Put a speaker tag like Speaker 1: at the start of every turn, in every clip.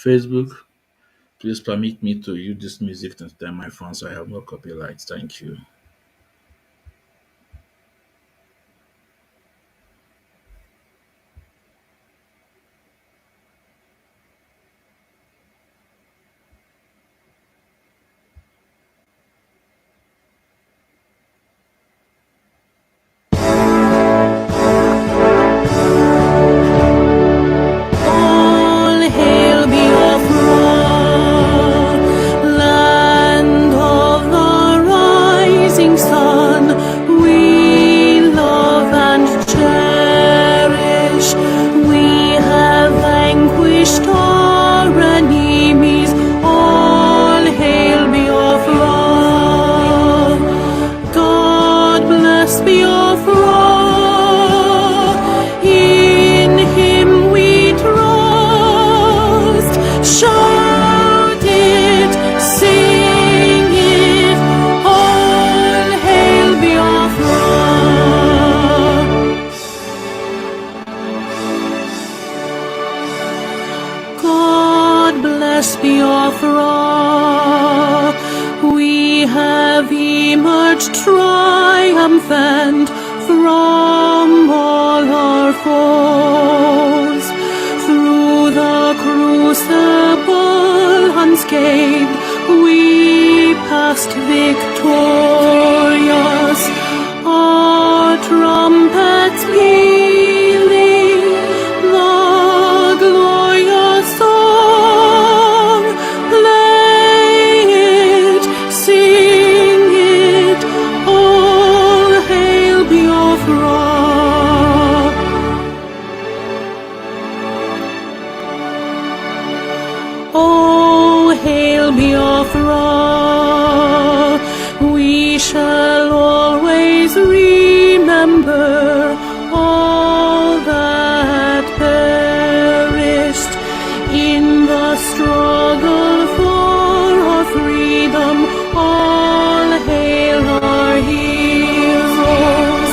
Speaker 1: Facebook, please permit me to use this music to turn my phone so I have no copyright. Thank you.
Speaker 2: All hail Biafra, land of the rising sun. We love and cherish. We have vanquished our enemies. All hail Biafra. God bless Biafra. In him we trust. Shout it, sing it, all hail Biafra. God bless Biafra. We have emerged triumphant from all our foes. Through the crucible unscathed, we passed victorious. Our trumpets pealing the glorious song. Play it, sing it, all hail Biafra. Oh, hail Biafra, we shall always remember all that perished in the struggle for our freedom. All hail our heroes,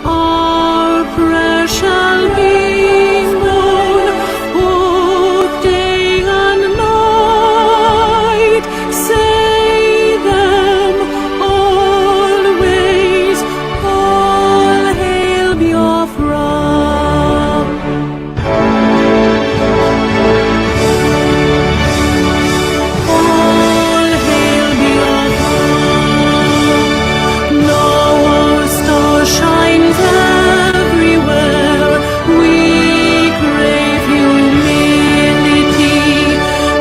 Speaker 2: our prayer shall be known both day and night. Say them always, all hail Biafra. All hail Biafra. Now our star shines everywhere. We crave humility.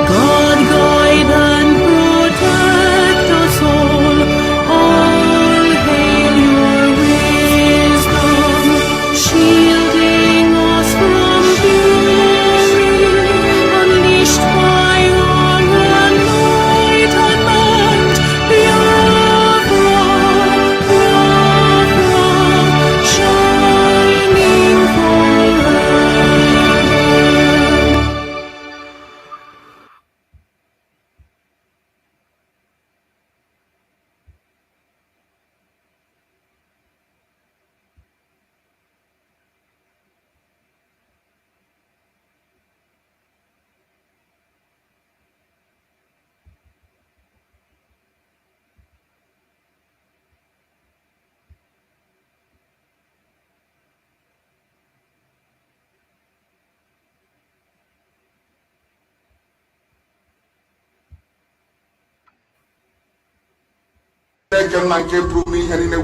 Speaker 2: God guide and protect us all. All hail your wisdom, shielding us from fury, unleashed by your enlightenment. Biafra, Biafra, shining forever.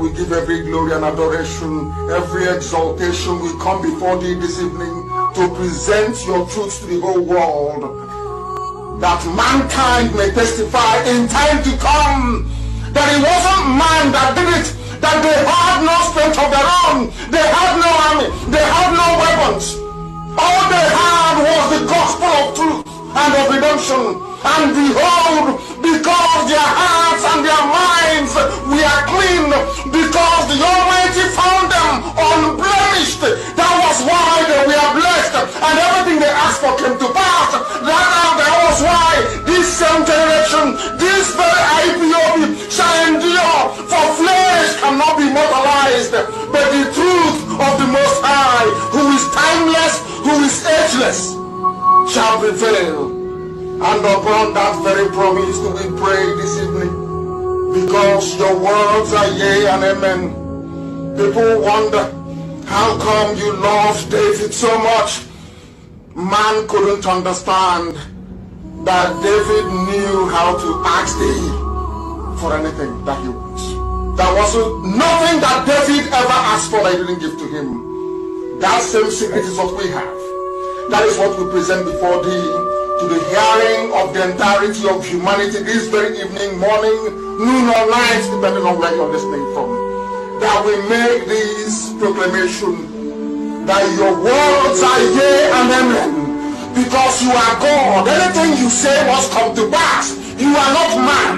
Speaker 3: We give every glory and adoration, every exaltation. We come before thee this evening to present your truth to the whole world, that mankind may testify in time to come that it wasn't man that did it, that they had no strength of their own, they had no army, they had no weapons. All they had was the gospel of truth and of redemption. And behold, because their hearts and their minds were clean, because the Almighty found them unblemished, that was why they were blessed, and everything they asked for came to pass. That was why this same generation, this very Ipob shall endure, for flesh cannot be mortalized, but the truth of the Most High, who is timeless, who is ageless, shall prevail. And upon that very promise do we pray this evening, because your words are yea and amen. People wonder, how come you loved David so much? Man couldn't understand that David knew how to ask thee for anything that he wants. There was nothing that David ever asked for that he didn't give to him. That same secret is what we have. That is what we present before thee, to the hearing of the entirety of humanity this very evening, morning, noon or night, depending on where you're listening from. That we make this proclamation, that your words are yea and amen, because you are God. Anything you say must come to pass. You are not man.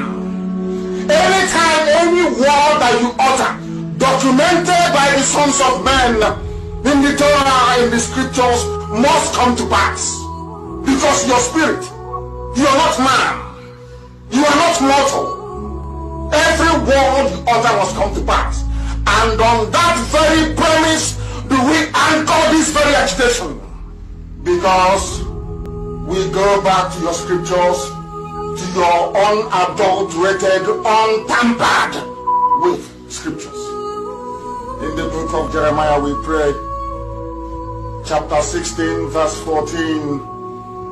Speaker 3: Anytime, any word that you utter, documented by the sons of men, in the Torah, in the scriptures, must come to pass. Because your spirit, you are not man. You are not mortal. Every word you utter must come to pass. And on that very premise do we anchor this very agitation. Because we go back to your scriptures, to your unadulterated, untampered with scriptures. In the book of Jeremiah we pray, chapter 16, verse 14.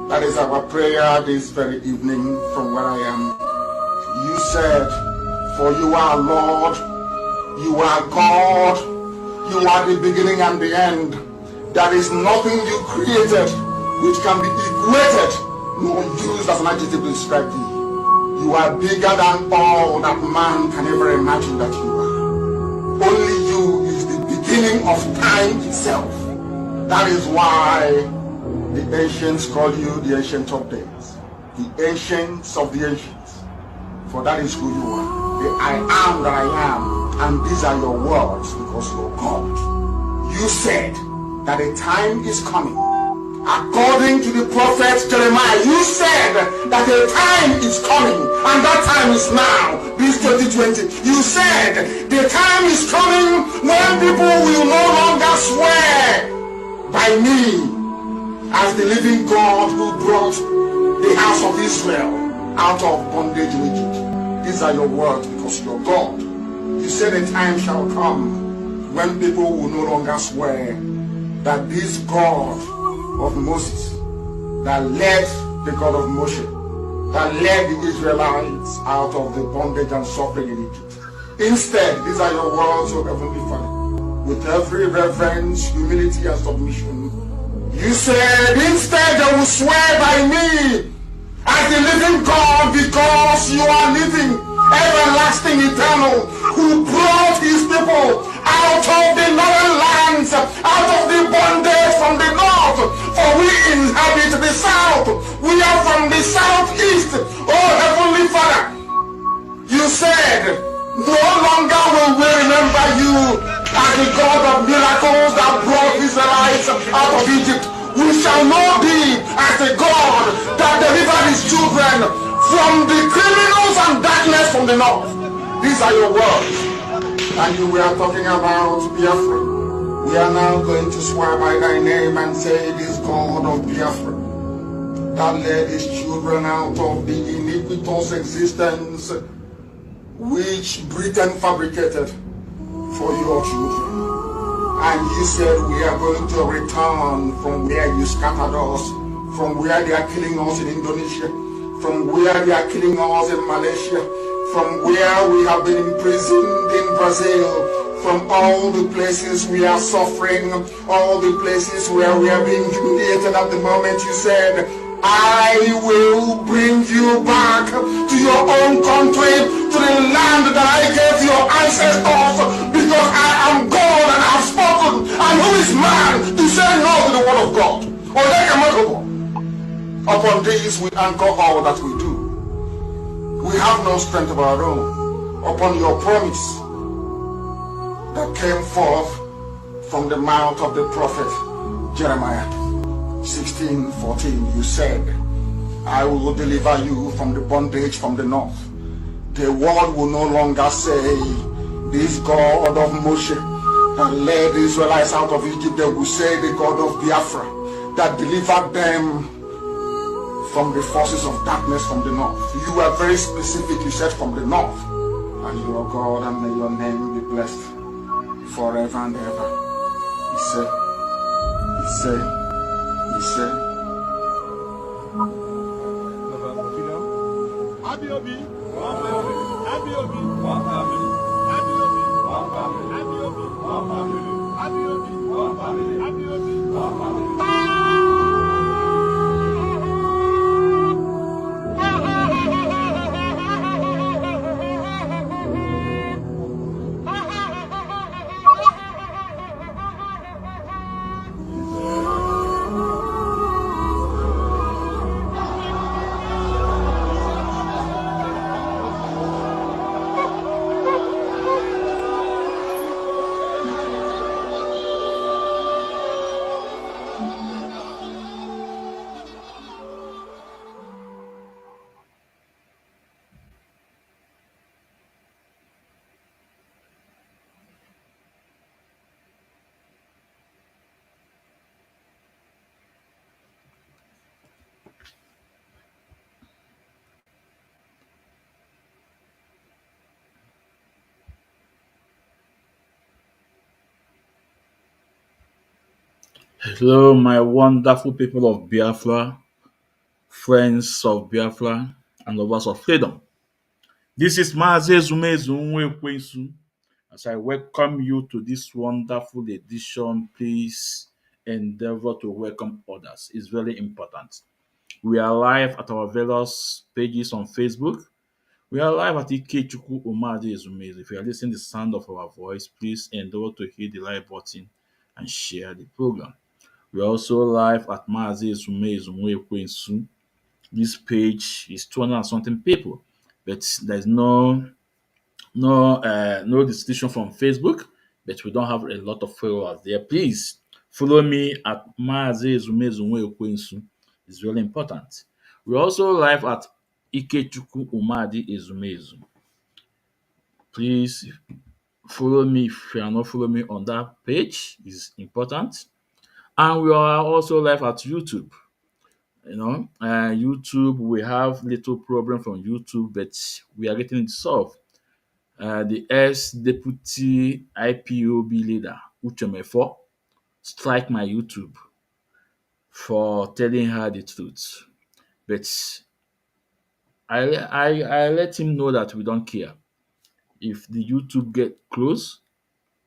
Speaker 3: That is our prayer this very evening from where I am. You said, for you are Lord, you are God, you are the beginning and the end. There is nothing you created which can be equated nor used as an adjective to describe thee. You are bigger than all that man can ever imagine that you are. Only you is the beginning of time itself. That is why the ancients call you the Ancient of Days, the Ancients of the Ancients, for that is who you are. The I am that I am, and these are your words because you're God. You said that a time is coming. According to the prophet Jeremiah, you said that a time is coming, and that time is now, this 2020. You said the time is coming when people will no longer swear by me as the living God who brought the house of Israel out of bondage in Egypt. These are your words because you're God. You said a time shall come when people will no longer swear that this God of Moses, that led the God of Moshe, that led the Israelites out of the bondage and suffering in Egypt. Instead, these are your words, O Heavenly Father, with every reverence, humility, and submission. You said, instead they will swear by me as the living God, because you are living, everlasting, eternal, who brought his people out of the northern lands, out of the bondage from the north, for we inhabit the south. We are from the southeast. Oh Heavenly Father, you said, no longer will we remember you as the God of miracles that brought Israelites out of Egypt. We shall know thee as the God that delivered his children from the criminals and darkness from the north. These are your words. And you were talking about Biafra. We are now going to swear by thy name and say, this God of Biafra that led his children out of the iniquitous existence which Britain fabricated for your children. And you said we are going to return from where you scattered us, from where they are killing us in Indonesia, from where they are killing us in Malaysia, from where we have been imprisoned in Brazil, from all the places we are suffering, all the places where we are being humiliated at the moment. You said, I will bring you back to your own country, to the land that I gave your ancestors, because I am God and I have spoken. And who is man to say no to the word of God? Or they cannot go. Upon this we anchor all that we do. We have no strength of our own. Upon your promise that came forth from the mouth of the prophet Jeremiah 16:14, you said, I will deliver you from the bondage from the north. The world will no longer say, this God of Moshe that led the Israelites out of Egypt. They will say, the God of Biafra that delivered them from the forces of darkness from the north. You were very specific. You said from the north. And you are God, and may your name be blessed forever and ever. He said, he said, he said. Abiobi, Abiobi,
Speaker 1: Hello, my wonderful people of Biafra, friends of Biafra, and lovers of freedom. This is Mazi Ezumezu Nwekwensu. As I welcome you to this wonderful edition, please endeavor to welcome others. It's very important. We are live at our various pages on Facebook. We are live at Chukwu Ezumezu. If you are listening to the sound of our voice, please endeavor to hit the like button and share the program. We are also live at Mazi Ezumezu Nwekwensu. This page is 200 and something people, but there's no distinction from Facebook, but we don't have a lot of followers there. Please follow me at Mazi Ezumezu Nwekwensu. It's really important. We're also live at Ikechukwu Ezumezu. Please follow me if you are not following me on that page. It's important. And we are also live at YouTube. YouTube, we have little problem from YouTube, but we are getting it solved. The ex-deputy IPOB leader, Uchemefo, strike my YouTube for telling her the truth. But I let him know that we don't care. If the YouTube get close,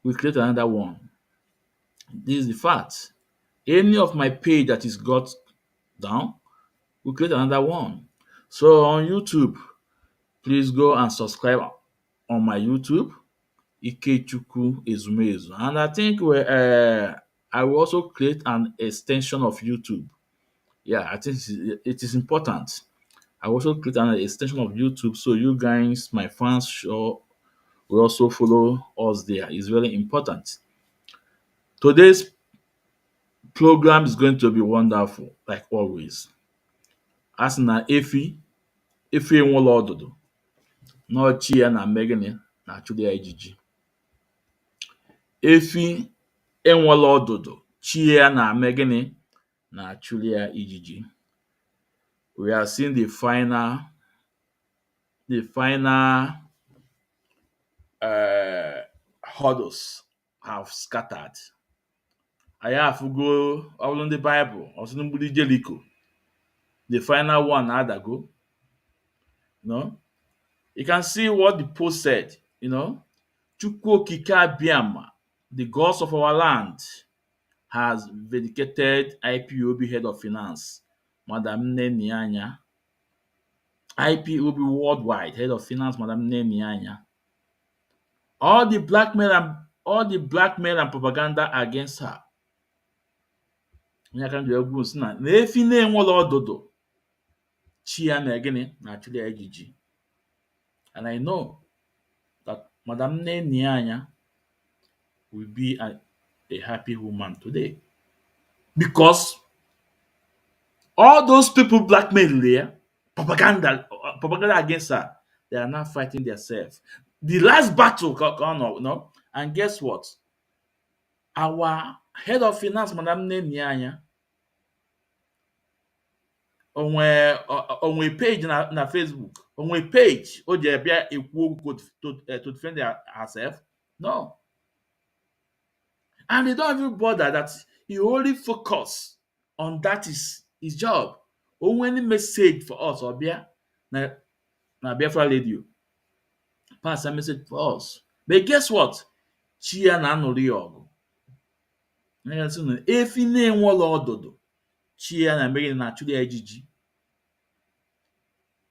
Speaker 1: we create another one. This is the fact. Any of my page that is got down, we create another one. So on YouTube, please go and subscribe on my YouTube, Ikechukwu Ezumezu. And I think I will also create an extension of YouTube. Yeah, I think it is important. I will also create an extension of YouTube so you guys, my fans, will also follow us there. It's very important. Today's program is going to be wonderful, like always. As na efi enwela ọdụdụ, n'ọchị ya na-eme gịnị na-achụli ya ijiji. Efi enwela ọdụdụ, chi ya na-eme gịnị na-achụli ya ijiji. We are seeing the final hurdles have scattered. Anyị afụgo ọbụrụ ndị Bible, ọsụrụ mgbidi Jericho. The final one adago. You can see what the post said, Chukwu Okike Abiama, the gods of our land, has vindicated IPOB head of finance, Madam Nnennaya. IPOB worldwide head of finance, Madam Nnennaya. All the blackmail and propaganda against her. Onye aka ndị egwu si na efi na-enwere ọdụdụ chi ya na gịnị na-achụli ya ejiji. And I know that Madam Nnennaya will be a happy woman today. Because all those people blackmail there, propaganda against her, they are now fighting themselves. The last battle gone up, and guess what? Our head of finance, Madam Nnennaya, onwe page na Facebook, onwe page o ji bịa ekwu okwu to defend herself. No. And they don't even bother that he only focus on that is his job. Onwe any message for us or bịa na Biafra radio pass a message for us. But guess what? Chi ya na-anụrụ ya ọgụ. Ya sị na efi na-enwela ọdụdụ, chi ya na-emere na-achụrụ ya ejiji.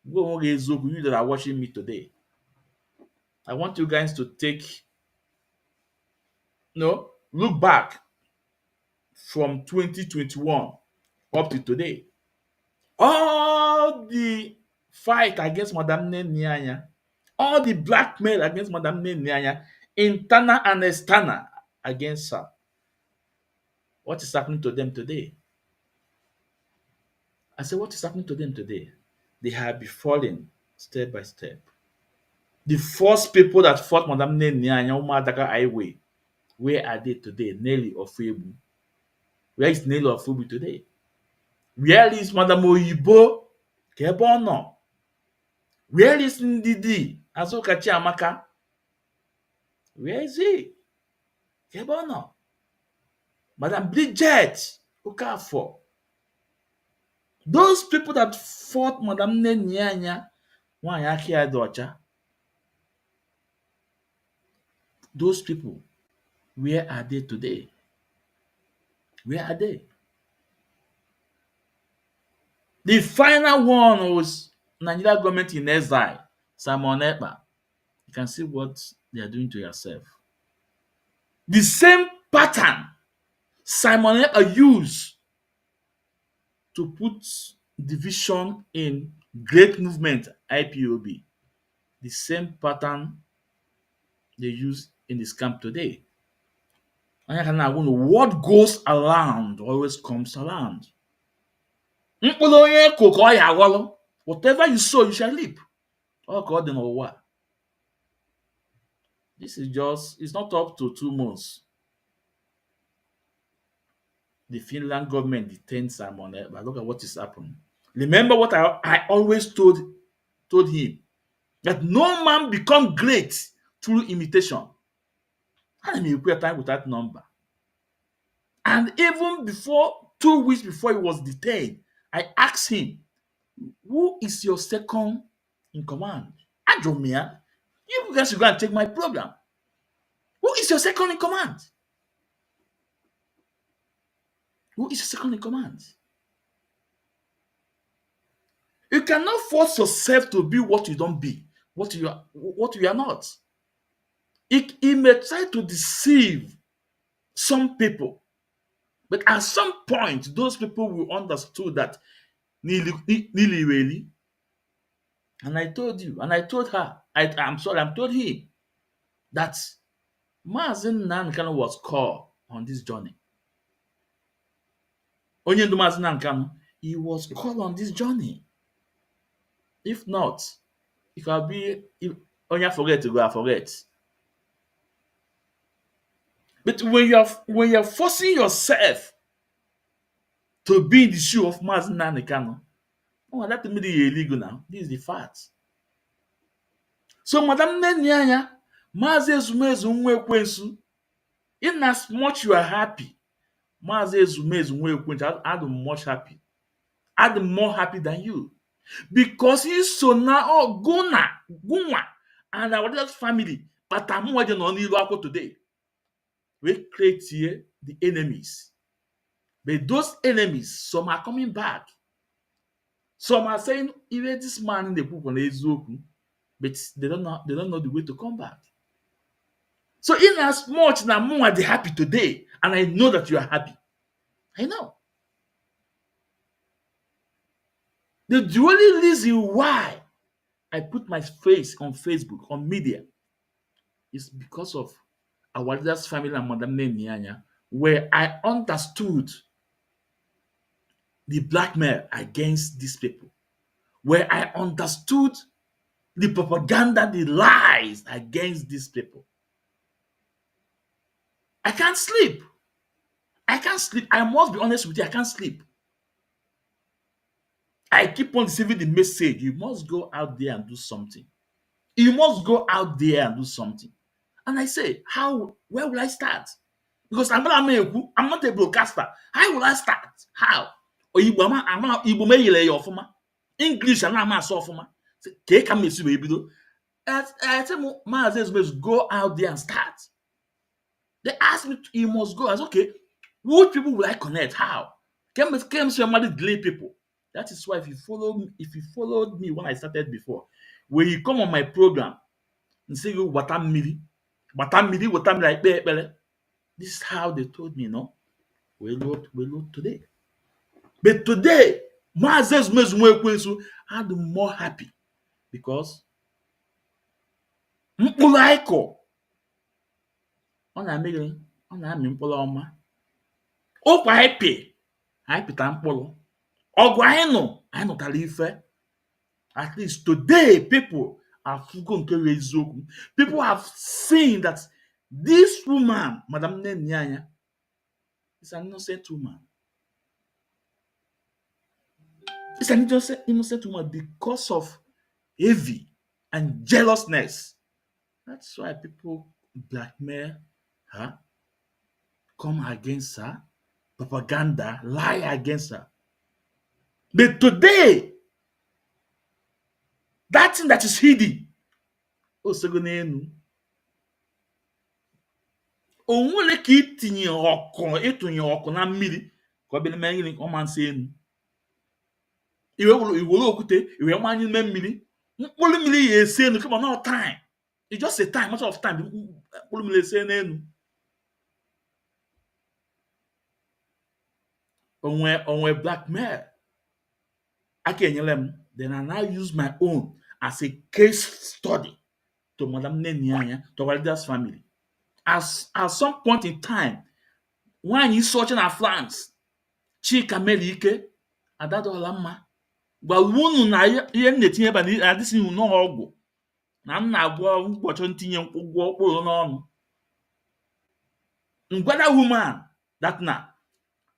Speaker 1: Gwa onwe gị eziokwu, you that are watching me today. I want you guys to take, look back from 2021 up to today. All the fight against Madam Nnennaya, all the blackmail against Madam Nnennaya, internal and external against her. What is happening to them today? I said, what is happening to them today? They have been falling step by step. The first people that fought Madam Nnennaya, Umadaka Highway, where are they today? Nelly Ofebu. Where is Nelly Ofebu today? Where is Madam Oyibo? Kebono. Where is Ndidi? Azokachi Amaka? Where is he? Kebono. Madam Bridget Okafor. Those people that fought Madam Nnennaya, Nwanyaki Adocha, those people, where are they today? Where are they? The final one was Nigeria government in exile, Simon Ekpa. You can see what they are doing to yourself. The same pattern Simon Ekpa used to put division in Great Movement IPOB. The same pattern they use in this camp today. What goes around always comes around. Whatever you sow, you shall reap. This is it's not up to 2 months. The Finland government detained Simon, but look at what is happening. Remember what I always told him, that no man become great through imitation. And he quit time with that number. And even 2 weeks before he was detained, I asked him, who is your second in command? Ajomia, you guys should go and take my program. Who is your second in command? Who is your second in command? You cannot force yourself to be what you don't be, what you are not. He may try to deceive some people, but at some point, those people will understood that Nili really. And I told you, and I told her, I told him that Mazen Nankano was called on this journey. Onyendu Mazen Nankano, he was called on this journey. If not, it can be Onya forget to go, I forget. But when you're forcing yourself to be in the shoe of Mazen Nankano, that to me is illegal now. This is the fact. So Madam Nnennaya, Mazi Ezumezu Nwekwensu, in as much you are happy, Mazi Ezumezu Nwekwensu, I'm much happy. I'm more happy than you. Because he's so now Gunwa, and our other family, but I'm more than only local today. We create here the enemies. But those enemies, some are coming back. Some are saying, even this man in the book on Ezoku, but they don't know the way to come back. So in as much now more they happy today, and I know that you are happy. I know. The only reason why I put my face on Facebook, on media, is because of our leader's family and Madam Nnennaya, where I understood the blackmail against these people, where I understood the propaganda, the lies against these people. I can't sleep. I can't sleep. I must be honest with you, I can't sleep. I keep on receiving the message. You must go out there and do something. You must go out there and do something. And I say, how? Where will I start? Because I'm not a broadcaster. How will I start? How? Or Igbo me ya ofuma. English and I'm so ofuma. Say, can me see bido. I tell me, must go out there and start. They asked me, you must go. I said, okay, which people will I connect? How? Can somebody delay people? That is why if you followed me when I started before, when you come on my program and say you watamili, like bele. This is how they told me, no. We load today. But today, I'm more happy because mkpụrụ anyị kọ ọ na-amị gịnị? Ọ na-amị mkpụrụ ọma. Ụkwa anyị pịta mkpụrụ. Ọgụ anyị nụtara ife. At least today, people have gone to eziokwu. People have seen that this woman, Madam Nnennaya, is an innocent woman. It's an innocent woman because of envy and jealousness. That's why people blackmail her, come against her, propaganda, lie against her. But today, that thing that is hidden, n'enu. O nwere ka ịtụnye ọkụ na mmiri ka ọ bịa mee gịnị ka ọ ma nsị enu. Iwere okwute iwe manye n'ime mmiri, mkpụrụ mmiri ya esi enu kama no time. It's just a time, matter of time. Mkpụrụ mmiri esi n'enu. Onwe blackmail. Aka enyere m, then I now use my own as a case study to Madam Nnennaya, to our leader's family. At some point in time, when you searching our flanks, Chika mere ike, adadola mma. Gwara unu na ihe m na-etinye ebe a adịsị unu n'ọgwụ na m na-agwọ ụbọchị ntinye ụgwọ okporo n'ọnụ. Ngwada woman that na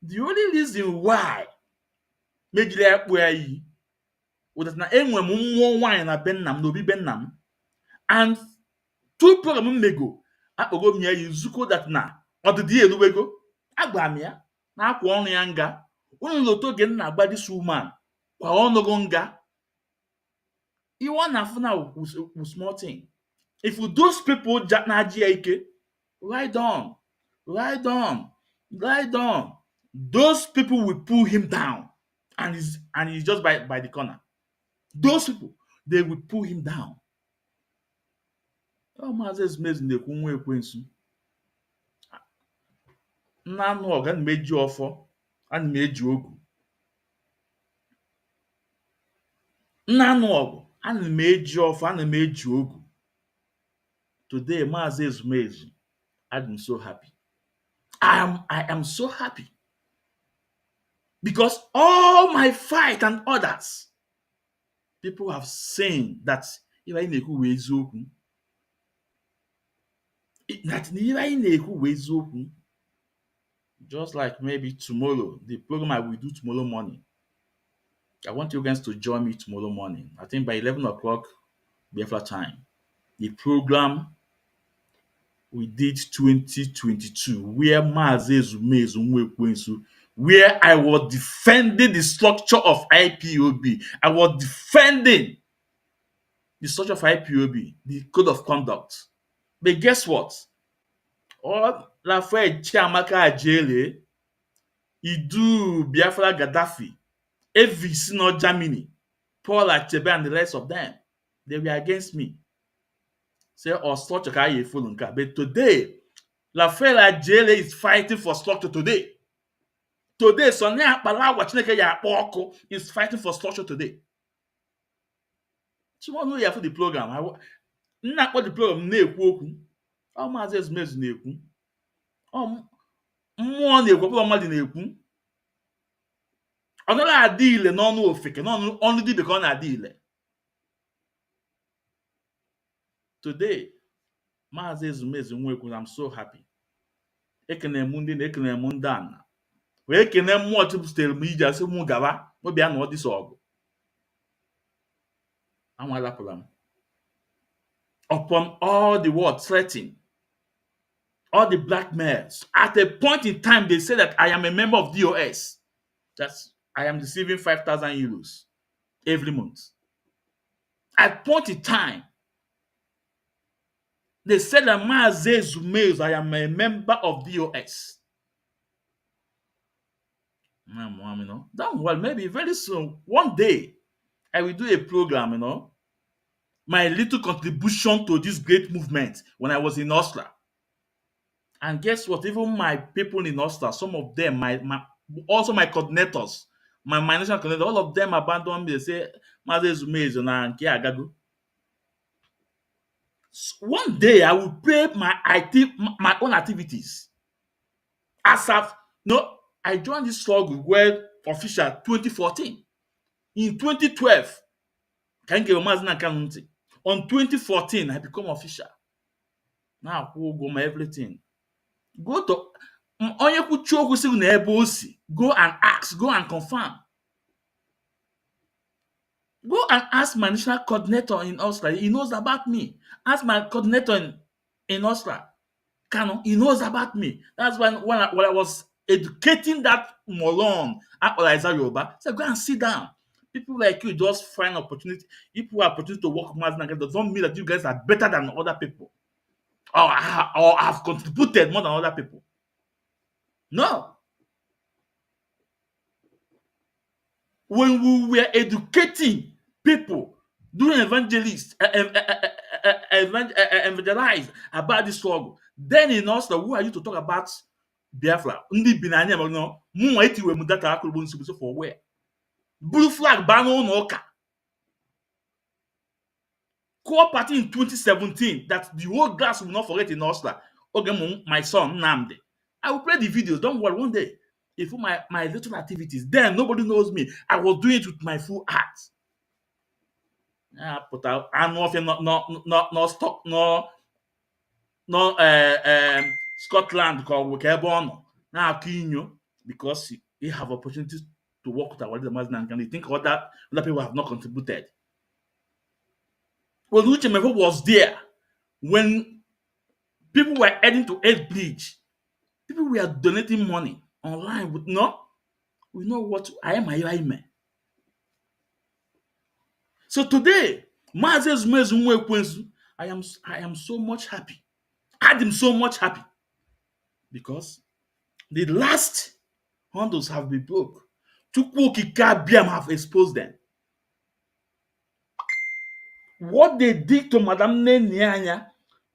Speaker 1: the only reason why mejiri ekpu ya iyi was na enwe m mmụọ nwaanyị na be nna m n'obi be nna m, and two program m mego akpọgo m ya yi zuko that na ọdịdị eluwego agba m ya na akwa ọnụ ya nga unu loto oge m na-agba this woman kwa ọnụgo nga. You want to now with small thing. If those people na ji ike, ride on. Those people will pull him down, and he's just by the corner. Those people, they will pull him down. Oh, Moses mezi na-ekwu nwa ekwensu. Nna anụ ọga ana m eji ọfọ, ana m eji ogu. Nna anụ ọgụ, ana m eji ọfọ, ana m eji ogu. Today, Maazị Ezumezu, I'm so happy. I am so happy because all my fight and others, people have seen that if I na-ekwu wee eziokwu, just like maybe tomorrow, the program I will do tomorrow morning. I want you guys to join me tomorrow morning. I think by 11 o'clock, Biafra time. The program we did 2022, where Maazị Ezumezu Nwekwensu, where I was defending the structure of IPOB. I was defending the structure of IPOB, the code of conduct. But guess what? All Rafael Chiamaka Ajele, Idu Biafra Gaddafi, AVC North Germany, Paul Achebe and the rest of them, they were against me. Say, or structure ka ye full nka. But today, Rafael Ajele is fighting for structure today. Today, Sonia Akpalawa Chineke ya akpọ ọkụ is fighting for structure today. Someone know you have the program. Nna akpọ the program na-ekwu okwu. Ọ Maazị Ezumezu na-ekwu. Ọ mmụọ na-ekwu, ọbụla mmadụ na-ekwu. Ọ naghị adị ile n'ọnụ ofeke, n'ọnụ dibịa ka ọ na-adị ile. Today, Maazị Ezumezu Nwekwensu, I'm so happy. Ekene m ndị na ekene m ndị ana. Wee kene mmụọ chụpụtere m ije asị m gaba n'obi anọ ọdịsọ ọgụ. Upon all the word threatening, all the blackmails. At a point in time, they say that I am a member of DOS. That's I am receiving 5,000 euros every month. At point in time, they said that I am a member of DOS. Well, maybe very soon, one day, I will do a program, my little contribution to this great movement when I was in Austria. And guess what? Even my people in Austria, some of them, also my coordinators, my national coordinator, all of them abandoned me. They say, one day I will pay my own activities. As I've no, I joined this struggle where official 2014. In 2012, can get on 2014, I become official. Now who go my everything. Go to onye kwuchi okwu sị na ebe o si, go and ask, go and confirm. Go and ask my national coordinator in Austria. He knows about me. Ask my coordinator in Austria. Kano, he knows about me. That's when I was educating that moron at Olaiza Yoruba. So go and sit down. People like you just find opportunity. If you have opportunity to work with Mazda, doesn't mean that you guys are better than other people. Or have contributed more than other people. No. When we were educating people, doing evangelize about this struggle, then in Austria, who are you to talk about Biafra? Ndị bi n'anya ma no, mụ nwa etiwe m data akụrụ nsogbu for where? Blue flag ban n'ụlọ ụka. Core party in 2017 that the whole class will not forget in Austria. Okay, my son Nnamdi. I will play the videos. Don't worry, one day. If my little activities, then nobody knows me. I was doing it with my full heart. But I'm not stock no Scotland called Wikebon. Now Kinyo, because he have opportunities to work with our leaders and can think other people have not contributed. Well, Uchemevo was there when people were heading to 8th Bridge. People were donating money online with we know what I am. So today, I am so much happy. I am so much happy because the last handles have been broke. Chukwu, Okike, Abiama have exposed them. What they did to Madam Nnennaya,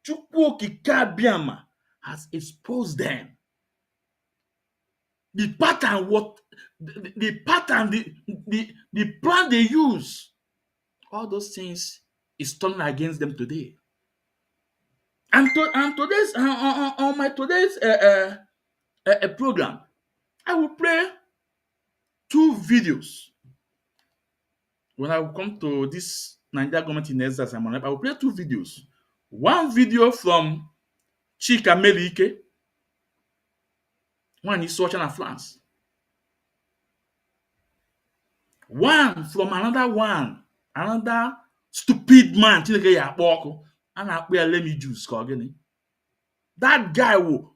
Speaker 1: Chukwu, Okike, Abiama has exposed them. The pattern, the pattern, the plan they use, all those things is turning against them today. And today's on my today's program, I will play 2 videos. When I will come to this Nigeria government in exercise, I will play 2 videos. One video from Chika Melike. One is Socha and France. One from another stupid man. Let me juice. That guy will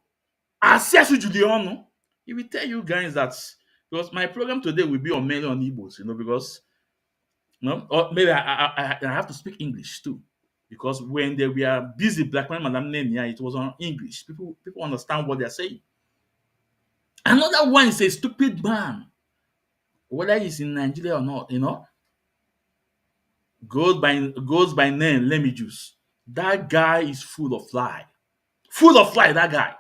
Speaker 1: assess you to the honor. He will tell you guys that because my program today will be on mainly on Igbos, because or maybe I have to speak English too. Because when they were busy blackmailing Madam Nnennaya, it was on English. People understand what they're saying. Another one is a stupid man, whether he's in Nigeria or not, goes by name, let me juice. That guy is full of lie. Full of lie, that guy.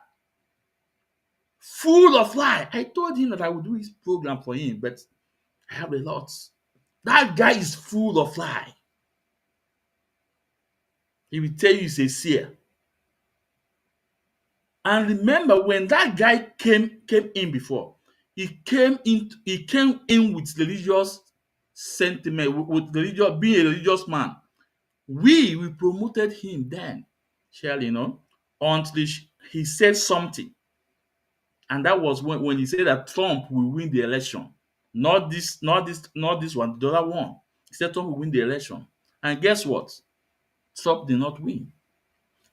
Speaker 1: Full of lie. I told him that I would do his program for him, but I have a lot. That guy is full of lie. He will tell you he's a seer. And remember, when that guy came in before, he came in with religious sentiment, with religious, being a religious man. We promoted him then, Shirley, until he said something. And that was when he said that Trump will win the election. Not this one, the other one. He said Trump will win the election. And guess what? Trump did not win.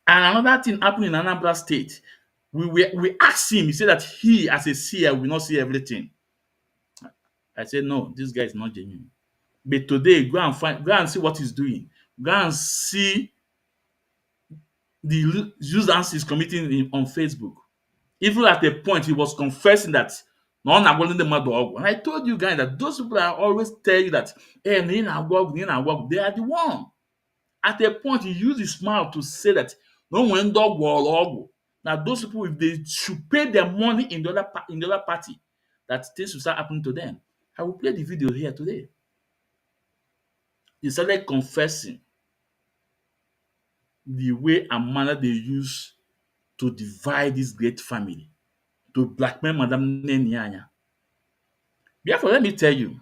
Speaker 1: And another thing happened in Anambra State. We asked him, he said that he, as a seer, will not see everything. I said, no, this guy is not genuine. But today, go and see what he's doing. Go and see the users he's committing on Facebook. Even at a point, he was confessing that no na agwalo ndị mmadụ ọgwụ. And I told you guys that those people are always tell you that, hey, na ị na-agwọ ọgwụ, na ị na-agwọ ọgwụ. They are the one. At a point, he used his mouth to say that no one dog or ọgwụ. Now, those people, if they should pay their money in the other party, that things will start happening to them. I will play the video here today. He started confessing the way and manner they use to divide this great family, to blackmail Madam Nnennaya. Therefore, let me tell you,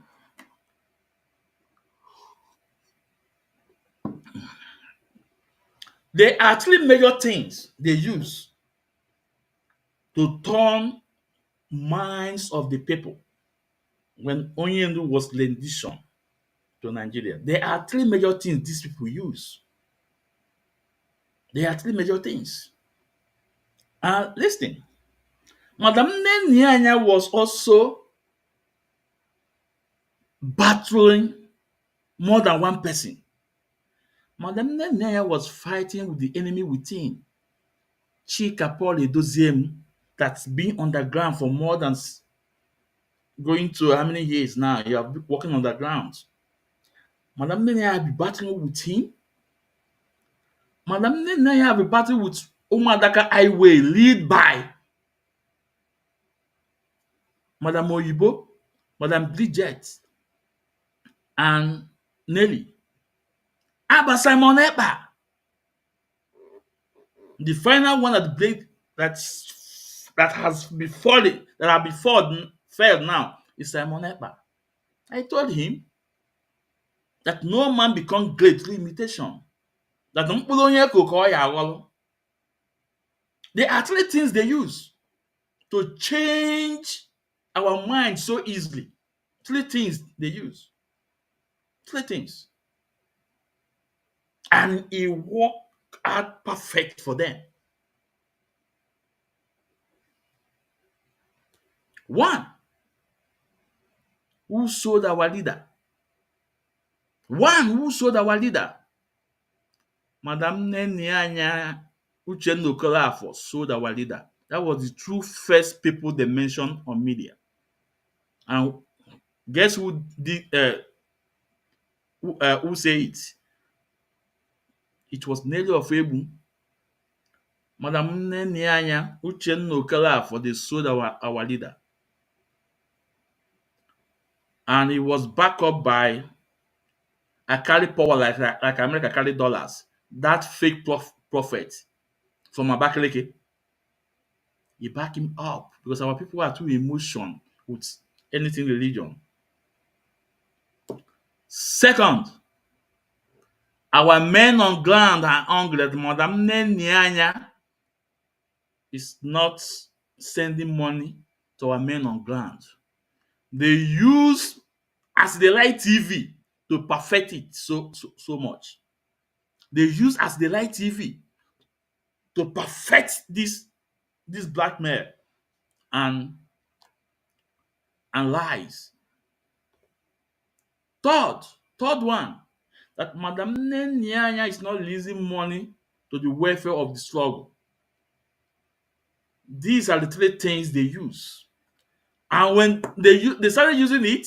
Speaker 1: there are three major things they use to turn minds of the people when Onyendu was rendition to Nigeria. There are three major things these people use. There are three major things. Listen, Madam Nnennaya was also battling more than one person. Madam Nnennaya was fighting with the enemy within. Chika Paul Edoziem, that's been underground for more than going to how many years now? You have been working underground. Madam Nnennaya be battling with him. Madam Nnennaya have a battle with Umadaka Highway, lead by Madam Oyibo, Madam Bridget, and Nelly. Abba Simon Eba. The final one that played that has befallen, that have befallen failed now is Simon Eba. I told him that no man become great through imitation. That there are three things they use to change our mind so easily. Three things they use. Three things. And it worked out perfect for them. One, who sold our leader? One who sold our leader. Madam Nnennaya Uchenna Okolafo sold our leader. That was the true first people they mentioned on media. And guess who did who said it? It was Nelly of Ebu. Madam Nnennaya Uchenna Okolafo, they sold our leader. And it was backed up by I carry power like America carry dollars. That fake prophet from Abakaliki, he back him up because our people are too emotional with anything religion. Second, our men on ground are hungry that Madam Nnennaya is not sending money to our men on ground. They use as the light TV to perfect it so much. They use as the light TV to perfect this blackmail and lies. Third one, that Madam Nnennaya is not releasing money to the welfare of the struggle. These are the three things they use. And when they started using it,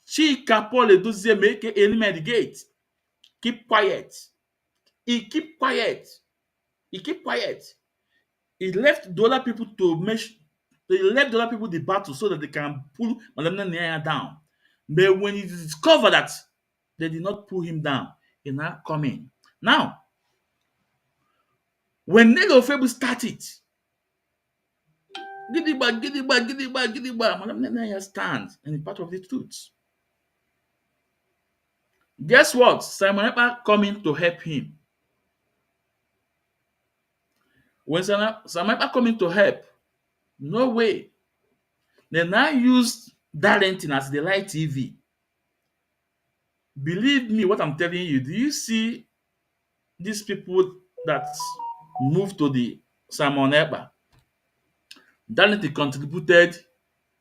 Speaker 1: Chika Paul Edoziem make enemy at the gate. Keep quiet. He keep quiet. He keep quiet. He left the other people they left the other people the battle so that they can pull Madam Nnennaya down. But when he discovered that they did not pull him down, he now come in. Now, when Nego Febu started, Gidigba, Madam Nnennaya stands and is part of the truth. Guess what? Simon Ekpa coming to help him. When Simon Ekpa coming to help, no way. They now use Darlington as the light TV Believe me, what I'm telling you. Do you see these people that moved to the Simon Ekpa? Danity contributed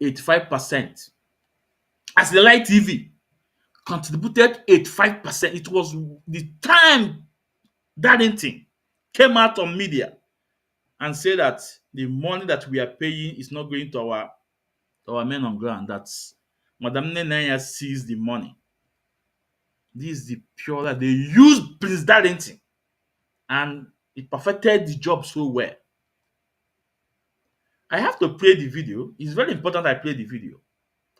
Speaker 1: 85%. As the Light TV contributed 85%. It was the time Darlington came out on media and said that the money that we are paying is not going to our men on ground. That Madam Nnennaya sees the money. This is the pure that they used Prince Darlington and it perfected the job so well. I have to play the video. It's very important I play the video.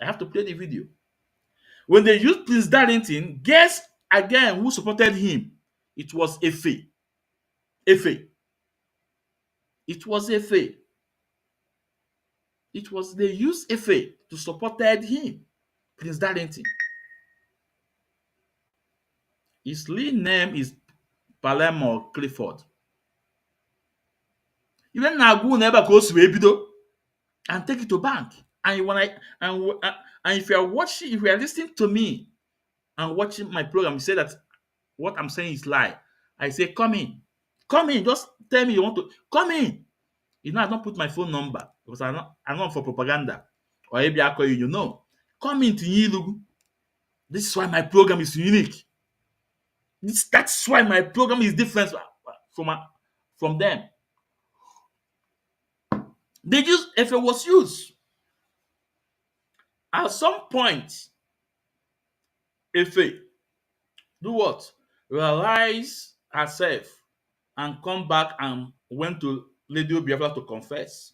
Speaker 1: I have to play the video. When they used Prince Darlington, guess again who supported him? It was Efe. Efe. It was Efe. It was they used Efe to supported him, Prince Darlington. His real name is Palermo Clifford. Even Nagu never goes to Ebido and take it to bank. And when and if you are watching, if you are listening to me and watching my program, you say that what I'm saying is lie. I say, come in, just tell me you want to come in. You know, I don't put my phone number because I'm not for propaganda. Or maybe I call you, you know. Come in to Yilugu. This is why my program is unique. That's why my program is different from them. They just if it was used at some point, if it do what? Realize herself and come back and went to Lady Biafra to confess.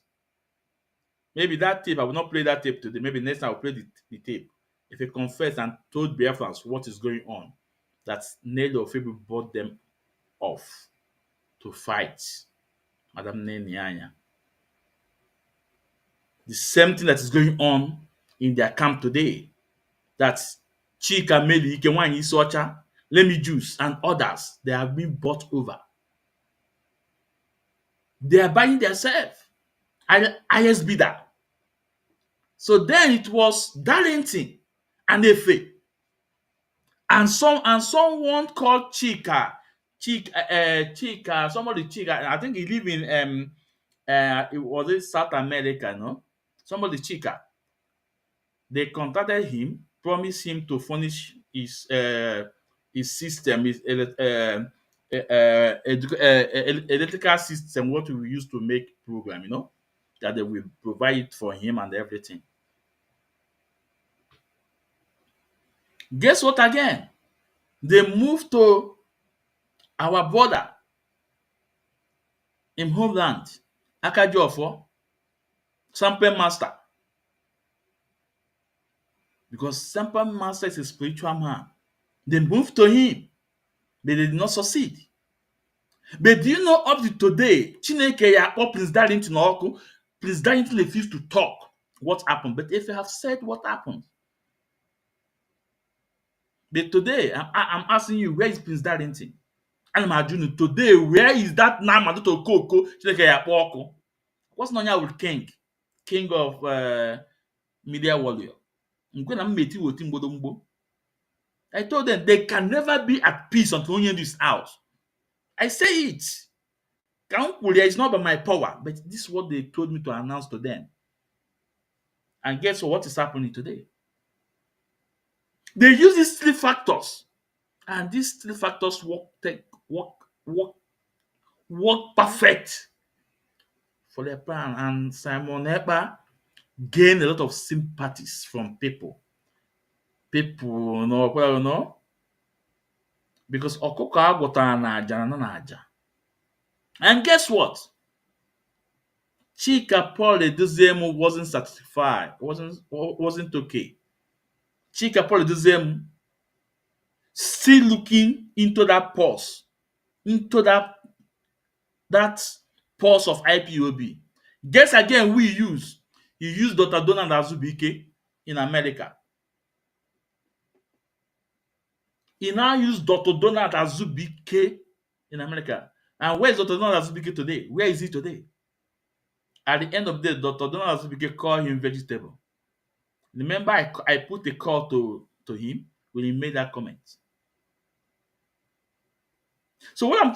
Speaker 1: Maybe that tape, I will not play that tape today. Maybe next time I'll play the tape. If he confessed and told Biafrans what is going on, that Nelly of Fable brought them off to fight Madam Nnennaya. The same thing that is going on in their camp today. That Chika Meli, Ikenwanyi Socha, Lemmy Juice, and others, they have been bought over. They are buying themselves. Highest bidder. So then it was Darlington and Efe. And someone called Chika, somebody Chika. I think he live in it was in South America, no? Somebody Chika. They contacted him, promised him to furnish his system, his electrical system, what we use to make program, you know, that they will provide it for him and everything. Guess what again? They moved to our border in homeland, Akajiofo, Sample Master. Because Sample Master is a spiritual man. They moved to him. They did not succeed. But do you know up to today, Chineke Yakpo Prince Darlington Oku, Prince Darlington refused to talk what happened. But if you have said what happened, but today I'm asking you, where is Prince Darlington? And I'm asking you today, where is that Namado to Koko Chineke Yakpo Oku? What's Nnennaya with King of media warrior? I told them they can never be at peace until Onye is out. I say it. It's not by my power, but this is what they told me to announce to them. And guess what is happening today? They use these three factors, and these three factors work perfect for their plan. And Simon Ekpa gained a lot of sympathies from people. People, because Okoko agwọtara na aja na aja. And guess what? Chika Paul Eduzemu wasn't satisfied, wasn't okay. Chika Paul Eduzemu still looking into that pulse, into that pulse of IPOB. Guess again we use. He used Dr. Donald Azubike in America. He now used Dr. Donald Azubike in America. And where is Dr. Donald Azubike today? Where is he today? At the end of the day, Dr. Donald Azubike called him vegetable. Remember, I put a call to him. when he made that comment. So what I'm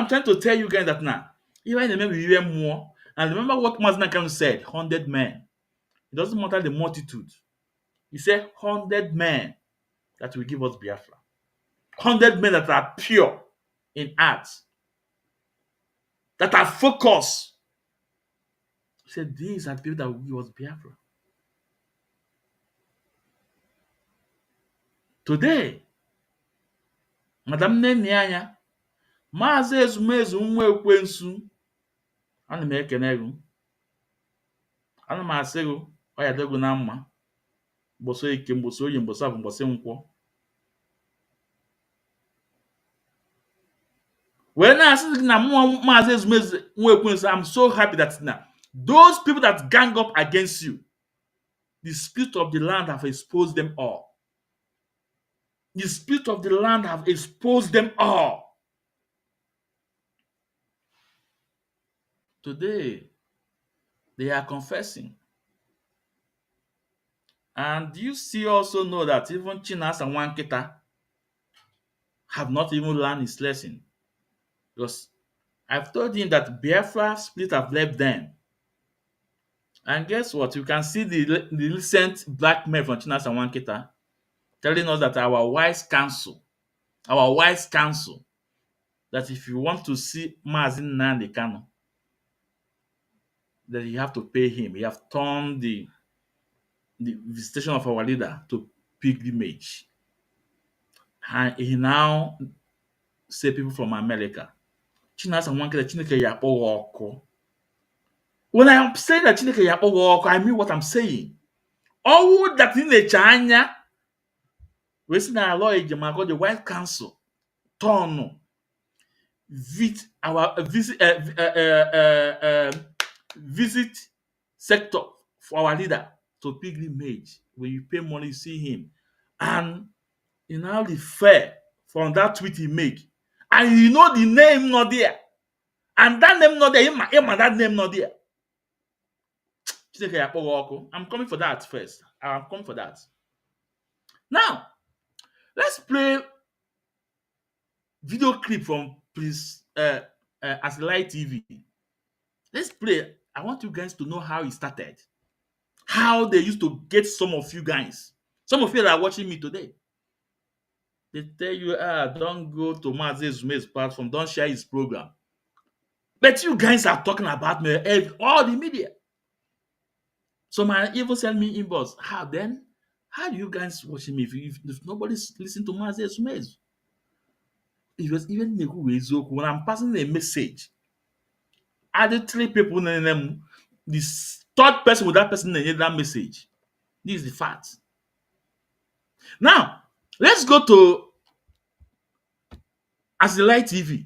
Speaker 1: trying to tell you guys that now, even in the maybe even more, and remember what Mazinakam said, 100 men. It doesn't matter the multitude. He said 100 men that will give us Biafra. 100 men that are pure in heart, that are focused. He said these are people that will give us Biafra. Today, Madam Nnennaya, Maazị Ezumezu nwa ekwensu, ana m ekene gị. Ana m asị gị, ọ ya dịgụ na mma. Mboso ike, mboso oyi, mboso abụ, mboso nkwọ. When I see na Maazị Ezumezu nwa ekwensu, I'm so happy that now those people that gang up against you, the spirit of the land have exposed them all. The spirit of the land have exposed them all. Today, they are confessing. And you see also know that even Chinas and Wanketa have not even learned his lesson. Because I've told him that Biafra spirit have left them. And guess what? You can see the recent blackmail from Chinas and Wanketa telling us that our wise counsel, that if you want to see Mazin Nnamdi Kanu, that you have to pay him. He have turned the visitation of our leader to pilgrimage. And he now say people from America. Chinas and Wanketa, Chineke yakpo oko. When I am saying that Chineke yakpo oko, I mean what I'm saying. All that in the Anya, we see that law the White Council turn visit sector for our leader to pilgrimage. When you pay money, you see him, and you now refer from that tweet he make, and you know the name not there, and that name not there, that name not there. I'm coming for that first. I'm coming for that. Now, let's play video clip from Prince Asilai TV. Let's play. I want you guys to know how it started. How they used to get some of you guys. Some of you that are watching me today. They tell you, don't go to Maazị Ezumezu's platform, don't share his program. But you guys are talking about me, all the media. So my even send me inbox. How do you guys watching me if nobody's listening to Maazị Ezumezu? It was even when I'm passing a message, are the 3 people in them, the third person with that person in that message. This is the fact. Now, let's go to Asilai TV.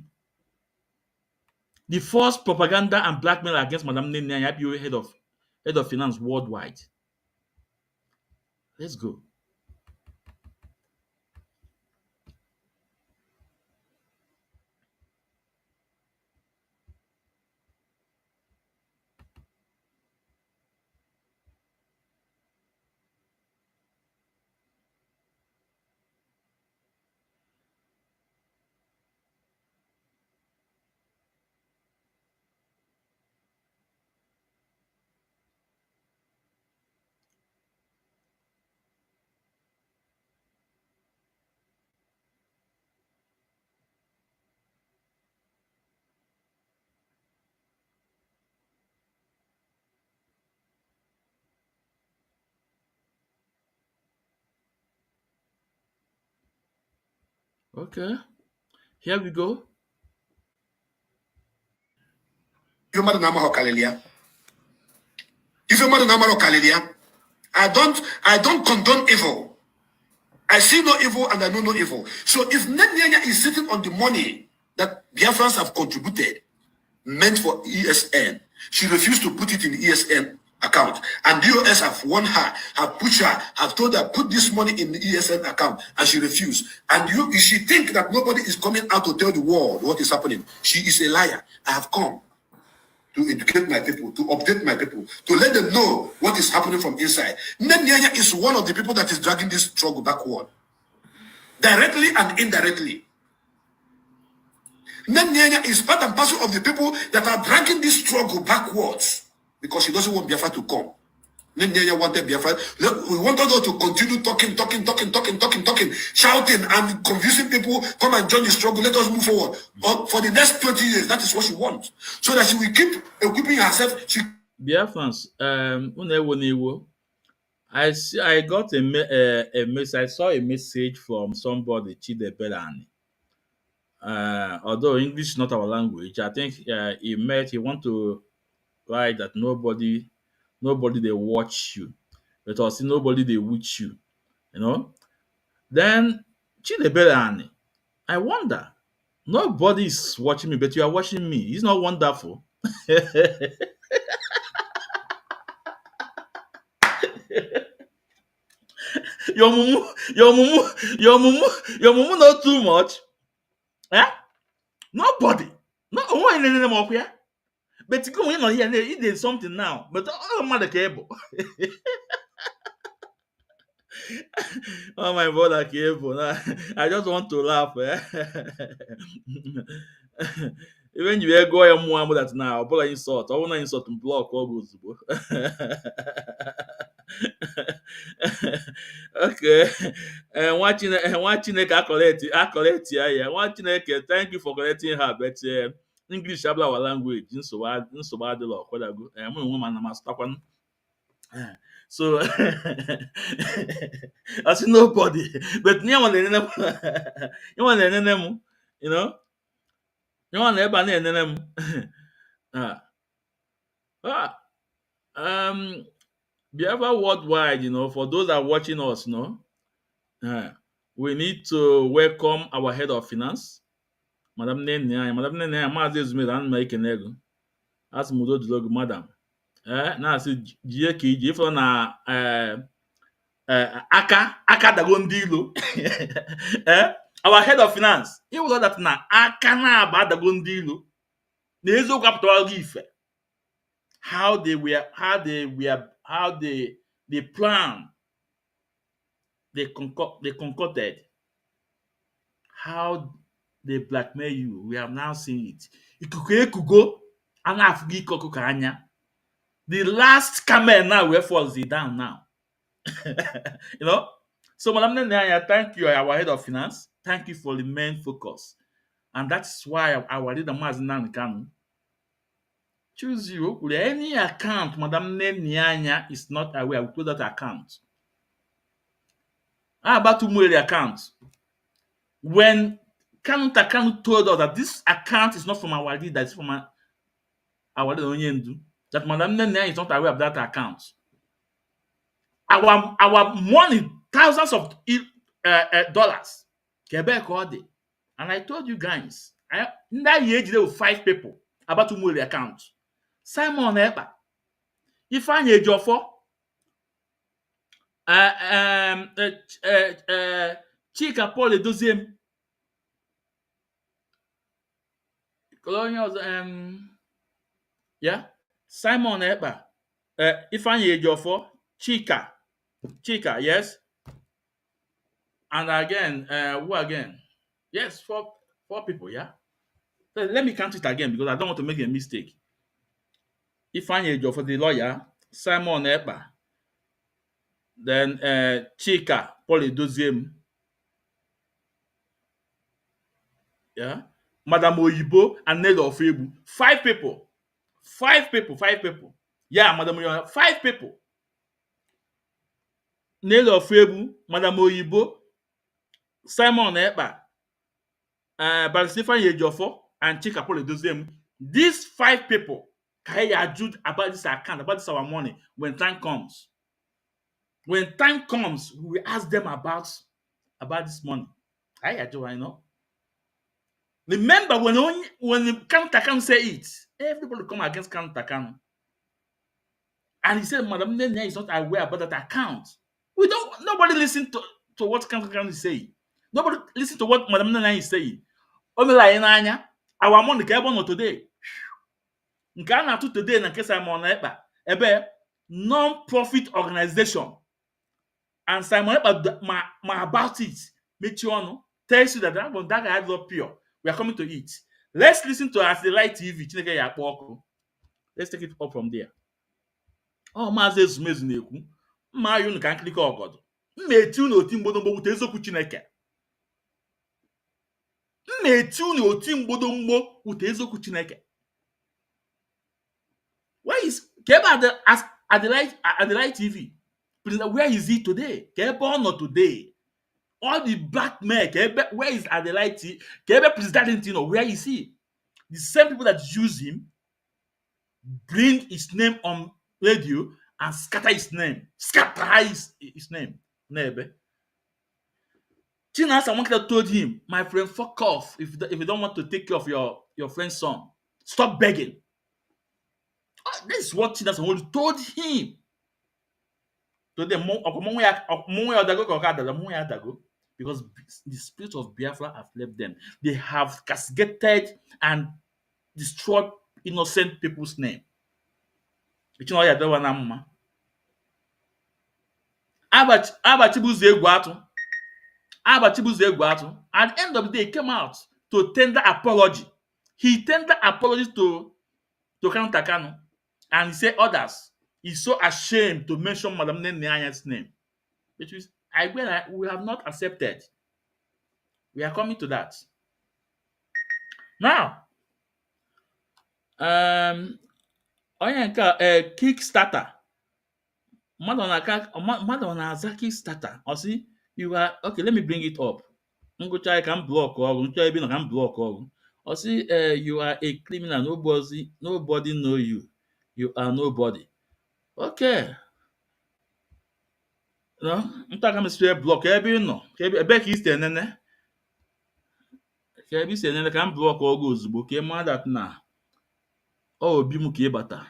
Speaker 1: The first propaganda and blackmail against Madam Nnennaya, IPO head of finance worldwide. Let's go. Okay, here we go.
Speaker 3: If I don't condone evil. I see no evil and I know no evil. So if Nnennaya is sitting on the money that Biafrans have contributed, meant for ESN, she refused to put it in ESN account. And DOS have won her, have pushed her, have told her, put this money in the ESN account, and she refused. And she think that nobody is coming out to tell the world what is happening. She is a liar. I have come to educate my people, to update my people, to let them know what is happening from inside. Nnennaya is one of the people that is dragging this struggle backward. directly and indirectly. Nnennaya is part and parcel of the people that are dragging this struggle backwards because he doesn't want Biafra to come. Nnennaya wanted Biafra. We wanted us to continue talking, shouting and confusing people. Come and join the struggle. Let us move forward. For the next 20 years, that is what she wants. So that she will keep equipping herself.
Speaker 1: Biafrans, I got a message. I saw a message from somebody, Chidebelani. Although English is not our language, I think he want to write that nobody they watch you, but also nobody they watch you, you know. Then Chidebelani, I wonder, nobody is watching me, but you are watching me. It's not wonderful. Your mumu, your mumu not too much. Eh? Nobody. No one in them up here. But you go in on here, he did something now. But oh mother cable. Oh my brother cable. I just want to laugh. Eh? Even you go and more that now, but insult. I want to insult and block all goes. Okay. And watching accolade yeah. Watching thank you for collecting her, but English habla our language. So bad the law. What I go. I'm a woman, I'm a stop one. So I see nobody. But you want them, you know. You want everybody and them. Biafra worldwide, for those that are watching us, we need to welcome our head of finance, Madam Nnennaya. Madam Nnennaya, Maazị Ezumire and Mike Nego. As Mudo Dilogu, Madam. Na asị jie ka iji ifo na aka dago ndị ilo. Our head of finance, he will that na aka na aba dago ndị ilo. Na eziokwu apụtara gị ife. How they plan, they concocted, how they blackmail you. We have now seen it. Ikuku anafugi koku Anya. The last camel now where falls it down now. So Madam Nnennaya, thank you, our head of finance. Thank you for the main focus. And that's why our leader Mazinan Kanu choose you with any account. Madam Nnennaya is not aware. We close that account. How about Umueri account? When Kanu told us that this account is not from our leader, it's from our leader Onyendu, that Madam Nnennaya is not aware of that account. Our money, thousands of dollars, Quebec all day. And I told you guys, in that year, there were 5 people about Umueri account. Simon Eba, Ifeanyi Ejiofor, Chika Paul Edoziem, Colonials, Simon Eba, Ifeanyi Ejiofor, Chika, yes. And again, who again? Yes, 4 people, yeah. So let me count it again because I don't want to make a mistake. Ifeanyi Ejiofor, the lawyer, Simon Eba, then Chika Paul Edoziem, yeah, Madam Oyibo and Ned Ofebu. 5 people. 5 people. Yeah, Madam Oyibo, 5 people. Ned Ofebu, Madam Oyibo, Simon Eba, Ifeanyi Ejiofor, and Chika Paul Edoziem. These 5 people can judge about this account, about this our money when time comes. When time comes, we ask them about this money. I know. Remember when Kanu Takanu say it, everybody come against Kanu Takanu. And he said, Madam Nnennaya is not aware about that account. Nobody listen to what Kanu Takanu is saying. Nobody listen to what Madam Nnennaya is saying. Only like Anya, our money can today. Nkana to today na kesa Simon Eba, non-profit organization. And Simon Eba about it. Mechionu tells you that that guy has not pure. We are coming to it. Let's listen to As the Light TV. Chineke ya akpọ ọkụ. Let's take it up from there. Oh, Maazị Ezumezu na-ekwu mma ayụ unu ka nkirika ọgọdụ. Mma eti unu oti mgbodomgbo wute eziokwu Chineke. Mma eti unu oti mgbodomgbo wute eziokwu Chineke. Where is Keba at the light TV? Where is he today? Keba not today. All the black men, Keba, where is at the light TV? Keba president, where is he? The same people that use him bring his name on radio and scatter his name. Scatter his name. Nebe. Tina Samonkita told him, my friend, fuck off if you don't want to take care of your friend's son. Stop begging. This is what Tina Samonkita told him. Today, because the spirit of Biafra have left them. They have castigated and destroyed innocent people's name. Abachibuze Egwatu. At the end of the day, he came out to tender apology. He tendered apology to Kanu Takano, and he said others. He's so ashamed to mention Madam Nnennaya's name, which is we have not accepted. We are coming to that. Now, Kickstarter. Madonna Kickstarter. Or see, you are okay. Let me bring it up. I can block or can block or see, you are a criminal. Nobody know you. You are nobody. Okay. No, I'm talking about block. Every no. Back is the nene. Every say nene can block or goes. Okay, man that na. Oh, bimuki bata.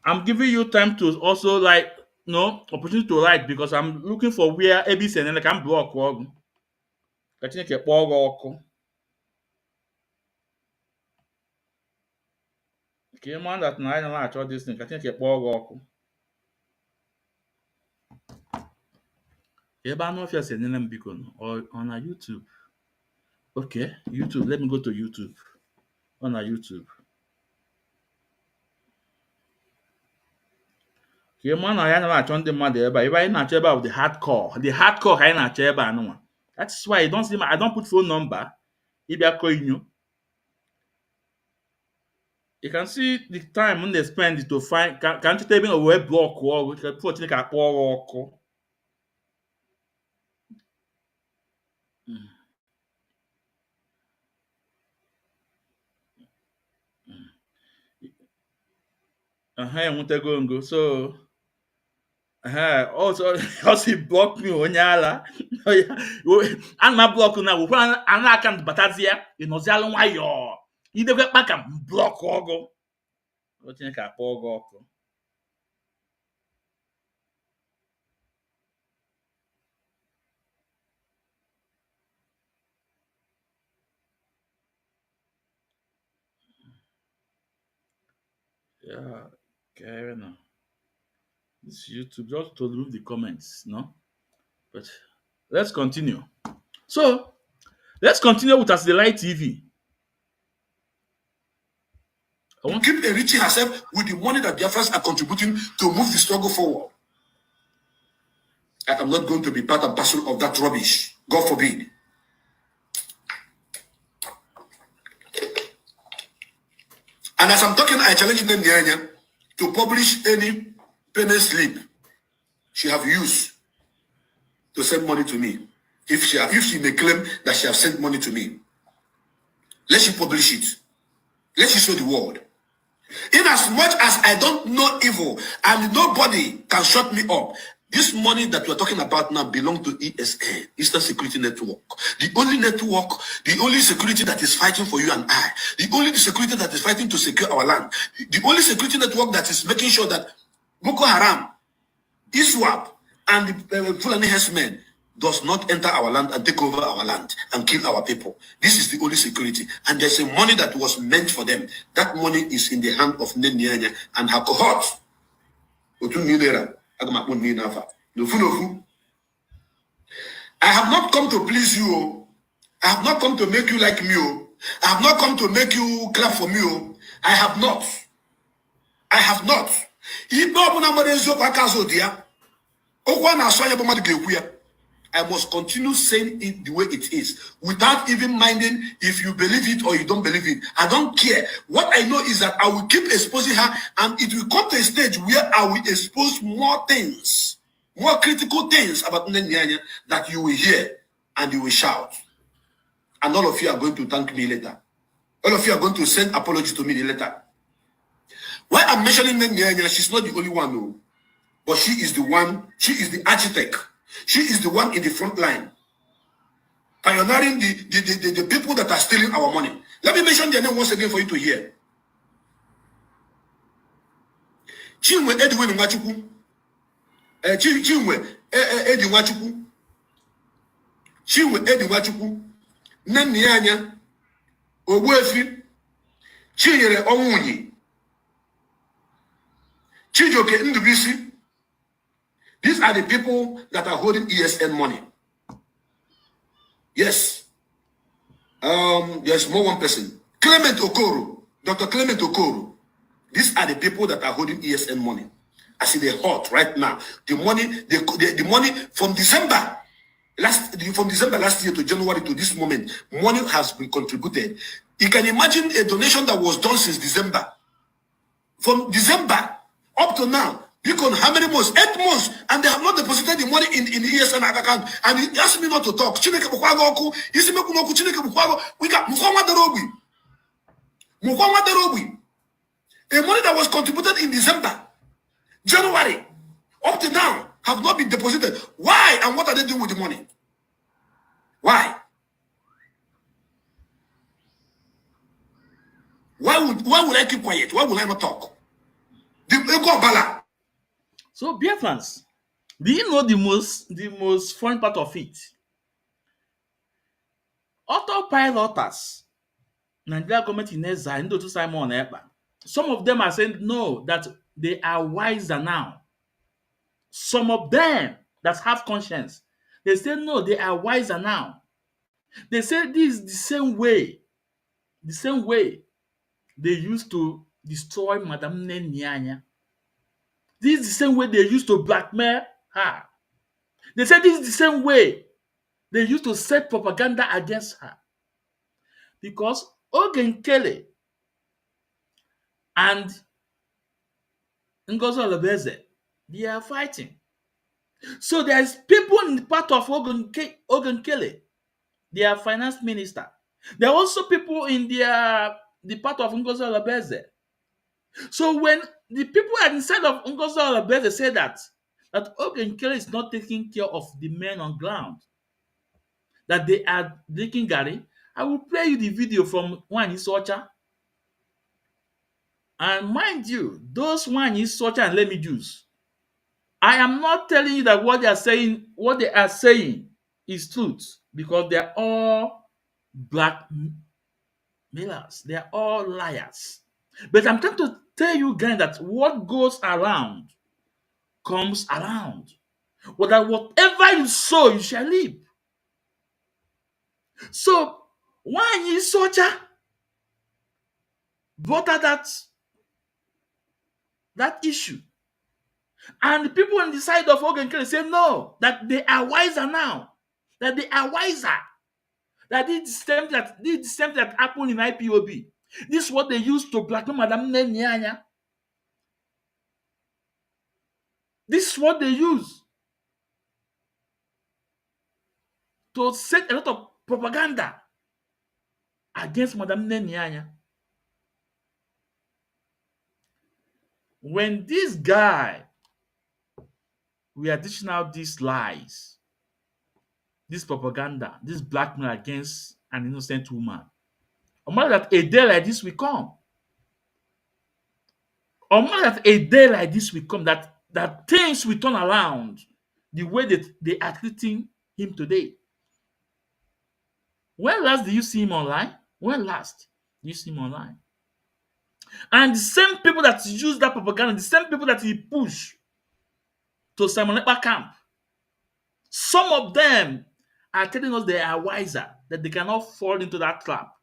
Speaker 1: I'm giving you time to also opportunity to write because I'm looking for where ABC and then I can block or okay, man that I don't know this thing. I think a ball if I know if you're sending them beacon or on a YouTube. Okay, YouTube. Let me go to YouTube. On a YouTube. Okay, man, I know on the mother, but if I not about the hardcore, I not about no one. That's why I don't put phone number. If you are calling you. You can see the time when they spend to find. Can't you tell me a web block or we can put a power? I want to go. So, also he blocked me on Yala. And my block now. I can't Batazia in Ozialon. Why you? You never back and block or go. What you think I go? Yeah, okay, now. This YouTube just to remove the comments, no? But let's continue. So let's continue with As the Light TV.
Speaker 3: I want to keep enriching herself with the money that Biafrans are contributing to move the struggle forward. I am not going to be part and parcel of that rubbish. God forbid. And as I'm talking, I challenge Nnennaya to publish any payment slip she have used to send money to me. If she may claim that she have sent money to me, let she publish it. Let she show the world. In as much as I don't know evil and nobody can shut me up, this money that we're talking about now belongs to ESN, Eastern Security Network. The only network, the only security that is fighting for you and I, the only security that is fighting to secure our land, the only security network that is making sure that Boko Haram, ISWAP, and the Fulani herdsmen does not enter our land and take over our land and kill our people. This is the only security. And there's a money that was meant for them. That money is in the hand of Nnennaya and her cohort. I have not come to please you. I have not come to make you like me. I have not come to make you clap for me. I have not. I have not. I must continue saying it the way it is without even minding if you believe it or you don't believe it. I don't care. What I know is that I will keep exposing her, and it will come to a stage where I will expose more things, more critical things about Nnennaya that you will hear and you will shout. And all of you are going to thank me later. All of you are going to send apology to me later. Why I'm mentioning Nnennaya, she's not the only one, no. But she is the one, she is the architect. She is the one in the front line, pioneering the people that are stealing our money. Let me mention their name once again for you to hear. Chinwe Edwin Nwachukwu. Chinwe Edi Nwachukwu. Chinwe Edi Nwachukwu. Nnennaya. Ogbuefi. Chinyere Onwunyi. Chijoke Ndubisi. These are the people that are holding ESN money. Yes. There's more one person. Clement Okoro. Dr. Clement Okoro. These are the people that are holding ESN money. I see they're hot right now. The money, the money from December last year to January to this moment, money has been contributed. You can imagine a donation that was done since December. From December up to now, because how many months? 8 months, and they have not deposited the money in the ESN account. And he asked me not to talk. We got a money that was contributed in December, January, up to now, have not been deposited. Why? And what are they doing with the money? Why? Why would I keep quiet? Why would I not talk?
Speaker 1: So, dear fans, do you know the most fun part of it? Autopiloters, Nigeria government in exile, into to Simon Ekpa. Some of them are saying no, that they are wiser now. Some of them that have conscience, they say no, they are wiser now. They say this is the same way they used to destroy Madam Nnennaya. This is the same way they used to blackmail her. They say this is the same way they used to set propaganda against her. Because Okike and Ngozi Olabeze, they are fighting. So there's people in the part of Okike, their finance minister. There are also people in the part of Ngozi Olabeze. So when the people inside of Ngozi Olabeze say that Okike is not taking care of the men on ground, that they are drinking Gary, I will play you the video from Nwanyi Socha. And mind you, those Nwanyi Socha and Lemmy Jews, I am not telling you that what they are saying is truth, because they are all blackmailers. They are all liars. But I'm trying to tell you guys that what goes around comes around. That whatever you sow, you shall reap. So Nwanyi Socha brought out that issue. And the people on the side of Okike say no, that they are wiser now. That they are wiser. That this is the same that happened in IPOB. This is what they used to blackmail Madam Nnennaya. This is what they use to set a lot of propaganda against Madam Nnennaya. When this guy we are dishing out these lies, this propaganda, this blackmail against an innocent woman, or more that a day like this will come. Or more that a day like this will come, that things will turn around the way that they are treating him today. When last did you see him online? When last did you see him online? And the same people that use that propaganda, the same people that he push to Simon Ekpa camp. Some of them are telling us they are wiser, that they cannot fall into that trap.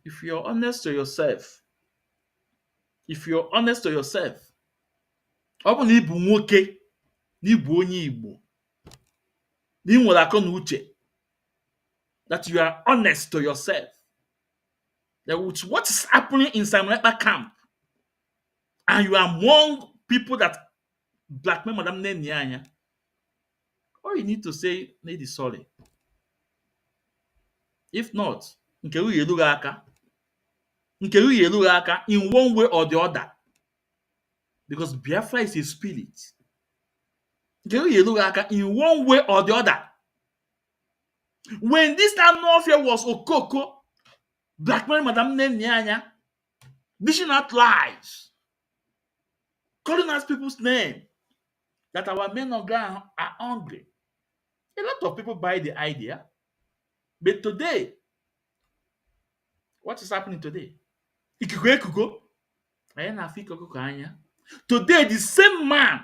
Speaker 1: If you're honest to yourself, if you're honest to yourself, ọ bụ na ịbụ nwoke na ịbụ onye Igbo, na ị nwere akọ na uche, that you are honest to yourself, that with what is happening in Simon Ekpa camp, and you are among people that blackmail Madam Nnennaya, all you need to say, lady, sorry. If not, nke unu ga-erughị aka. Nke unu ga-erughị aka in one way or the other. Because Biafra is a spirit. Nke unu ga-erughị aka in one way or the other. When this time warfare was Okoko, blackmailing Madam Nnennaya, dishing out lies, calling out people's name, that our men on ground are hungry. A lot of people buy the idea. But today, what is happening today? Ikuku ekuko. Anyị na-afụ ikuku ka anya. Today, the same man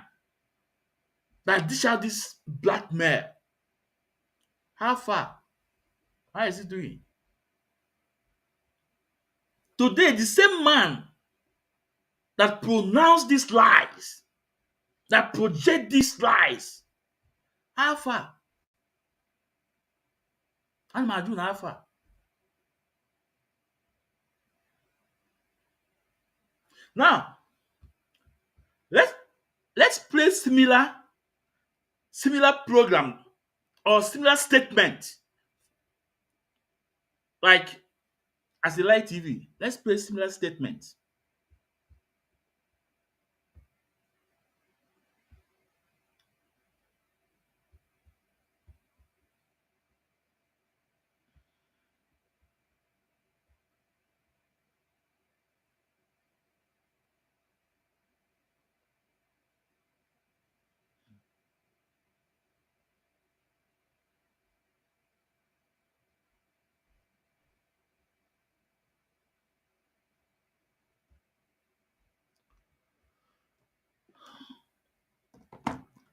Speaker 1: that dish out this blackmail, how far? How is he doing? Today, the same man that pronounced these lies, that project these lies, how far? And my doing how far? Now, let's play similar program or similar statement, like as a live TV. Let's play similar statement.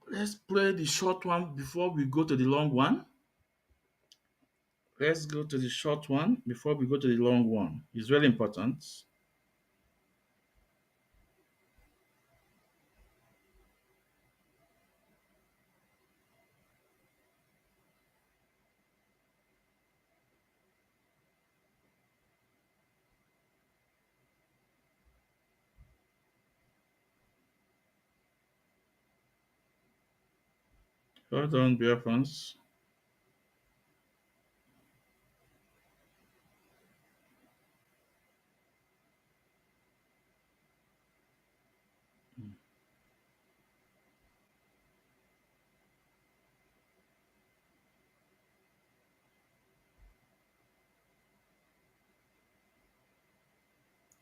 Speaker 1: Let's play the short one before we go to the long one. Let's go to the short one before we go to the long one. It's very important. Hold on, dear friends.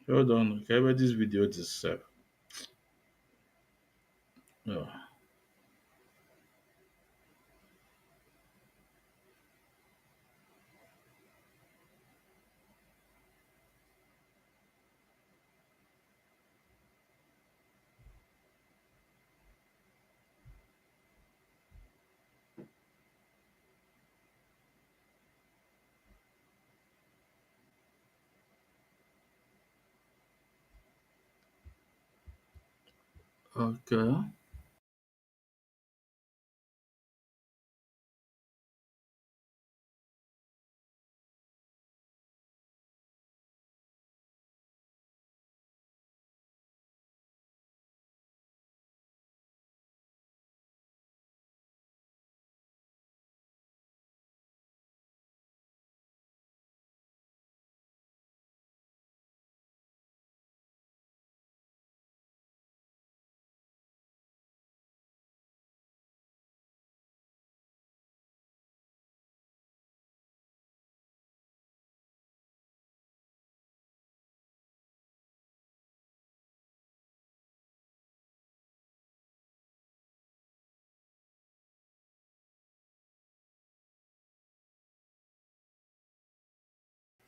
Speaker 1: Hold on. Okay, where this video is. Oh. Okay.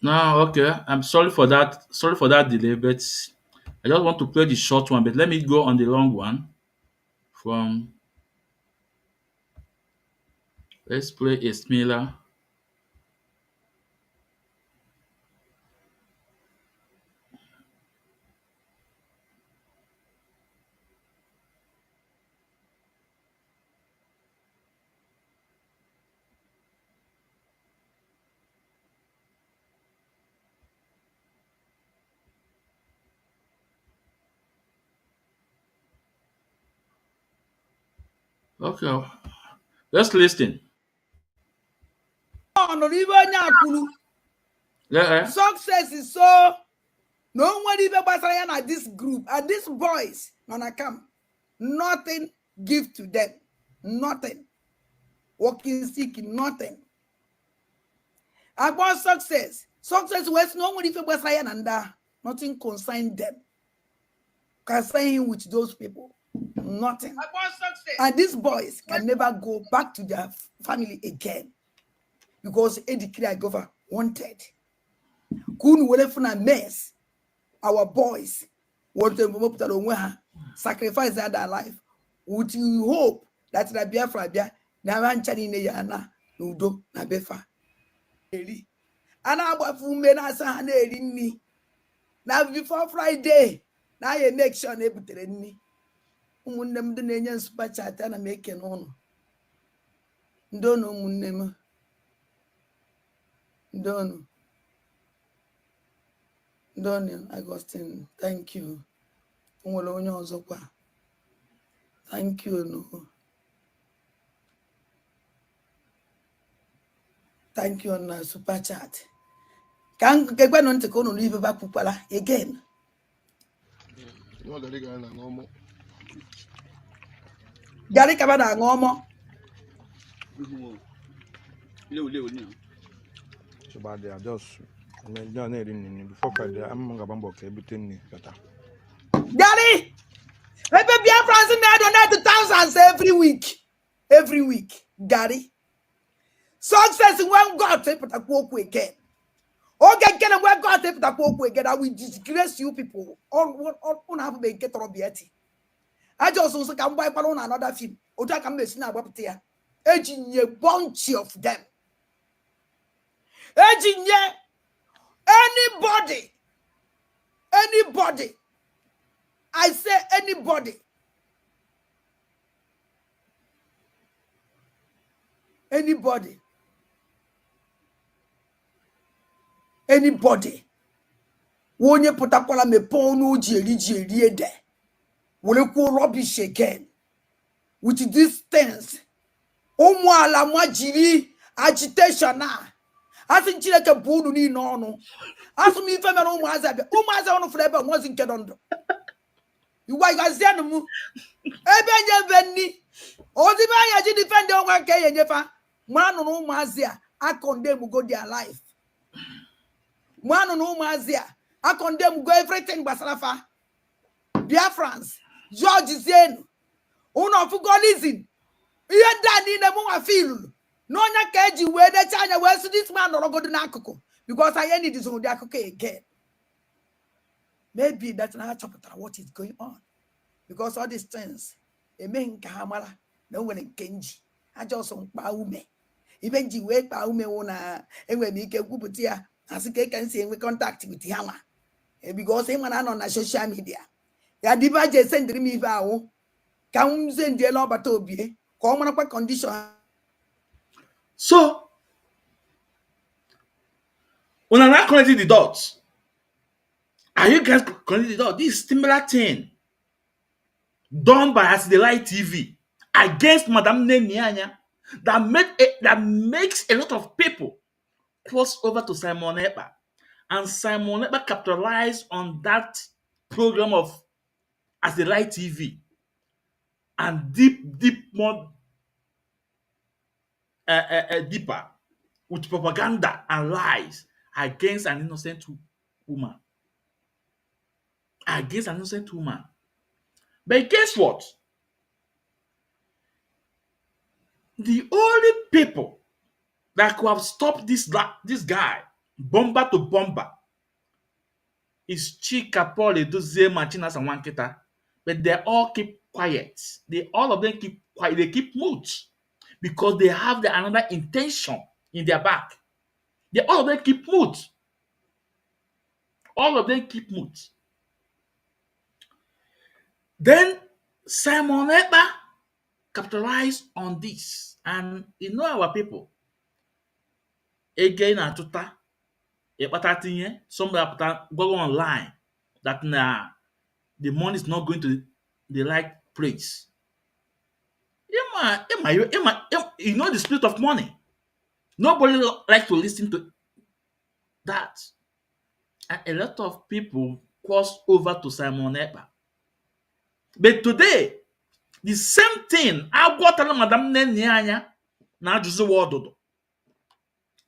Speaker 1: Now, okay. I'm sorry for that. Sorry for that delay, but I just want to play the short one, but let me go on the long one. From let's play a similar. Okay, let's listen.
Speaker 4: nọ n'ibe onye akwuru
Speaker 1: Yeah,
Speaker 4: success is so no nwere ibe gbasara ya na this group and these boys nọ na camp nothing give to them nothing working sick nothing about success wes no nwere ife gbasara ya na nda nothing concern them concern him with those people nothing about success and these boys can never go back to their family again because a decree governor wanted Kunu wele funa mess our boys want to sacrifice their life would you hope that na Biafra bia na ranchani ne ya na udo na befa eri ana agbafu me na asa ha na eri nni na before Friday na ye make sure na ebutere nni umunne m dị na-enye super chat na m eke n'ụlọ ndono umunne m ndono Daniel Augustine, thank you. Thank you. No. Thank you on super chat. Can get one on to go on leave back again. Gary Cabana Ngomo.
Speaker 5: So bad they are just before Friday, I'm going to everything.
Speaker 4: Gary! Maybe Biafrans may donate thousands every week. Every week. Gary. Success when God take put a quote again. Okay, can when God take put a quote again, I will disgrace you people. On have a get or beati. I just also come by on another film. Ota can be seen about here. Aging a bunch of them. Aging anybody, I say anybody, wonye putakwala me ponu jeri ede wole ku rubbish again with these things ụmụ ala majiri agitation na asị Chineke bụ unu niile ọnụ asụ m ife mere ụmụazị abịa ụmụazị ọnụ fụrụ ebe nwozi nke nọ ndụ iwa igazianụ m ebe nyebe nni ozibe anya ji defend ọnwa nke ya enyefa mara nụ na ụmụazị a akọndem go their life mara nụ na ụmụazị a akọndem go everything gbasara fa Biafrans George Zenu unu ọfụgolizin ihe ndị a niile mụnwa filulu n'onye ka eji wee decha anya wee sị this man nọrọgodo n'akụkụ because I need this ụdị akụkọ again. Maybe that's not what is going on because all these things emeghị nke ha mara na nwere nke nji aja ọsọ mkpa ume ibe nji wee kpa ume wụ na enwere m ike kwupụta ya asị ka eke nsi enwe contact with ha nwa because ị nwere anọ na social media ya diba je sendịrị m ife ahụ ka m zendiela ọbata obie ka ọ marakwa condition.
Speaker 1: So, when I'm not connecting the dots, are you guys connecting the dots? This is similar thing done by Asidelight TV against Madam Nnennaya that makes a lot of people cross over to Simon Ekpa, and Simon Ekpa capitalized on that program of Asidelight TV and more deeper with propaganda and lies against an innocent woman. Against an innocent woman. But guess what? The only people that could have stopped this guy, bomber to bomber, is Chika, Paul, Edozie, Martinez, and Wankita, but they all keep quiet. They all of them keep quiet. They keep mute because they have another intention in their back. They all of them keep mute. All of them keep mute. Then Simon Ekpa capitalized on this, and our people again atụta ịkpata tinye somebody apụta go online that the money is not going to the right place. You know the spirit of money. Nobody likes to listen to that. And a lot of people cross over to Simon Ekpa. But today, the same thing agwọtala Madam Nnennaya na ajụzụwa ọdụdụ.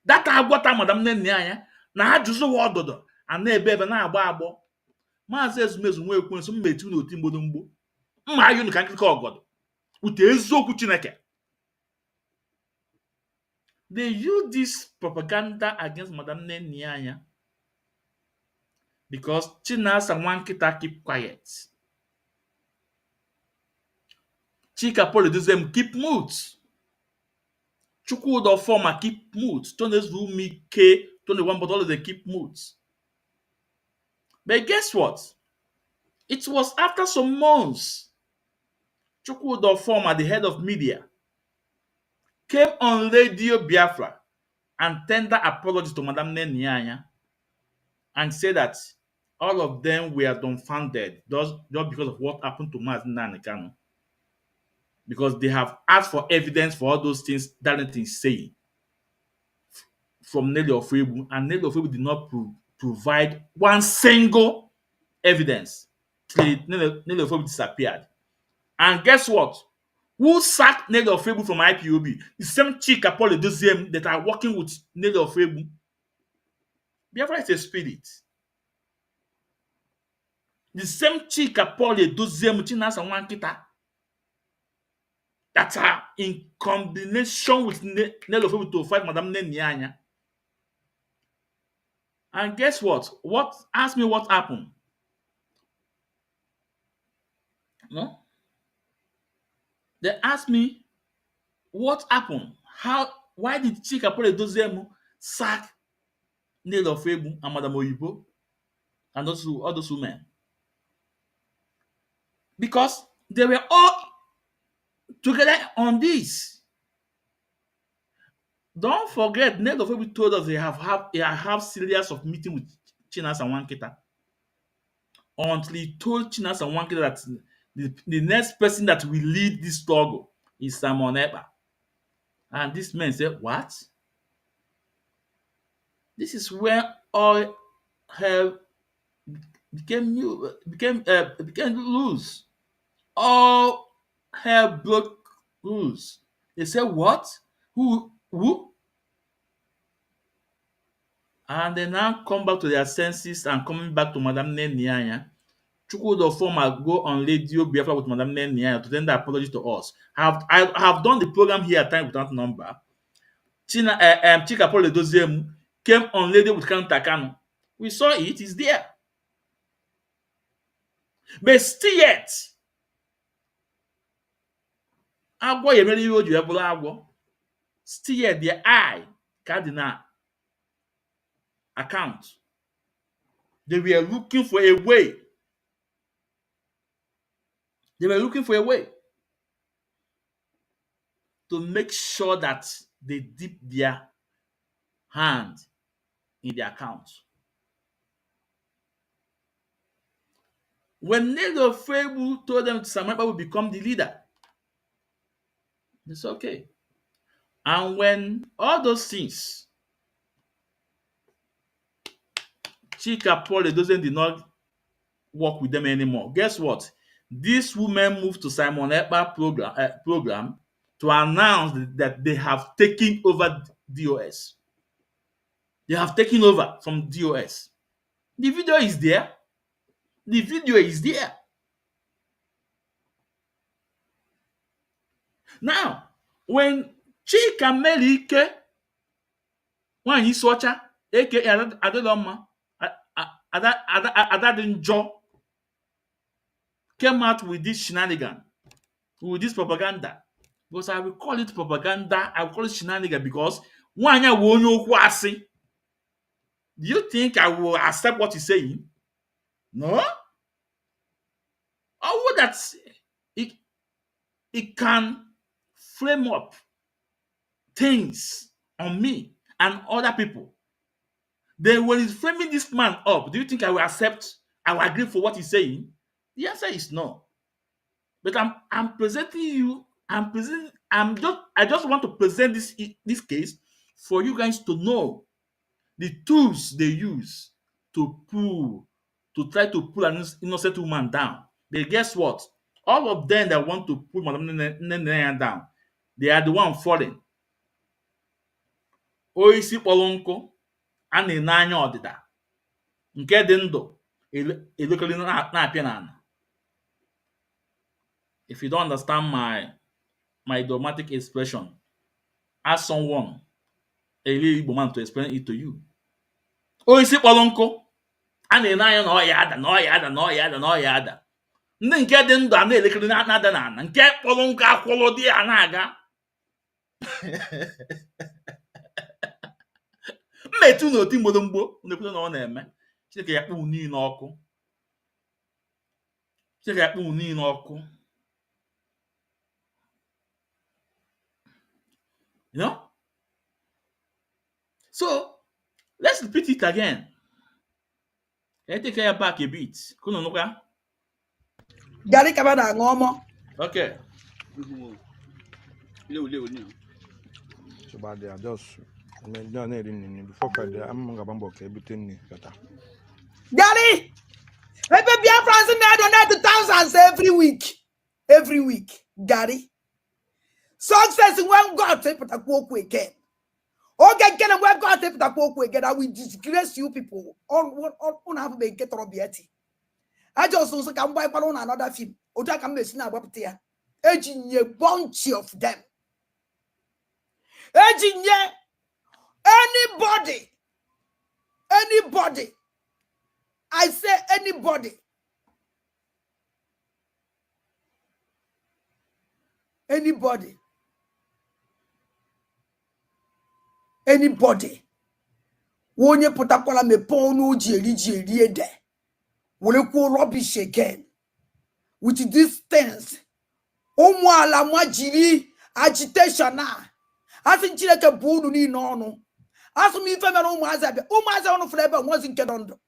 Speaker 1: That agwọta Madam Nnennaya na ajụzụwa ọdụdụ a na-ebe ebe na-agba agbọ. Maazị Ezumezu nwa ekwensu mmechi n'oti mgbodogbo. Mma ayụ ka nkịka ọgọdụ. Ute eziokwu Chineke. They use this propaganda against Madam Nnennaya because Chinasa Nwankita keep quiet. Chika Paul Edozie keep mute. Chukwu the former keep mute. Tonezu Mike, 21, but all of them keep mute. But guess what? It was after some months, Chukwu the former, the head of media, came on Radio Biafra and tendered apology to Madam Nnennaya and said that all of them were dumbfounded just because of what happened to Mazi Nnamdi, because they have asked for evidence for all those things Darlington is saying from Nelly Ofebu, and Nelly Ofebu did not provide one single evidence till Nelly Ofebu disappeared. And guess what? Who sacked Nelly Ofebu from IPOB? The same Chika Paul Edozie that are working with Nelly Ofebu. Biafra is a spirit. The same Chika Paul Edozie Chinasa Nwankita that are in combination with Nelly Ofebu to fight Madam Nnennaya. And guess what? Ask me what happened. No? They asked me what happened. Why did Chika Paul Edozie sack Nelly Ofebu and Madam Oyibo and all those women? Because they were all together on this. Don't forget, Nelly Ofebu told us they have series of meeting with Chinasa Nwankita. Until he told Chinasa Nwankita that the next person that will lead this struggle is Simon Ekpa. And this man said, what? This is where all hell became loose. All hell broke loose. They said, what? Who? And they now come back to their senses and coming back to Madam Nnennaya. Chukwu the former go on Radio Biafra with Madam Nnennaya to tender apology to us. I have done the program here at time without number. Chika Paul Edozie came on radio with Kanu Takano. We saw it, it's there. But still yet, agwo yemere ihe o ji ebula agwo. Still yet, their eye cardinal account. They were looking for a way. To make sure that they dip their hand in the account. When Nelly Ofebu told them Simon Ekpa will become the leader, it's okay. And when all those things, Chika Paul Edozie did not work with them anymore. Guess what? This woman moved to Simon Ekpa program to announce that they have taken over DOS. They have taken over from DOS. The video is there. Now, when Chika Melike, when he saw aka Adeloma, Ada Njo came out with this shenanigan, with this propaganda. Because I will call it propaganda, I will call it shenanigan because nwanya wo onye okwu asị. Do you think I will accept what he's saying? No. Or that it can frame up things on me and other people. Then when he's framing this man up, do you think I will accept, I will agree for what he's saying? The answer is no. But I'm presenting you, I just want to present this case for you guys to know the tools they use to try to pull an innocent woman down. But guess what? All of them that want to pull Madam Nnennaya down, they are the one falling. Oisi kpọrọ nkụ a na-ene anya ọdịda nke dị ndụ elekere na-apịa n'ala. If you don't understand my idiomatic expression, ask someone, a real Igbo man, to explain it to you. Oisi kpọrọ nkụ a na-ene anya na ọya ada na ọya ada na ọya ada na ọya ada. Ndị nke dị ndụ a na-elekere na-ada n'ala, nke kpọrọ nkụ akwụrụ dị ya na-aga. Mmetu na oti mgboromgbo na-ekwute na ọ na-eme. Chineke ya kpụ niile ọkụ. Chineke ya kpụ niile ọkụ. You know? So, let's repeat it again. Can I take care back a bit?
Speaker 4: Gari kabada ngomo.
Speaker 1: Okay.
Speaker 5: So bad they are just before Friday, I'm gonna bumble everything.
Speaker 4: Gary! Maybe Biafrans donate thousands every week. Every week. Gary. Success when God take put a quote again. Okay, can when God take put a quote again, I will disgrace you people. On have been get Robieti. I just also can buy on another film. Oja can be seen about here. Aging a bunch of them. Aging anybody. I say anybody. Wonye putakwala me ponu eri ede. Wole ku rubbish again. With these things. Ụmụ ala mwajiri agitation na. Asi Chineke bụ unu ni n'ọnụ. Asu mi ife mere ụmụazị abịa. Ụmụazị ọnụ fụrụ ebe nwazi nke nọ ndụ.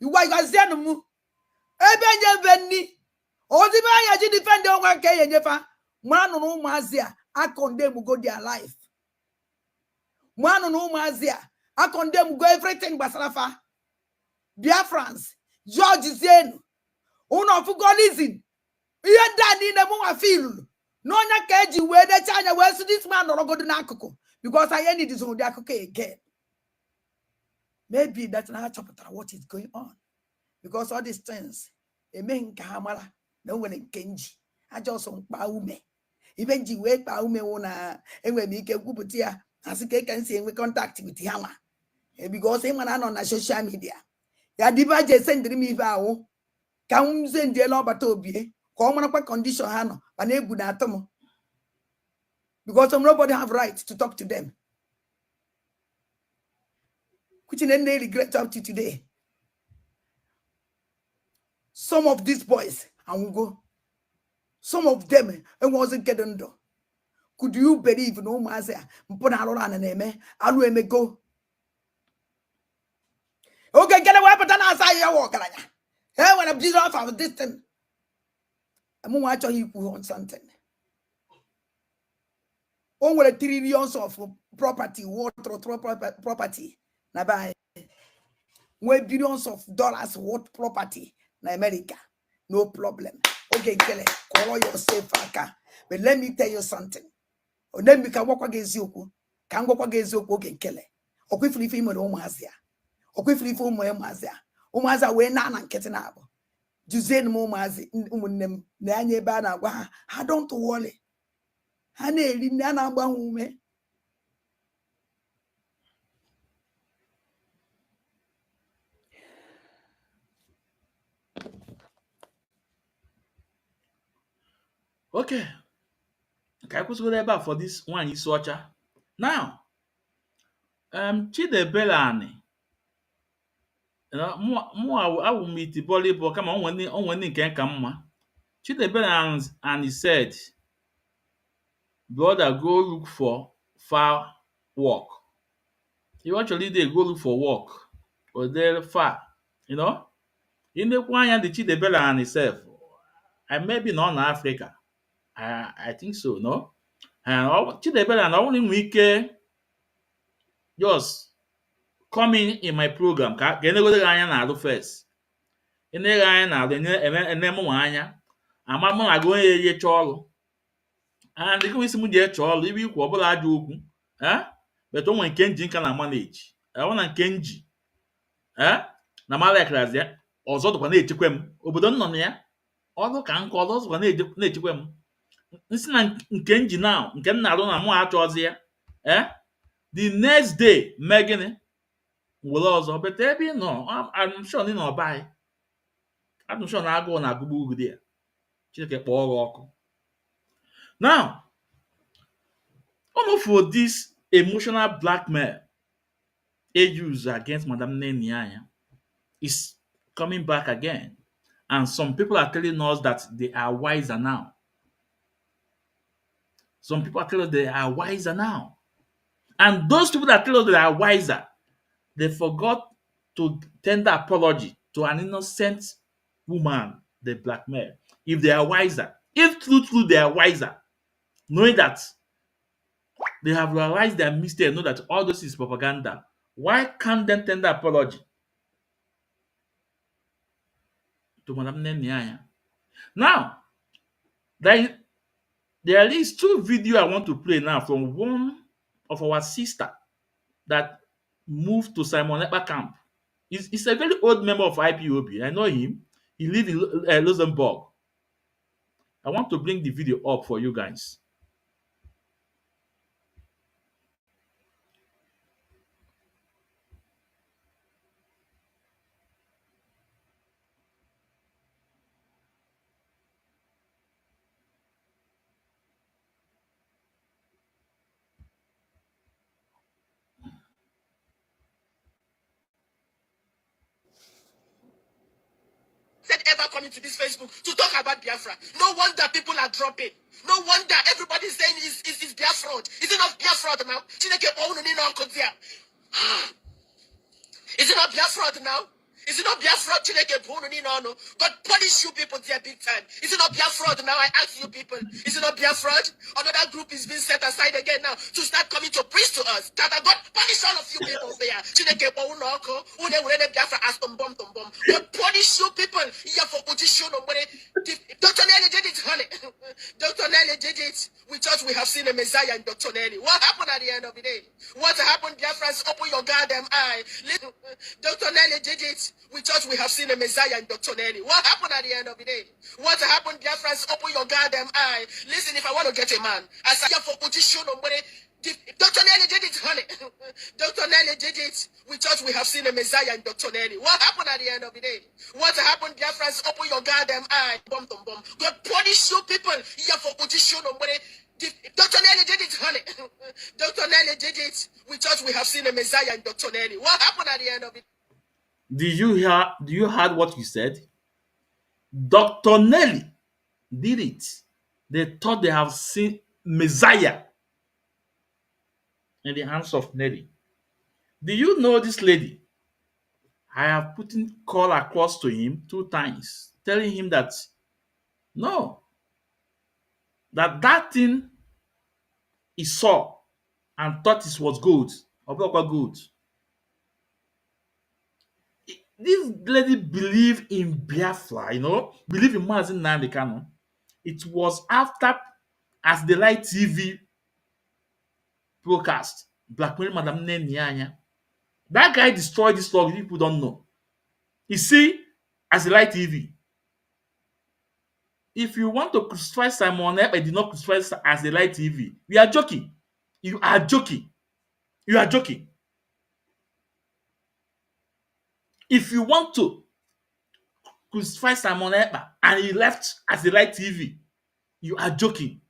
Speaker 4: Iwa igazienu mu. Ebe nye venni. Ozi be anya ji defend onwe nke yenyefa. Manu na ụmụazị a condemn go their life. Manu na ụmụazị a condemn go everything gbasara fa. Biafrans, George Zenu. Uno fugolism. Ihe dani na mu wa feel. No nya ka eji we de chanya we so this man no go do n'akụkụ because I need this on the akụkụ again. Maybe that's not what is going on. Because all these things, a man kamala, no one in Kenji. I just on Paume. Even G wait Paume ona and when we get Gubutia, as a can say we contact with Yama. Because him and on social media. Ya divaje send me vow. Come send the law batobie. Come on up condition hano, but ne good atom. Because nobody have right to talk to them. Which in any regret up to today. Some of these boys, I will go. Some of them, it wasn't getting done. Could you believe no master? I may go. Okay, get away, but then I say you walk. Hey, when I'm just off of this thing, I'm going to you on something. Over $1 trillion of property, water property. Now buy billions of dollars worth property in America. No problem. Okay, Kelly, call yourself aka. But let me tell you something. Or then we can walk against you. Can walk against you, okay, Kelly. Or quickly film on Omazia. Or quickly film on Omazia. Omaza we nan and Ketanabo. Juzen Momazi, Nanye Bana, I don't worry. Hane Nana Bahume.
Speaker 1: Okay, ka anyị kwụsịgodo ebe a for this nwaanyị isi ọcha. Now, Chidebere mụ awụ m iti volleyball kama onwe ndị nke ka mma. Chidebere and said, brother, go look for far work. You actually dey go look for work or there far, you know. Inekwu anya the Chidebere and himself, maybe nọ na Africa. I think so, no? And Chidebere na only nwe ike just coming in my program ka enegodo gị anya na-alụ first. Eneghe anya na-alụ ene mụ nwa anya ama mụ na gị onye eje chọọ ọrụ. And the isi m ji eche ọrụ ibe ikwu ọbụla ajọ okwu but onwe nke nji nka na manage ọ na nke nji na malekraz ya ọzọ dịkwa na-echekwa m obodo m nọ na ya ọrụ ka nkọ ọzọ dịkwa na-echekwa m nsi na nke nji na nke m na-arụ na mụ achọzi ya the next day mee gịnị were ọzọ but ebe ị nọ I'm sure ị nọ by I'm sure na agụụ na-agụgbu ugwu dị ya Chineke kpọọ gị ọkụ. Now, almost for this emotional blackmail used against Madam Nnennaya is coming back again. And some people are telling us that they are wiser now. Some people are telling us they are wiser now. And those people that tell us they are wiser, they forgot to tender apology to an innocent woman they blackmail. If they are wiser, if truthfully they are wiser, knowing that they have realized their mistake, know that all this is propaganda, why can't they tender apology to Madam Nnennaya? Now, there is two videos I want to play now from one of our sister that moved to Simon Ekpa camp. He's a very old member of IPOB. I know him. He lives in Luxembourg. I want to bring the video up for you guys.
Speaker 6: Ever coming to this Facebook to talk about Biafra. No wonder people are dropping. No wonder everybody's saying is Biafra. Is it not Biafra now? Is it not Biafra now? Is it not Biafra? God punish you people there big time. Is it not Biafra now? I ask you people. Is it not Biafra? Another group is being set aside again now to start coming to preach to us. That God punish all of you people there. God punish you people. Yeah, for position. Dr. Nelly did it, honey. Dr. Nelly did it. We thought we have seen a Messiah in Dr. Nelly. What happened at the end of the day? What happened, Biafrans? Open your goddamn eye. Listen, Dr. Nelly did it. We thought we have seen a Messiah in Dr. Nelly. What happened at the end of the day? What happened, Biafrans? Open your goddamn eye. Listen, if I want to get a man, I say for position. Dr. Nelly did it, honey. Dr. Nelly did it. We thought we have seen a Messiah in Dr. Nelly. What happened at the end of the day? What happened, Biafrans? Open your goddamn eye. Bomb. God punish you people. Yeah, for position. Dr. Nelly did it, honey. Dr. Nelly did it. We thought we have seen a Messiah in Dr. Nelly. What happened at the end of it?
Speaker 1: Do you hear what you said? Dr. Nelly did it. They thought they have seen Messiah in the hands of Nelly. Do you know this lady? I have put in call across to him 2 times, telling him that no, that thing he saw and thought it was gold, or gold. This lady believed in Biafra, believe in Mazin Nnamdi Kanu. It was after, as the Light TV broadcast, blackmailing Madam Nnennaya. That guy destroyed this law. People don't know. You see, as the Light TV, if you want to crucify Simon Ekpa, did not crucify as the Light TV. We are joking. You are joking. You are joking. If you want to crucify Simon Ekpa and he left as the Light TV, You are joking.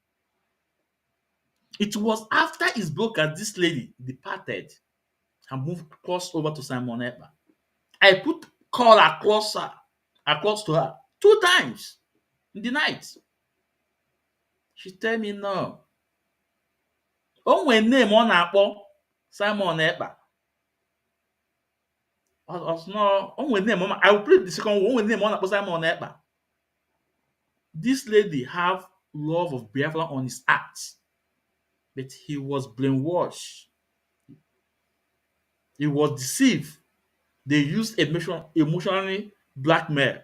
Speaker 1: It was after his broadcast this lady departed and moved crossed over to Simon Ekpa. I put call across to her 2 times in the night. She tell me no. O nwere name ọ na-akpọ Simon Ekpa. No, o nwere name I will play the second one. O nwere name ọ na-akpọ Simon Ekpa. This lady have love of Biafra on his heart, but he was brainwashed. He was deceived. They used emotionally blackmail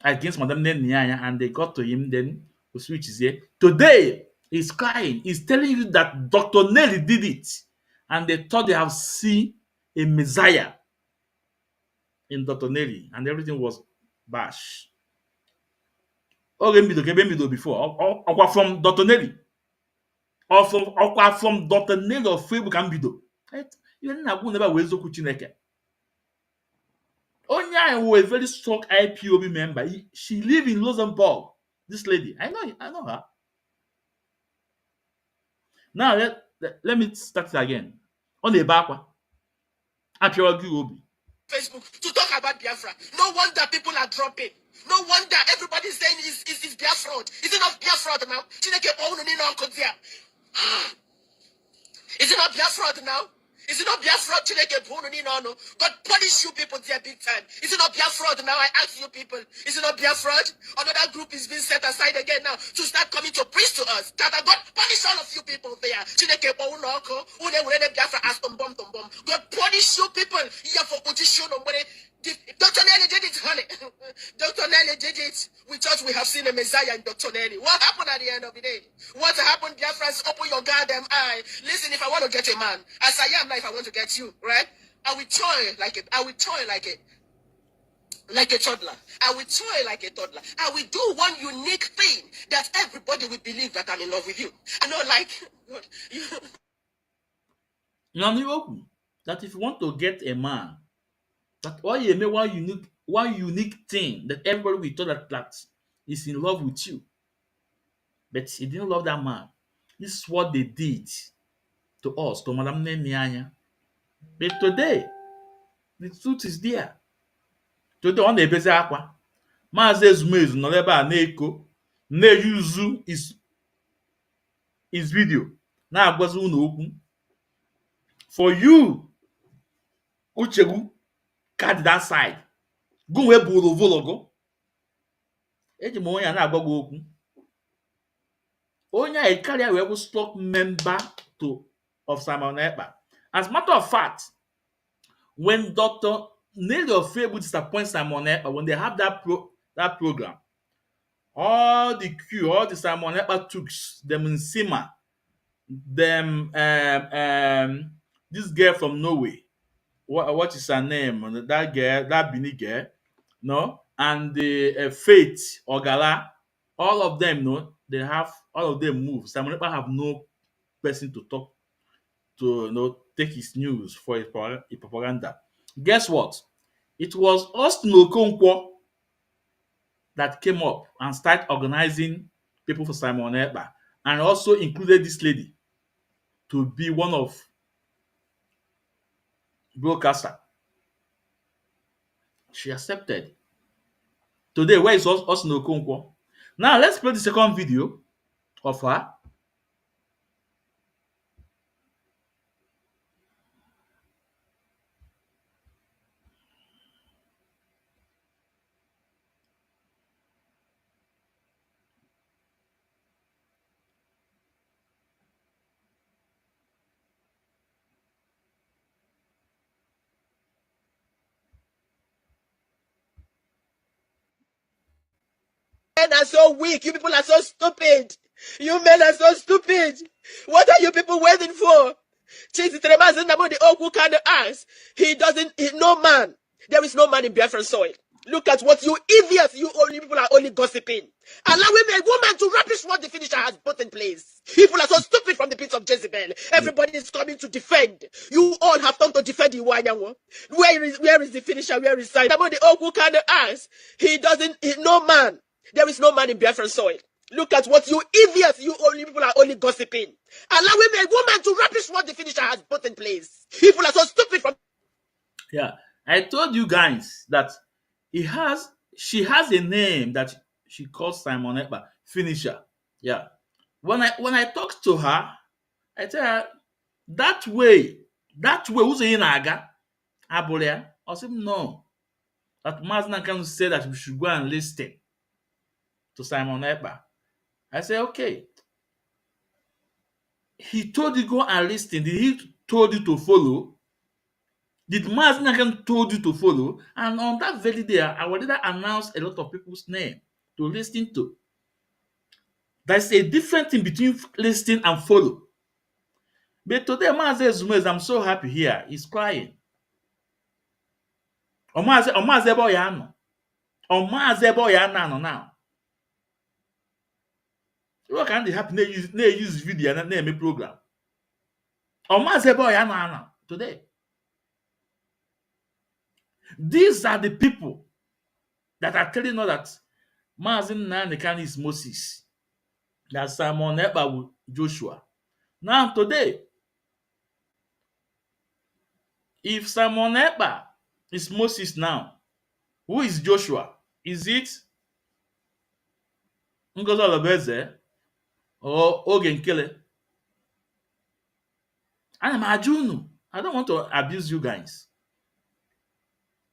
Speaker 1: against Madam Nnennaya, and they got to him. Then the switch is here. Today, he's crying. He's telling you that Dr. Nelly did it, and they thought they have seen a Messiah in Dr. Nelly, and everything was bash. Before, or from Dr. Nelly, or from Dr. Nelly of Facebook and Bido. You never will zo Chineke. Anya was a very strong IPOB member. She live in Luxembourg. This lady, I know her. Now let me start it again. On the back, IPOB.
Speaker 6: Facebook to talk about Biafra. No wonder people are dropping. No wonder everybody's saying is Biafra. Is it not Biafra now? Is it not Biafra now? Is it not Biafra? God punish you people there big time. Is it not Biafra now? I ask you people. Is it not Biafra? Another group is being set aside again now to start coming to preach to us. That God punish all of you people there. God punish you people here for position. Dr. Nelly did it, honey. Dr. Nelly did it. We thought we have seen a Messiah in Dr. Nelly. What happened at the end of the day? What happened, Biafrans? Open your goddamn eye. Listen, if I want to get a man, as I am now, if I want to get you, right? I will toy like it. I will toy like a toddler. I will toy like a toddler. I will do one unique thing that everybody will believe that I'm in love with you. I know, like you.
Speaker 1: Now, that if you want to get a man, that all you make one unique thing that everybody will thought that is in love with you, but he didn't love that man. This is what they did to us, to Madam Nnennaya. But today, the truth is there. Today, on the base aqua, Maazị Ezumezu nọ ebe a na-eko na-eyuzu his video na-agwazi unu okwu. For you, Uchegbu, card that side. Go wee bụrụ vologo. Eji m onye a na-agwa gị okwu. Onye a karịa wee bụ stock member of Simon Ekpa. As a matter of fact, when Dr. Nelly of Facebook disappoints Simon Ekpa, when they have that program, all the Simon Ekpa tooks, them in Sima, them this girl from Norway, what is her name? That girl, that Bini girl, no, and the Faith Ogala, all of them, no, all of them move. Simon Ekpa have no person to talk to, take his news for his propaganda. Guess what? It was Austin Okonkwo that came up and started organizing people for Simon Ekpa, and also included this lady to be one of broadcaster. She accepted. Today, where is Austin Okonkwo? Now let's play the second video of her.
Speaker 6: Men are so weak. You people are so stupid. You men are so stupid. What are you people waiting for? The Oku kind of ass. No man. There is no man in Biafran soil. Look at what you idiots, you only people are only gossiping. Allowing a woman to rubbish what the finisher has put in place. People are so stupid from the pits of Jezebel. Everybody is coming to defend. You all have come to defend Iwanyanwo. Where is the finisher? Where is Side? The Oku kind of ass. No man. There is no man in Biafran soil. Look at what you idiots, you only people are only gossiping. Allowing a woman to rubbish what the finisher has put in place. People are so stupid from
Speaker 1: Yeah. I told you guys that she has a name that she calls Simon Ekpa, finisher. Yeah. When I talk to her, I tell her that way who's in Aga, Abulia, I said no. That Mazna can say that we should go and listen to Simon Ekpa. I say, okay. He told you go and listen. Did he told you to follow? Did Mazna told you to follow? And on that very day, I already announced a lot of people's name to listen to. There's a different thing between listening and follow. But today, Mazi Zumez, I'm so happy here. He's crying. Omaze ebe ya nọ. Omaze ebe ya nọ now. What can they happen? They use video and name program. Omaze ebe ya nọ today. These are the people that are telling us that Mazi Nnennaya is Moses. That Simon Ekpa with Joshua. Now today, if Simon Ekpa is Moses now, who is Joshua? Is it Ngozi Olobeze or Oge Nkele? I'm Ajunu. I don't want to abuse you guys.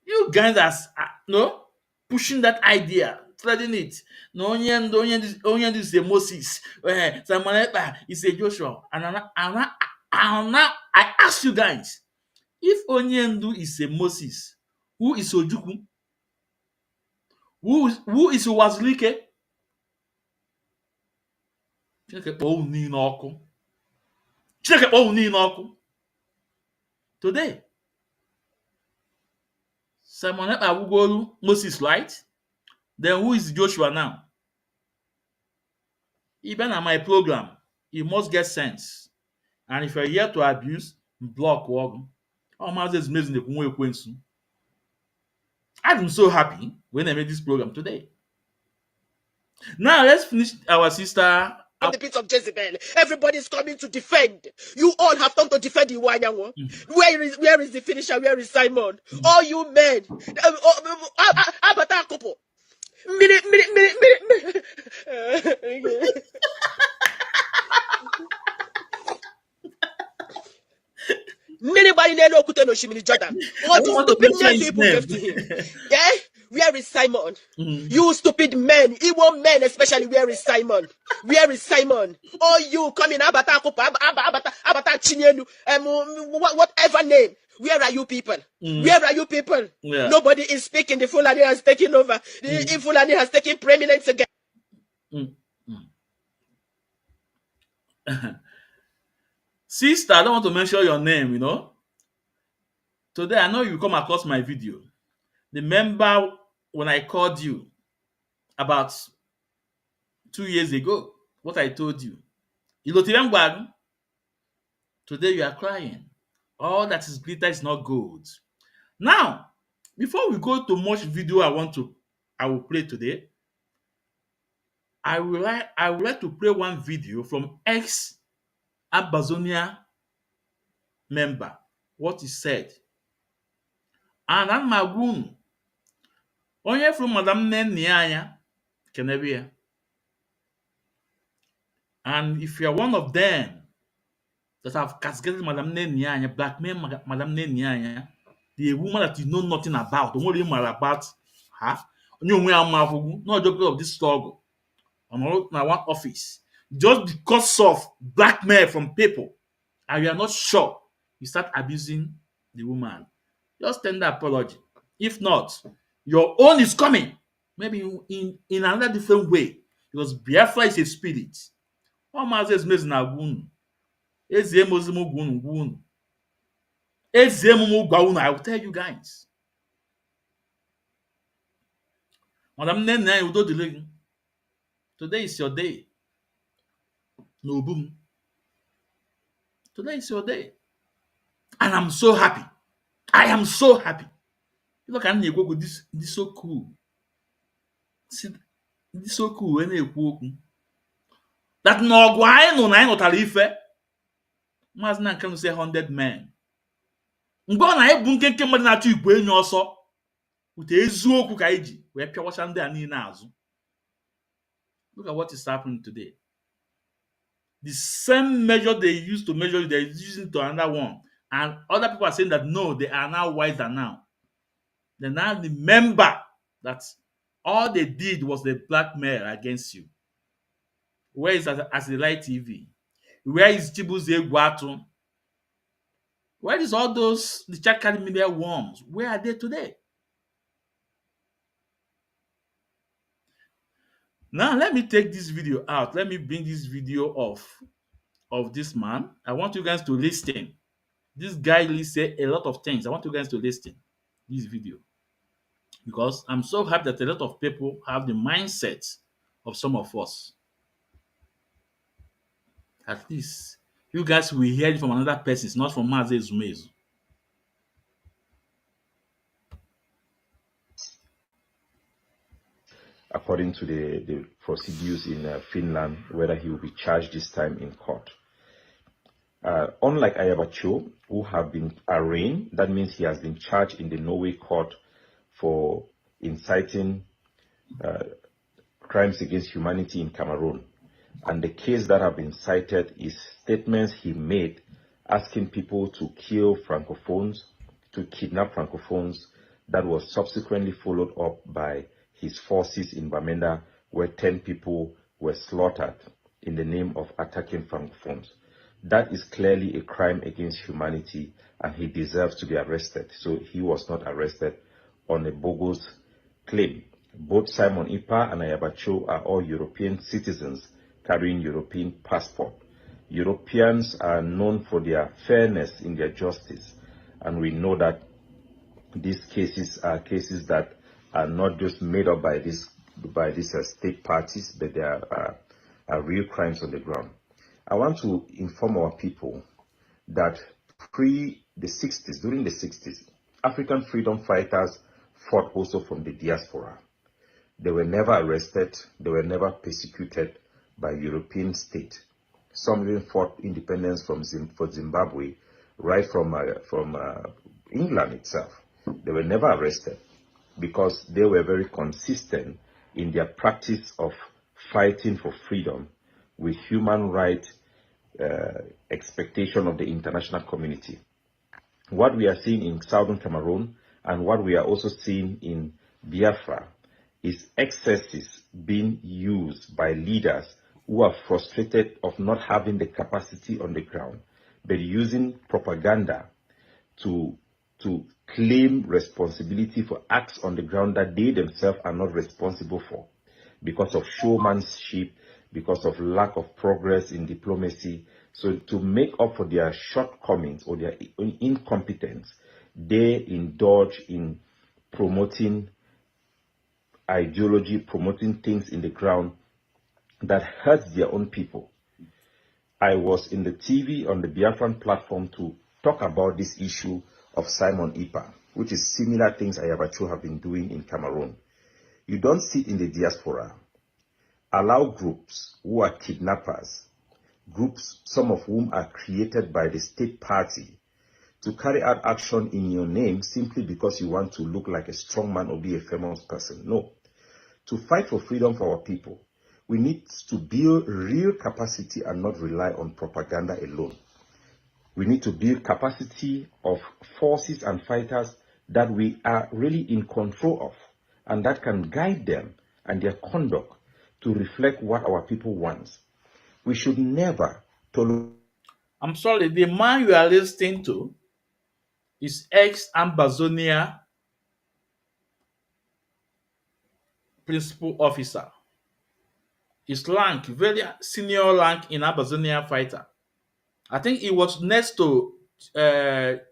Speaker 1: You guys are no pushing that idea, spreading it. No, only is a Moses. Simon Ekpa is a Joshua. And now I ask you guys, if Onyendu is a Moses, who is Ojukwu? Who is Wazulike? Chineke kpọọ unu niile ọkụ. Chineke kpọọ unu niile ọkụ. Today, Simon Ekpa Awugolu, Moses, right? Then who is Joshua now? Even on my program, you must get sense. And if you're here to abuse, block work. I'm so happy when I made this program today. Now let's finish our sister.
Speaker 6: the pit of Jezebel. Everybody's coming to defend. You all have come to defend the Wanyango. Where is the finisher? Where is Simon? All you men. Abata couple. Minute. Anybody know Okute no Shimini Jordan? All these stupid men people gave to him. Yeah? Where is Simon? You stupid men, evil men especially, where is Simon? Where is Simon? All you coming Abata Chinyelu, whatever name. Where are you people? Where are you people?
Speaker 1: Yeah.
Speaker 6: Nobody is speaking. The Fulani has taken over. The Fulani has taken preeminence again.
Speaker 1: Sister, I don't want to mention your name, Today, I know you come across my video. Remember when I called you about 2 years ago, what I told you. Today you are crying. All that is glitter is not gold. Now, before we go to much video I will play today, I would like to play one video from ex-Abazonia member, what he said. And I'm Magun. Onye from Madam Nnennaya Kenebia. And if you are one of them that have castigated Madam Nnennaya, blackmail Madam Nnennaya, the woman that you know nothing about, don't worry about her, not just because of this struggle, on one office, just because of blackmail from people, and you are not sure, you start abusing the woman. Just tender apology. If not, your own is coming. Maybe in another different way. Because Biafra is a spirit. I will tell you guys. Madam Nnennaya Udo Dele, today is your day. No boom. Today is your day. And I'm so happy. I am so happy. Look at this so cool. See, this so cool when they walk. that no ọgụ anyị nụ na anyị nụtara ife. Maazị na nke say 100 men. Mgbe ọ na-ebu nkenke mmadụ na-achọ igwe enyi ọsọ ute eziokwu ka anyị ji wee pịawacha ndị a niile azụ. Look at what is happening today. The same measure they used to measure, they're using to another one. And other people are saying that no, they are now wiser now. They now remember that all they did was the blackmail against you. Where is Azilai TV? Where is Chibuze Guatu? Where is all those the Chakari media worms? Where are they today? Now let me take this video out. Let me bring this video of this man. I want you guys to listen. This guy really said a lot of things. I want you guys to listen this video because I'm so happy that a lot of people have the mindset of some of us. At least you guys will hear it from another person, it's not from Maze Zumezu.
Speaker 7: According to the procedures in Finland, whether he will be charged this time in court. Unlike Ayabacho, who have been arraigned, that means he has been charged in the Norway court for inciting crimes against humanity in Cameroon. And the case that have been cited is statements he made asking people to kill Francophones, to kidnap Francophones, that was subsequently followed up by his forces in Bamenda, where 10 people were slaughtered in the name of attacking Francophones. That is clearly a crime against humanity, and he deserves to be arrested. So he was not arrested on a bogus claim. Both Simon Ipa and Ayabacho are all European citizens carrying European passport. Europeans are known for their fairness in their justice, and we know that these cases are cases that are not just made up by these state parties, but they are real crimes on the ground. I want to inform our people that during the 60s, African freedom fighters fought also from the diaspora. They were never arrested, they were never persecuted by European state. Some even fought independence for Zimbabwe, right from England itself. They were never arrested because they were very consistent in their practice of fighting for freedom with human rights expectation of the international community. What we are seeing in southern Cameroon and what we are also seeing in Biafra is excesses being used by leaders who are frustrated of not having the capacity on the ground, but using propaganda to claim responsibility for acts on the ground that they themselves are not responsible for because of showmanship, because of lack of progress in diplomacy. So to make up for their shortcomings or their incompetence, they indulge in promoting ideology, promoting things in the ground that hurts their own people. I was in the TV on the Biafran platform to talk about this issue of Simon Ipa, which is similar things Ayabacho have been doing in Cameroon. You don't sit in the diaspora, allow groups who are kidnappers, groups some of whom are created by the state party, to carry out action in your name simply because you want to look like a strong man or be a famous person. No. To fight for freedom for our people, we need to build real capacity and not rely on propaganda alone. We need to build capacity of forces and fighters that we are really in control of and that can guide them and their conduct to reflect what our people want. We should never tolerate.
Speaker 1: I'm sorry, the man you are listening to is ex-Ambazonia principal officer. His rank, very senior rank in Ambazonia fighter. I think he was next to Ayaba,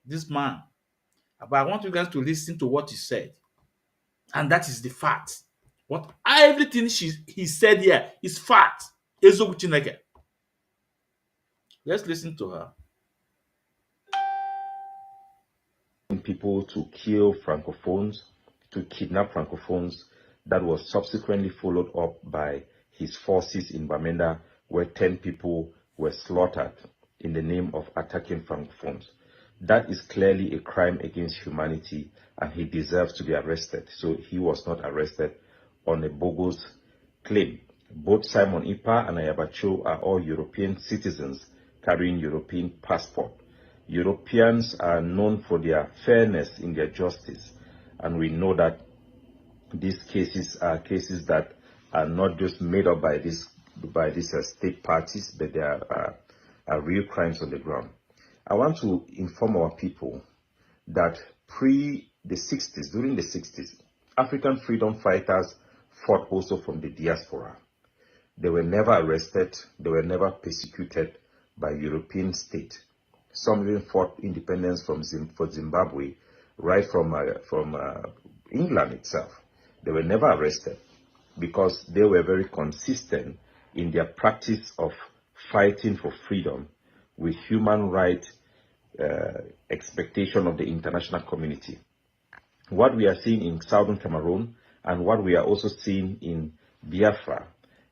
Speaker 1: this man. But I want you guys to listen to what he said. And that is the fact. What everything he said here is fact. Let's listen to her.
Speaker 7: People to kill Francophones, to kidnap Francophones, that was subsequently followed up by his forces in Bamenda, where 10 people were slaughtered in the name of attacking Francophones. That is clearly a crime against humanity, and he deserves to be arrested. So he was not arrested on a bogus claim. Both Simon Ipa and Ayabacho are all European citizens carrying European passport. Europeans are known for their fairness in their justice, and we know that these cases are cases that are not just made up by these state parties, but they are real crimes on the ground. I want to inform our people that during the 60s, African freedom fighters fought also from the diaspora. They were never arrested, they were never persecuted by European states. Some even fought independence for Zimbabwe, right from England itself. They were never arrested because they were very consistent in their practice of fighting for freedom with human rights expectation of the international community. What we are seeing in southern Cameroon and what we are also seeing in Biafra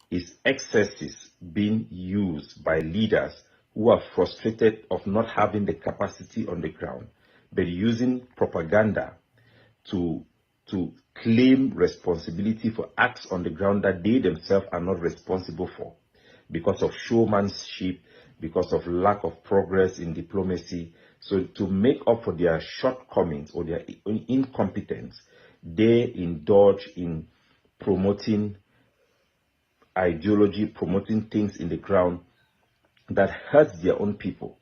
Speaker 7: is excesses being used by leaders who are frustrated of not having the capacity on the ground, but using propaganda to claim responsibility for acts on the ground that they themselves are not responsible for because of showmanship, because of lack of progress in diplomacy. So to make up for their shortcomings or their incompetence, they indulge in promoting ideology, promoting things in the ground that hurts their own people.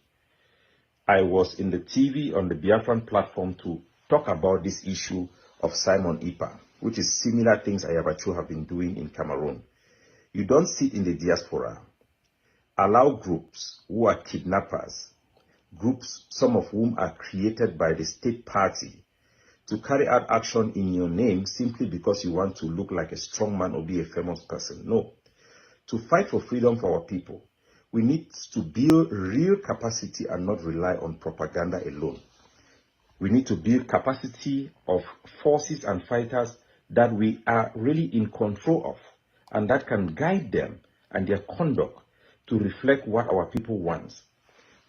Speaker 7: I was in the TV on the Biafran platform to talk about this issue of Simon Ipa, which is similar things Ayabacho have been doing in Cameroon. You don't sit in the diaspora, allow groups who are kidnappers, groups some of whom are created by the state party, to carry out action in your name simply because you want to look like a strong man or be a famous person. No. To fight for freedom for our people, we need to build real capacity and not rely on propaganda alone. We need to build capacity of forces and fighters that we are really in control of and that can guide them and their conduct to reflect what our people want.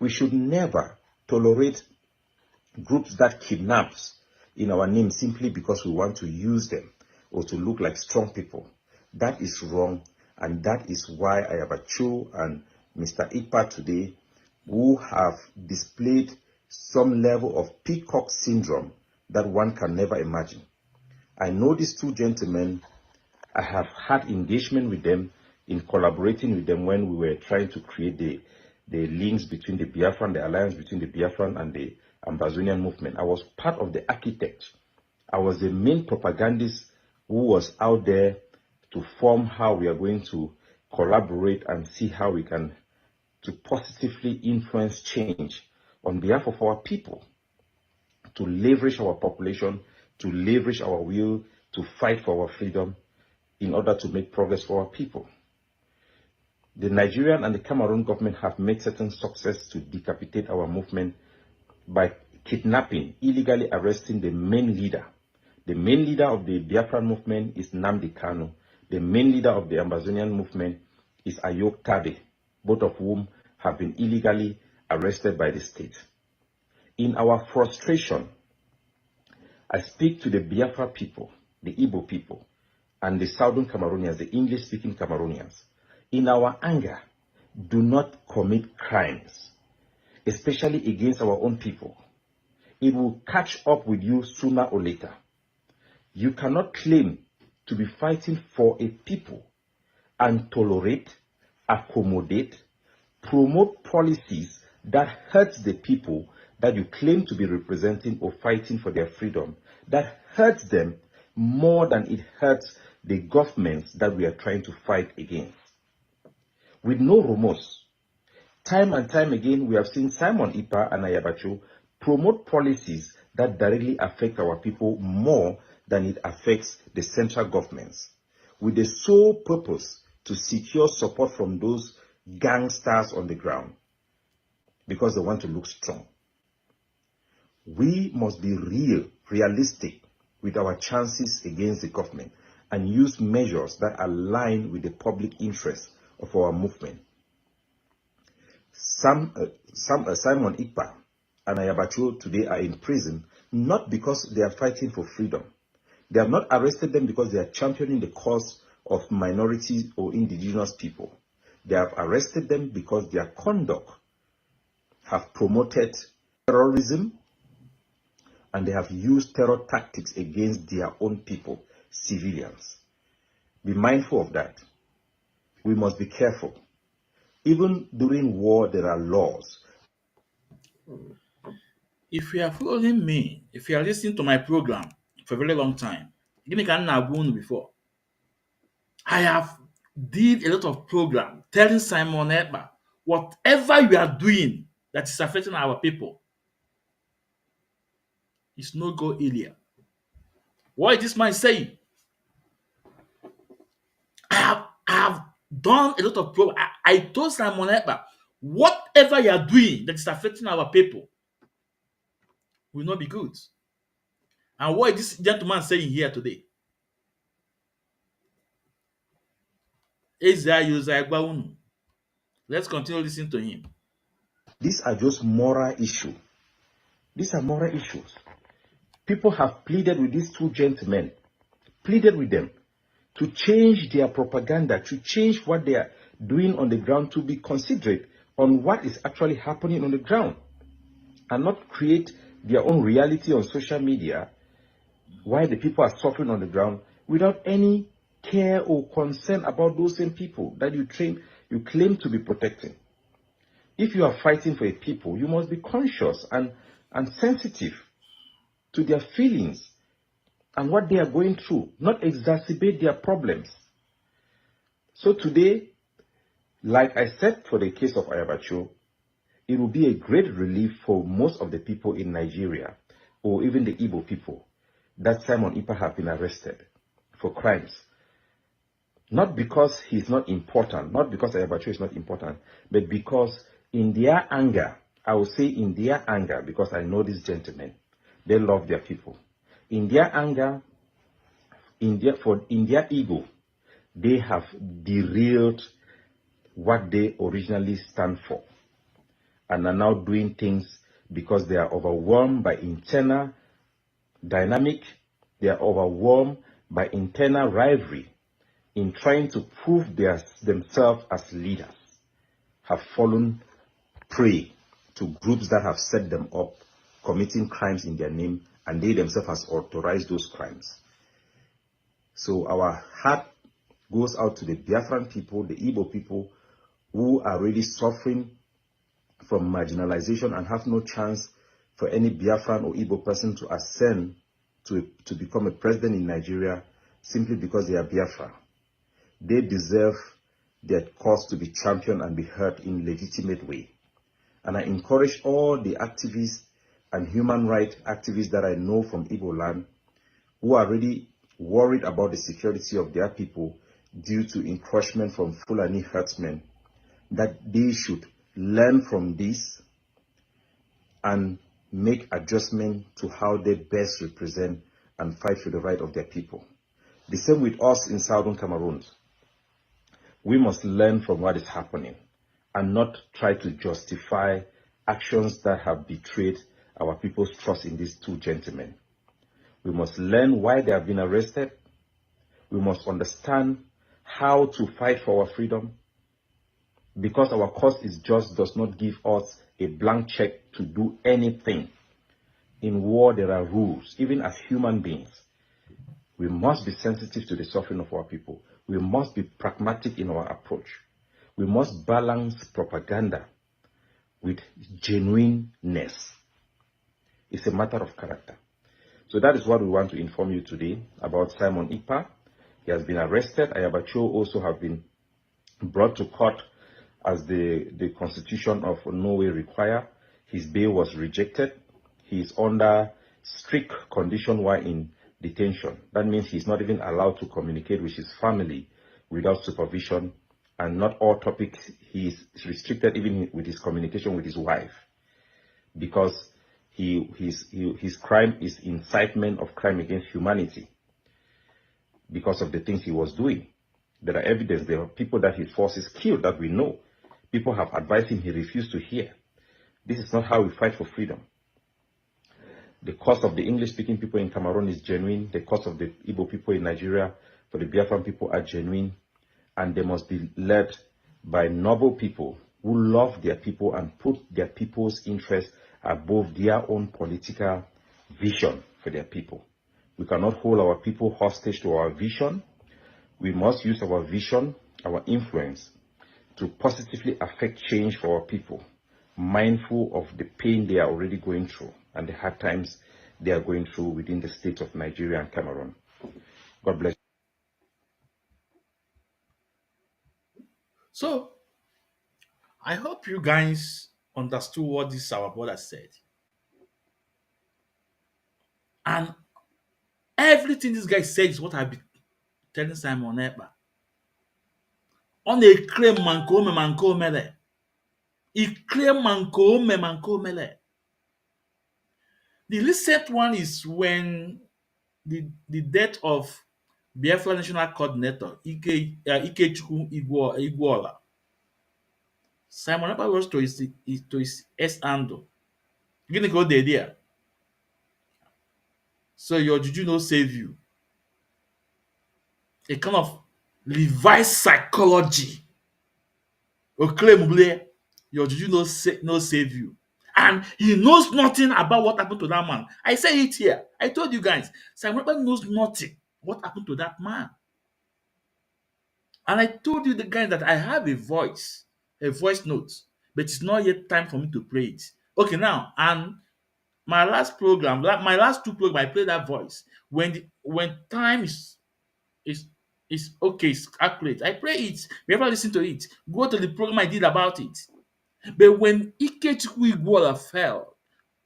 Speaker 7: We should never tolerate groups that kidnaps in our name simply because we want to use them or to look like strong people. That is wrong, and that is why Ayabacho and Mr. Ipa today, who have displayed some level of peacock syndrome that one can never imagine. I know these two gentlemen. I have had engagement with them in collaborating with them when we were trying to create the links between the Biafran, the alliance between the Biafran and the Ambazonian movement. I was part of the architect. I was the main propagandist who was out there to form how we are going to collaborate and see how we can to positively influence change on behalf of our people, to leverage our population, to leverage our will, to fight for our freedom in order to make progress for our people. The Nigerian and the Cameroon government have made certain success to decapitate our movement by kidnapping, illegally arresting the main leader. The main leader of the Biafran movement is Nnamdi Kanu. The main leader of the Ambazonian movement is Ayok Tabe, both of whom have been illegally arrested by the state. In our frustration, I speak to the Biafra people, the Igbo people, and the Southern Cameroonians, the English-speaking Cameroonians. In our anger, do not commit crimes, especially against our own people. It will catch up with you sooner or later. You cannot claim to be fighting for a people and tolerate, accommodate, promote policies that hurt the people that you claim to be representing or fighting for their freedom, that hurts them more than it hurts the governments that we are trying to fight against. With no remorse. Time and time again, we have seen Simon Ipa and Ayabacho promote policies that directly affect our people more than it affects the central governments, with the sole purpose to secure support from those gangsters on the ground because they want to look strong. We must be realistic with our chances against the government and use measures that align with the public interest of our movement. Simon Ikpa and Ayabacho today are in prison not because they are fighting for freedom. They have not arrested them because they are championing the cause of minorities or indigenous people. They have arrested them because their conduct have promoted terrorism and they have used terror tactics against their own people, civilians. Be mindful of that. We must be careful. Even during war, there are laws.
Speaker 1: If you are following me, if you are listening to my program for a very long time, gini ka m na-agwa unu before. I have did a lot of program telling Simon Ekpa, whatever you are doing that is affecting our people is no go area. What is this man saying? I have done a lot of program. I told Simon Ekpa, whatever you are doing that is affecting our people will not be good. And what is this gentleman saying here today? Let's continue listening to him.
Speaker 7: These are just moral issues. These are moral issues. People have pleaded with these two gentlemen, pleaded with them to change their propaganda, to change what they are doing on the ground, to be considerate on what is actually happening on the ground and not create their own reality on social media while the people are suffering on the ground without any care or concern about those same people that you claim to be protecting. If you are fighting for a people, you must be conscious and sensitive to their feelings and what they are going through, not exacerbate their problems. So today, like I said for the case of Ayabacho, it will be a great relief for most of the people in Nigeria, or even the Igbo people, that Simon Ikpa have been arrested for crimes. Not because he's not important, not because Ayabacho is not important, but because in their anger, I will say in their anger, because I know these gentlemen, they love their people. In their anger, in their ego, they have derailed what they originally stand for and are now doing things because they are overwhelmed by internal dynamic, they are overwhelmed by internal rivalry in trying to prove themselves as leaders, have fallen prey to groups that have set them up, committing crimes in their name, and they themselves has authorized those crimes. So our heart goes out to the Biafran people, the Igbo people, who are really suffering from marginalization and have no chance for any Biafran or Igbo person to ascend to become a president in Nigeria simply because they are Biafra. They deserve their cause to be championed and be heard in legitimate way. And I encourage all the activists and human rights activists that I know from Igbo land who are really worried about the security of their people due to encroachment from Fulani herdsmen, that they should learn from this and make adjustment to how they best represent and fight for the right of their people. The same with us in Southern Cameroon. We must learn from what is happening and not try to justify actions that have betrayed our people's trust in these two gentlemen. We must learn why they have been arrested. We must understand how to fight for our freedom. Because our cause is just does not give us a blank check to do anything. In war, there are rules, even as human beings. We must be sensitive to the suffering of our people. We must be pragmatic in our approach. We must balance propaganda with genuineness. It's a matter of character. So that is what we want to inform you today about Simon Ikpa. He has been arrested. Ayabacho also have been brought to court as the constitution of Norway require. His bail was rejected. He is under strict condition while in detention. That means he's not even allowed to communicate with his family without supervision, and not all topics. He is restricted even with his communication with his wife, because his crime is incitement of crime against humanity. because of the things he was doing. There are evidence. There are people that his forces killed that we know. People have advised him. He refused to hear. This is not how we fight for freedom. The cause of the English-speaking people in Cameroon is genuine. The cause of the Igbo people in Nigeria, for the Biafran people, are genuine. And they must be led by noble people who love their people and put their people's interests above their own political vision for their people. We cannot hold our people hostage to our vision. We must use our vision, our influence, to positively affect change for our people, mindful of the pain they are already going through and the hard times they are going through within the states of Nigeria and Cameroon. God bless.
Speaker 1: So, I hope you guys understood what this our brother said. And everything this guy said is what I've been telling Simon Ekpa. On a claim manko mele. He claim manko mele. The recent one is when the death of Biafra National Coordinator Ike Chukwu Igwola. Simon Ekpa was to his S handle. Gini ka o dey there. So your juju no save you. A kind of revised psychology. O claim your juju no save you. And he knows nothing about what happened to that man. I say it here. I told you guys, Simon Ekpa knows nothing what happened to that man. And I told you the guys that I have a voice note, but it's not yet time for me to play it. Okay, now, and my last program, my last two programs, I played that voice. When time is okay, it's accurate, I play it. We ever listen to it? Go to the program I did about it. But when Ike Chukwu Igwola fell,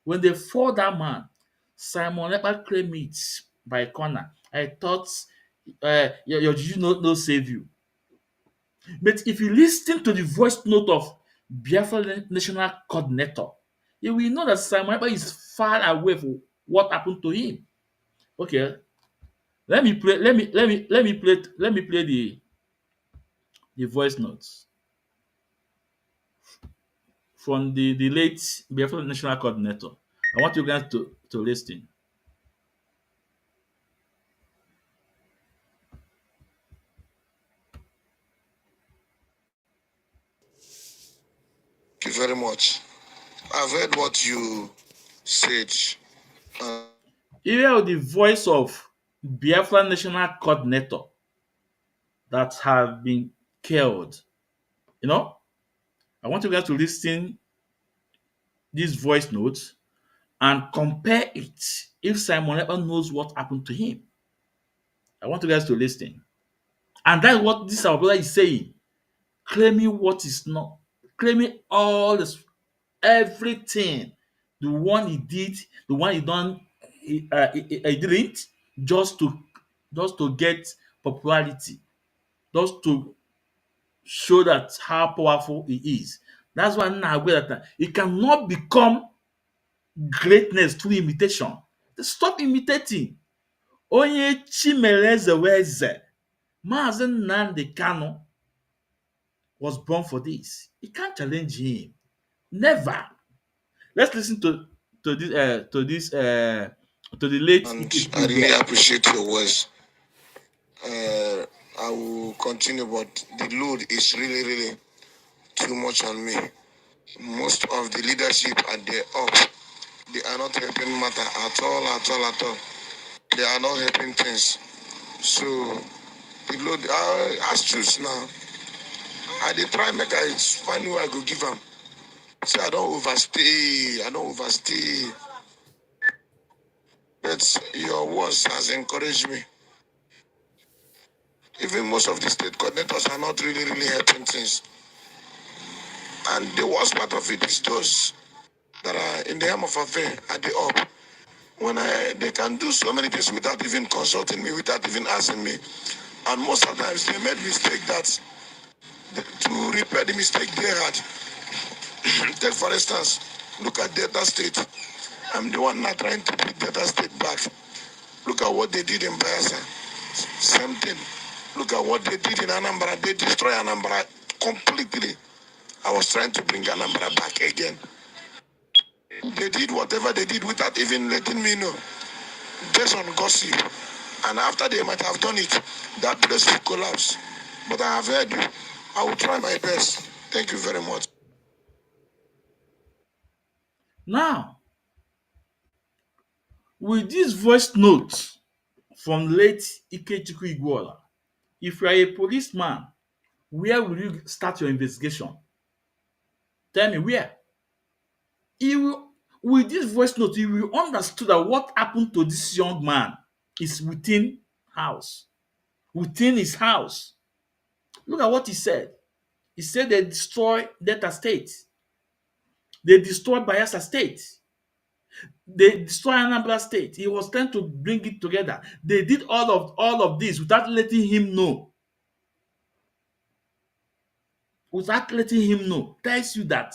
Speaker 1: when they fought that man, Simon Ekpa claimed it by corner. I thought your juju no save you. But if you listen to the voice note of Biafra National Coordinator, you will know that Simon Ekpa is far away from what happened to him. Okay, let me play the voice notes from the late Biafra National Coordinator. I want you guys to listen.
Speaker 3: Thank you very much. I've heard what you said.
Speaker 1: Here the voice of Biafra National Coordinator that have been killed. You know, I want you guys to listen these voice notes and compare it if Simon Ekpa knows what happened to him. I want you guys to listen. And that's what this our brother is saying. Claiming what is not, claiming all this, everything. The one he did, the one he done, he didn't, just to get popularity, just to show that how powerful he is. That's why now that he cannot become greatness through imitation. Stop imitating. Onye Chimereze Weze, Mazi Nnamdi Kanu was born for this. You can't challenge him. Never. Let's listen to the late.
Speaker 3: And I really appreciate your words. I will continue, but the load is really, really too much on me. Most of the leadership at the up, they are not helping matter at all. They are not helping things. So the load, I choose now. I dey try make I find who I go give them. So I don't overstay. But your words has encouraged me. Even most of the state coordinators are not really, really helping things. And the worst part of it is those that are in the helm of affair at the up. When they can do so many things without even consulting me, without even asking me. And most of the times they made mistake that to repair the mistake they had. Take for instance, look at Delta State. I'm the one not trying to bring Delta State back. Look at what they did in Bayelsa. Same thing. Look at what they did in Anambra. They destroyed Anambra completely. I was trying to bring Anambra back again. They did whatever they did without even letting me know, based on gossip. And after they might have done it, that place will collapse. But I have heard you. I will try my best. Thank you very much.
Speaker 1: Now, with this voice note from late Ikechukwu Igboala, if you are a policeman, where will you start your investigation? Tell me where. You with this voice note, you will understood that what happened to this young man is within house, within his house. Look at what he said. He said they destroy Delta State. They destroyed Bayelsa State. They destroyed Anambra State. He was trying to bring it together. They did all of this without letting him know. Without letting him know. Tells you that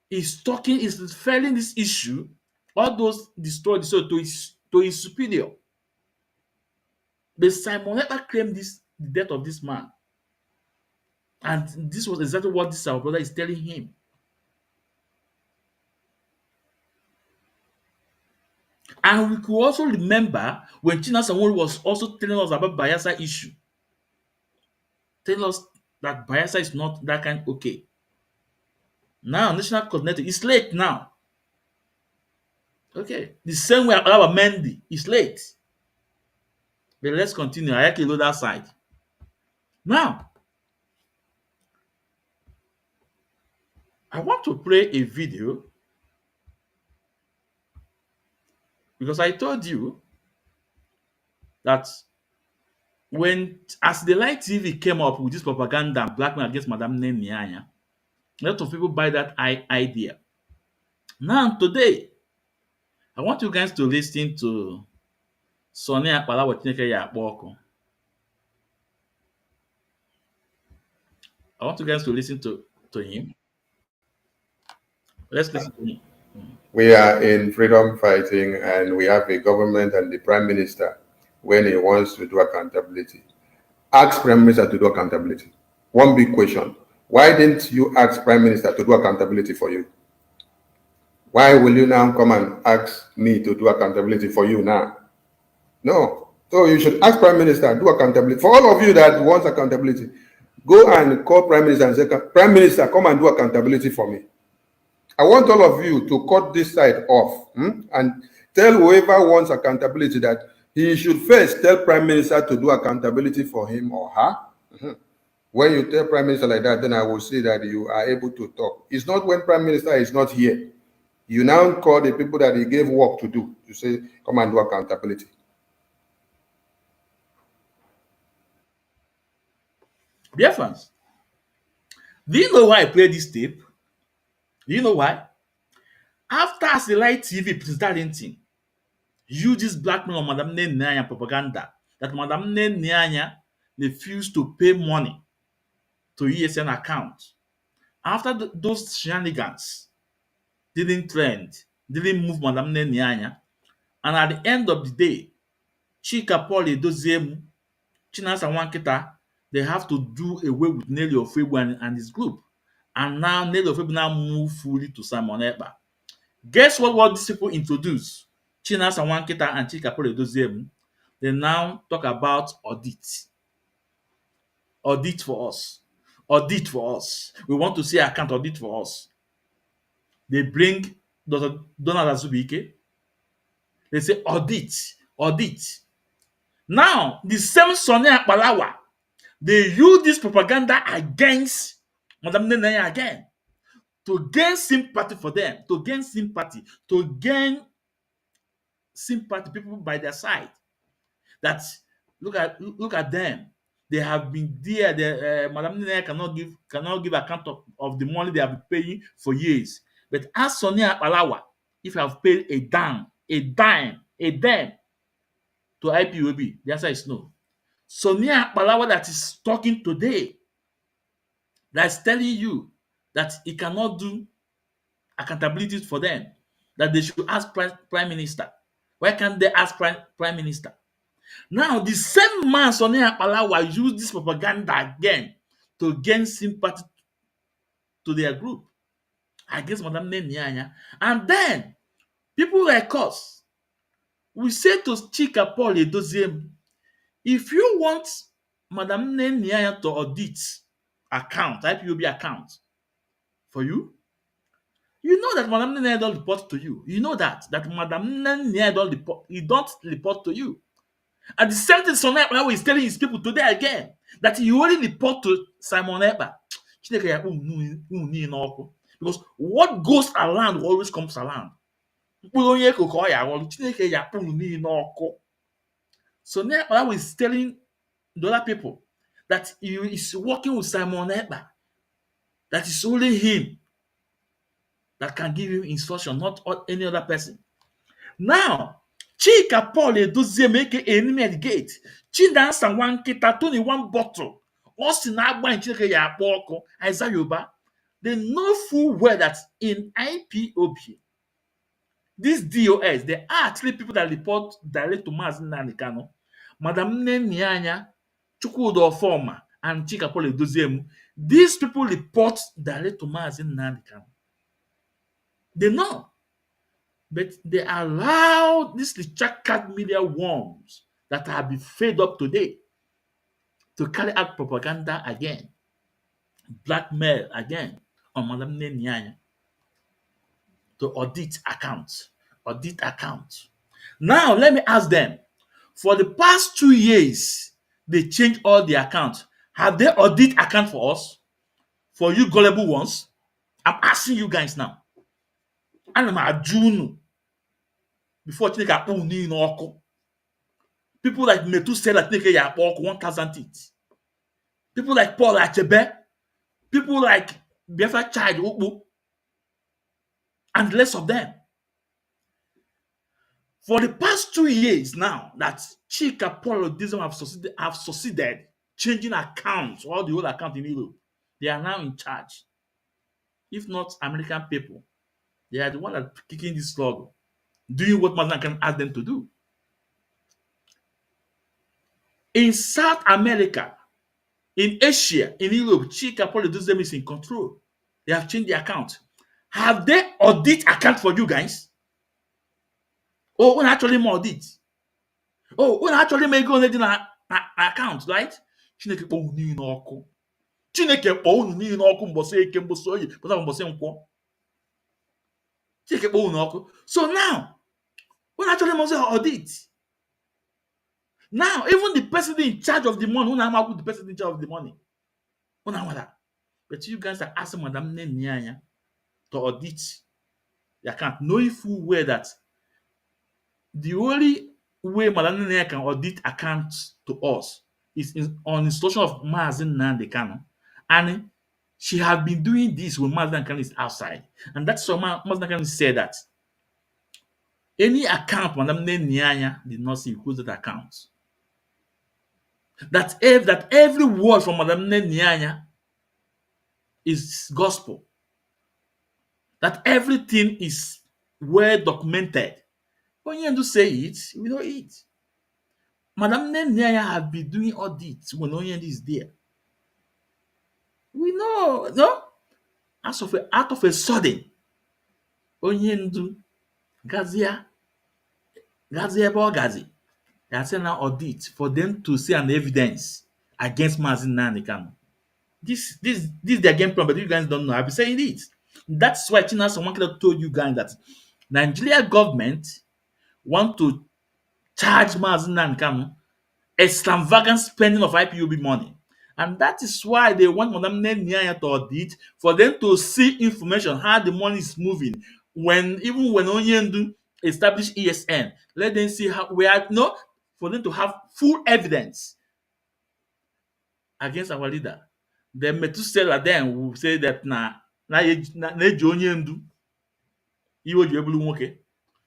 Speaker 1: he's talking, he's referring this issue, all those destroyed to his superior. But Simon Ekpa claimed the death of this man. And this was exactly what this our brother is telling him. And we could also remember when China Samori was also telling us about Bayelsa issue. Telling us that Bayelsa is not that kind okay. Now, national coordinator, it's late now. Okay. The same way about Mendy, it's late. But let's continue. I like to load that side. Now, I want to play a video because I told you that when as the Light TV came up with this propaganda and blackmail against Madam Nnennaya, a lot of people buy that idea. Now today, I want you guys to listen to Sonny Akpala Chineke ya akpọ ọkụ. I want you guys to listen to him. Let's listen to him.
Speaker 8: We are in freedom fighting and we have a government and the prime minister when he wants to do accountability. Ask prime minister to do accountability. One big question. Why didn't you ask prime minister to do accountability for you? Why will you now come and ask me to do accountability for you now? No. So you should ask prime minister, do accountability. For all of you that want accountability, go and call prime minister and say, prime minister, come and do accountability for me. I want all of you to cut this side off and tell whoever wants accountability that he should first tell prime minister to do accountability for him or her. When you tell prime minister like that, then I will see that you are able to talk. It's not when prime minister is not here. You now call the people that he gave work to do. You say, come and do accountability.
Speaker 1: Dear fans, do you know why I played this tape? Do you know why? After as the Light TV presented anything, use this blackmail on Madam Nnennaya propaganda that Madam Nnennaya refused to pay money to ESN account. After those shenanigans didn't trend, didn't move Madam Nnennaya, and at the end of the day, Chika Paul Edoziemu, Chinasa Nwankita, they have to do away with Nelly Ofebu and his group. And now Nelly Ofebu now move fully to Simon Ekpa. Guess what these people introduce? Chinasa Nwankita and Chika Paul Edoziemu. They now talk about audit. Audit for us. Audit for us. We want to see account audit for us. They bring Dr. Donald Azubike. They say audit, audit. Now, the same Sonny Akpalawa, they use this propaganda against Madam Nnennaya again to gain sympathy for them, to gain sympathy, people by their side. That look at them. They have been there. Madam Nnennaya cannot give account of the money they have been paying for years. But as Sonny Akpalawa, if you have paid a dime to IPOB, the answer is no. Sonny Akpalawa that is talking today, that's telling you that he cannot do accountability for them, that they should ask prime minister. Why can't they ask prime minister? Now, the same man, Sonny Akpalawa, used this propaganda again to gain sympathy to their group against Madam Nnennaya. And then, people like us, we say to Chika Paul Edoziem, if you want Madam Nnennaya to audit account, IPOB account for you, you know that Madam Nnennaya don't report to you. You know that Madam Nnennaya don't report, he don't report to you. And the same thing Sonny Akpalawa is telling his people today again, that he only report to Simon Ekpa. Because what goes around always comes around. So now is telling the other people that he is working with Simon Ekpa. That is only him that can give him instruction, not any other person. Now, Chika Paul Edozie make enemy at the gate. Chindansa one kita, Tony one bottle. Austin Agba in Chineke ya akpọ Isaiah Yoba. They know full well that in IPOB, these DOS, they are actually people that report direct to Mazi Nnamdi Kanu. Madam Nnennaya, Chukwu former, and Chika Paul Edozie. These people report direct to Mazi Nnamdi Kanu. They know. But they allow these Chakad media worms that have been fed up today to carry out propaganda again, blackmail again on Madam Nnennaya to audit accounts. Audit accounts. Now, let me ask them, for the past 2 years, they changed all the accounts. Have they audit account for us? For you gullible ones? I'm asking you guys now. And I'm a June. Before Chineke akpọ unu n'ọkụ. People like Metu said that Chineke ya akpọ ọkụ 1,000 teeth. People like Paul Achebe. People like Biafra Child Okpu. And less of them. For the past 2 years now that Chika Paul Odizem have succeeded changing accounts, all the old accounts in Europe, they are now in charge. If not American people, they are the one that are kicking this struggle, doing what Mazan can ask them to do. In South America, in Asia, in Europe, Chika Paul Odizem is in control. They have changed the account. Have they audit account for you guys? Oh, when actually more audit. Oh, when actually make go on account, right? Chineke kpọ unu niile ọkụ. Chineke kpọ unu niile ọkụ mbọsị eke mbọsị oyi pụta mbọsị nkwọ. Chineke kpọ unu ọkụ. So now, when actually must audit. Now, even the person in charge of the money, the person in charge of the money. But you guys are asking Madam Nnennaya to audit the account, knowing full well that the only way Madam Nnennaya can audit accounts to us is on instruction of Mazi Nnamdi Kanu. And she has been doing this when Mazi Nnamdi Kanu is outside. And that's why Mazi Nnamdi Kanu said that any account Madam Nnennaya did not see, close that account. That every word from Madam Nnennaya is gospel. That everything is well documented. When you do say it, we know it. Madam Nnennaya has been doing audits when Onyendi is there. We know, no? Out of a sudden, Onyendu, Gazia, Gazi, they are saying now audit for them to see an evidence against Mazi Nnamdi Kanu. This is their game plan, but you guys don't know. I've been saying it. That's why China someone told you guys that Nigeria government want to charge Mazi Nnamdi Kanu extravagant spending of IPOB money. And that is why they want Madam Nnennaya to audit for them to see information, how the money is moving. Even when Onyendu establish ESN, let them see how for them to have full evidence against our leader. Then Methuselah then will say that na Onyendu iwe ji ebulu nwoke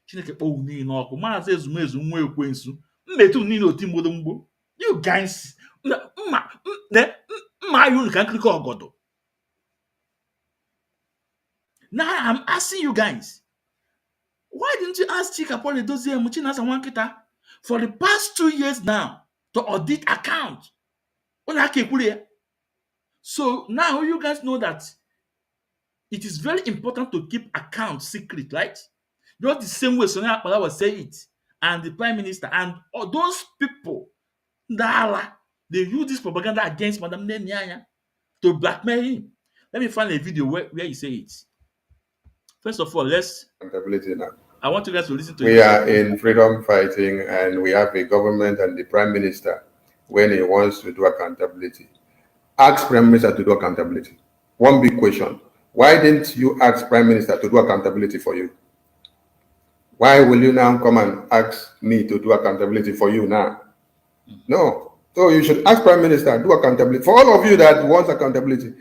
Speaker 1: Chineke kpọ unu niile ọkụ maazị ezumezu nwa ekwensu mmetu niile oti mgbodo mgbo. You guys, now I'm asking you guys, why didn't you ask Chika Paul Edozie Chinasa Wankita? for the past 2 years now to audit account. So now you guys know that it is very important to keep accounts secret, right? Just the same way Sonia Akpala was saying it, and the Prime Minister, and all those people, Ndala, they use this propaganda against Madam Nnennaya to blackmail him. Let me find a video where you say it. First of all,
Speaker 8: Accountability now.
Speaker 1: I want you guys to listen to
Speaker 8: We
Speaker 1: it.
Speaker 8: are in freedom fighting, and we have a government and the Prime Minister when he wants to do accountability. Ask Prime Minister to do accountability. One big question. Why didn't you ask Prime Minister to do accountability for you? Why will you now come and ask me to do accountability for you now? No. So you should ask Prime Minister, do accountability. For all of you that want accountability,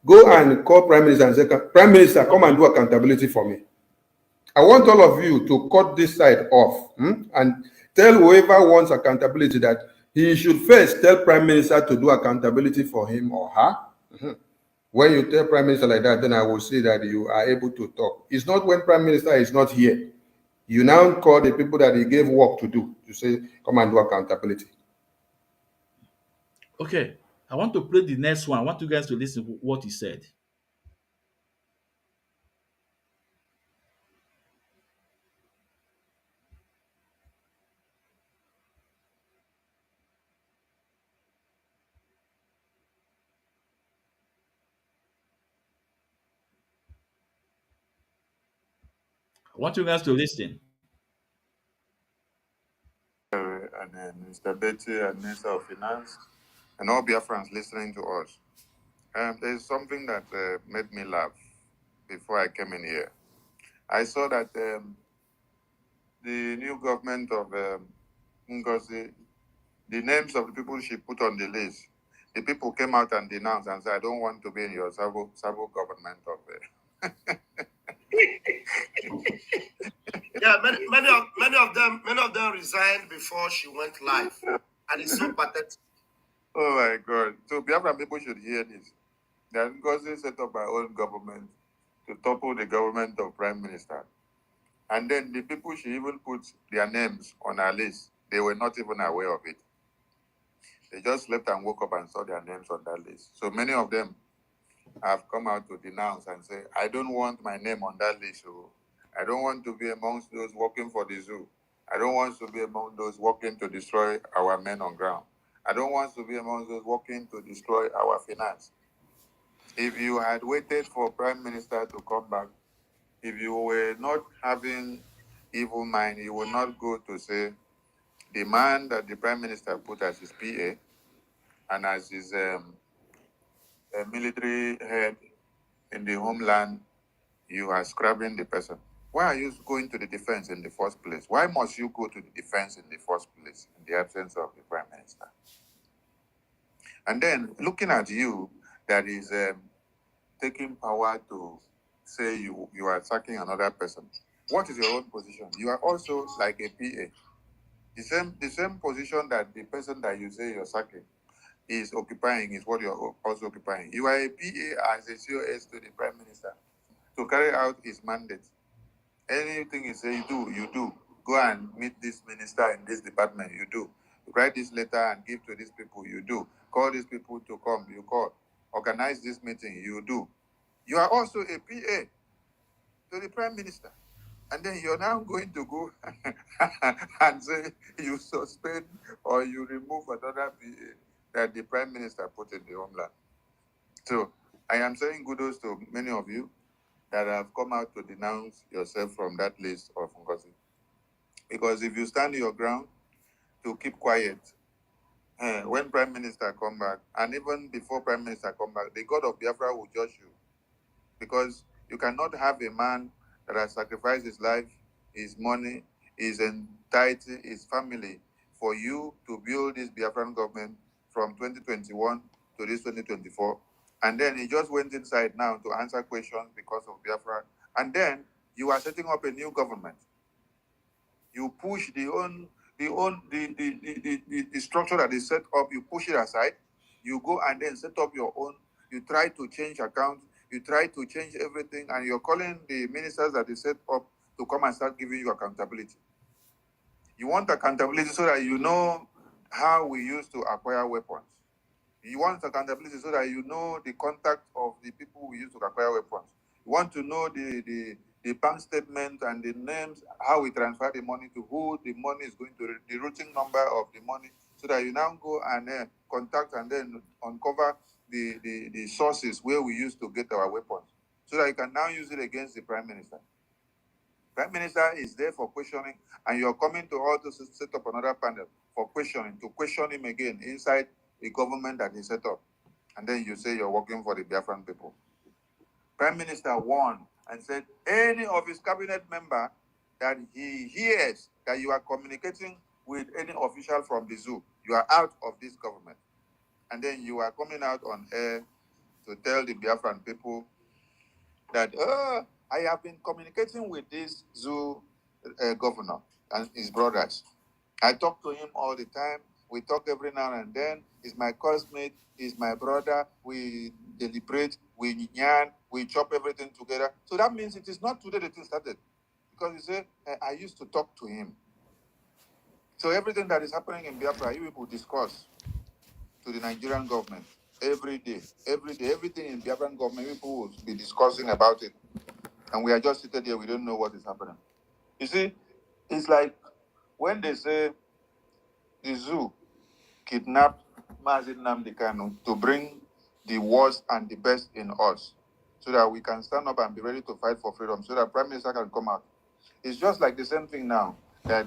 Speaker 8: go and call Prime Minister and say, Prime Minister, come and do accountability for me. I want all of you to cut this side off and tell whoever wants accountability that he should first tell Prime Minister to do accountability for him or her. When you tell Prime Minister like that, then I will see that you are able to talk. It's not when Prime Minister is not here. You now call the people that he gave work to do to say, come and do accountability.
Speaker 1: Okay, I want to play the next one. I want you guys to listen to what he said. I want you guys to listen.
Speaker 9: And Mr. Betty and Minister of Finance and all Biafrans listening to us. There's something that made me laugh before I came in here. I saw that the new government of Ngozi, the names of the people she put on the list, the people came out and denounced and said, I don't want to be in your sabo government of
Speaker 6: Yeah, many of them resigned before she went live, and it's so pathetic.
Speaker 9: Oh my God! So Biafran people should hear this. That Ngozi set up her own government to topple the government of Prime Minister, and then the people she even put their names on her list, they were not even aware of it. They just slept and woke up and saw their names on that list. So many of them have come out to denounce and say, I don't want my name on that list. So I don't want to be amongst those working for the zoo. I don't want to be among those working to destroy our men on ground. I don't want to be among those working to destroy our finance. If you had waited for Prime Minister to come back, if you were not having evil mind, you would not go to say, the man that the Prime Minister put as his PA and as his military head in the homeland, you are scrapping the person. Why are you going to the defense in the first place? Why must you go to the defense in the first place in the absence of the Prime Minister? And then looking at you, that is taking power to say you are attacking another person. What is your own position? You are also like a PA. The same position that the person that you say you're sacking is occupying is what you're also occupying. You are a PA as a COS to the Prime Minister to carry out his mandate. Anything he say you do. Go and meet this minister in this department, you do. Write this letter and give to these people, you do. Call these people to come, you call. Organize this meeting, you do. You are also a PA to the Prime Minister. And then you're now going to go and say you suspend or you remove another PA that the Prime Minister put in the homeland. So I am saying kudos to many of you that have come out to denounce yourself from that list of Ngozi. Because if you stand your ground to keep quiet, when Prime Minister come back, and even before Prime Minister come back, the God of Biafra will judge you. Because you cannot have a man that has sacrificed his life, his money, his entirety, his family, for you to build this Biafran government from 2021 to this 2024. And then he just went inside now to answer questions because of Biafra. And then you are setting up a new government. You push the structure that is set up, you push it aside. You go and then set up your own. You try to change accounts. You try to change everything, and you're calling the ministers that is set up to come and start giving you accountability. You want accountability so that you know how we used to acquire weapons. You want accountability so that you know the contact of the people we used to acquire weapons. You want to know the bank statement and the names, how we transfer the money to who the money is going to, the routing number of the money, so that you now go and contact and then uncover the sources where we used to get our weapons, so that you can now use it against the Prime Minister. Prime Minister is there for questioning, and you're coming to all to set up another panel for questioning, to question him again inside the government that he set up. And then you say you're working for the Biafran people. Prime Minister warned and said any of his cabinet member that he hears that you are communicating with any official from the zoo, you are out of this government. And then you are coming out on air to tell the Biafran people that I have been communicating with this zoo governor and his brothers. I talk to him all the time. We talk every now and then. He's my classmate. He's my brother. We deliberate. We yarn. We chop everything together. So that means it is not today the thing started. Because he said, I used to talk to him. So everything that is happening in Biafra, you people discuss to the Nigerian government every day. Everything in Biafran government, people will be discussing about it. And we are just seated here, we don't know what is happening. You see, it's like when they say the zoo kidnapped Mazin Nnamdi Kanu to bring the worst and the best in us, so that we can stand up and be ready to fight for freedom, so that Prime Minister can come out. It's just like the same thing now that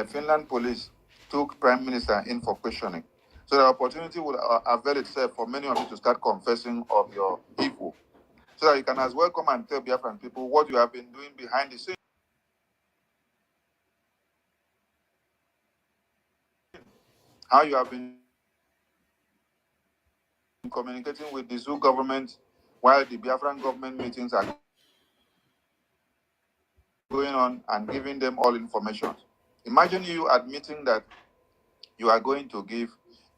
Speaker 9: Finland police took Prime Minister in for questioning. So the opportunity will avail itself for many of you to start confessing of your evil, so that you can as well come and tell Biafran people what you have been doing behind the scenes, how you have been communicating with the zoo government while the Biafran government meetings are going on, and giving them all information. Imagine you admitting that you are going to give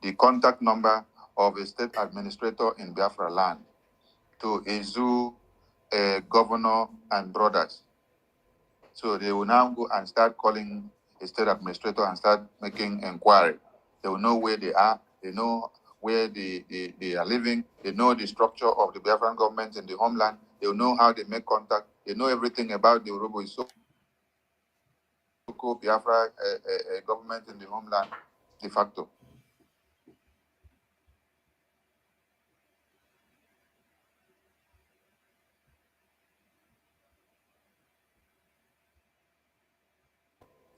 Speaker 9: the contact number of a state administrator in Biafra land to a zoo, a governor, and brothers. So they will now go and start calling a state administrator and start making inquiry. They will know where they are. They know where they are living. They know the structure of the Biafran government in the homeland. They will know how they make contact. They know everything about the Urobo Isoko Biafra government in the homeland de facto.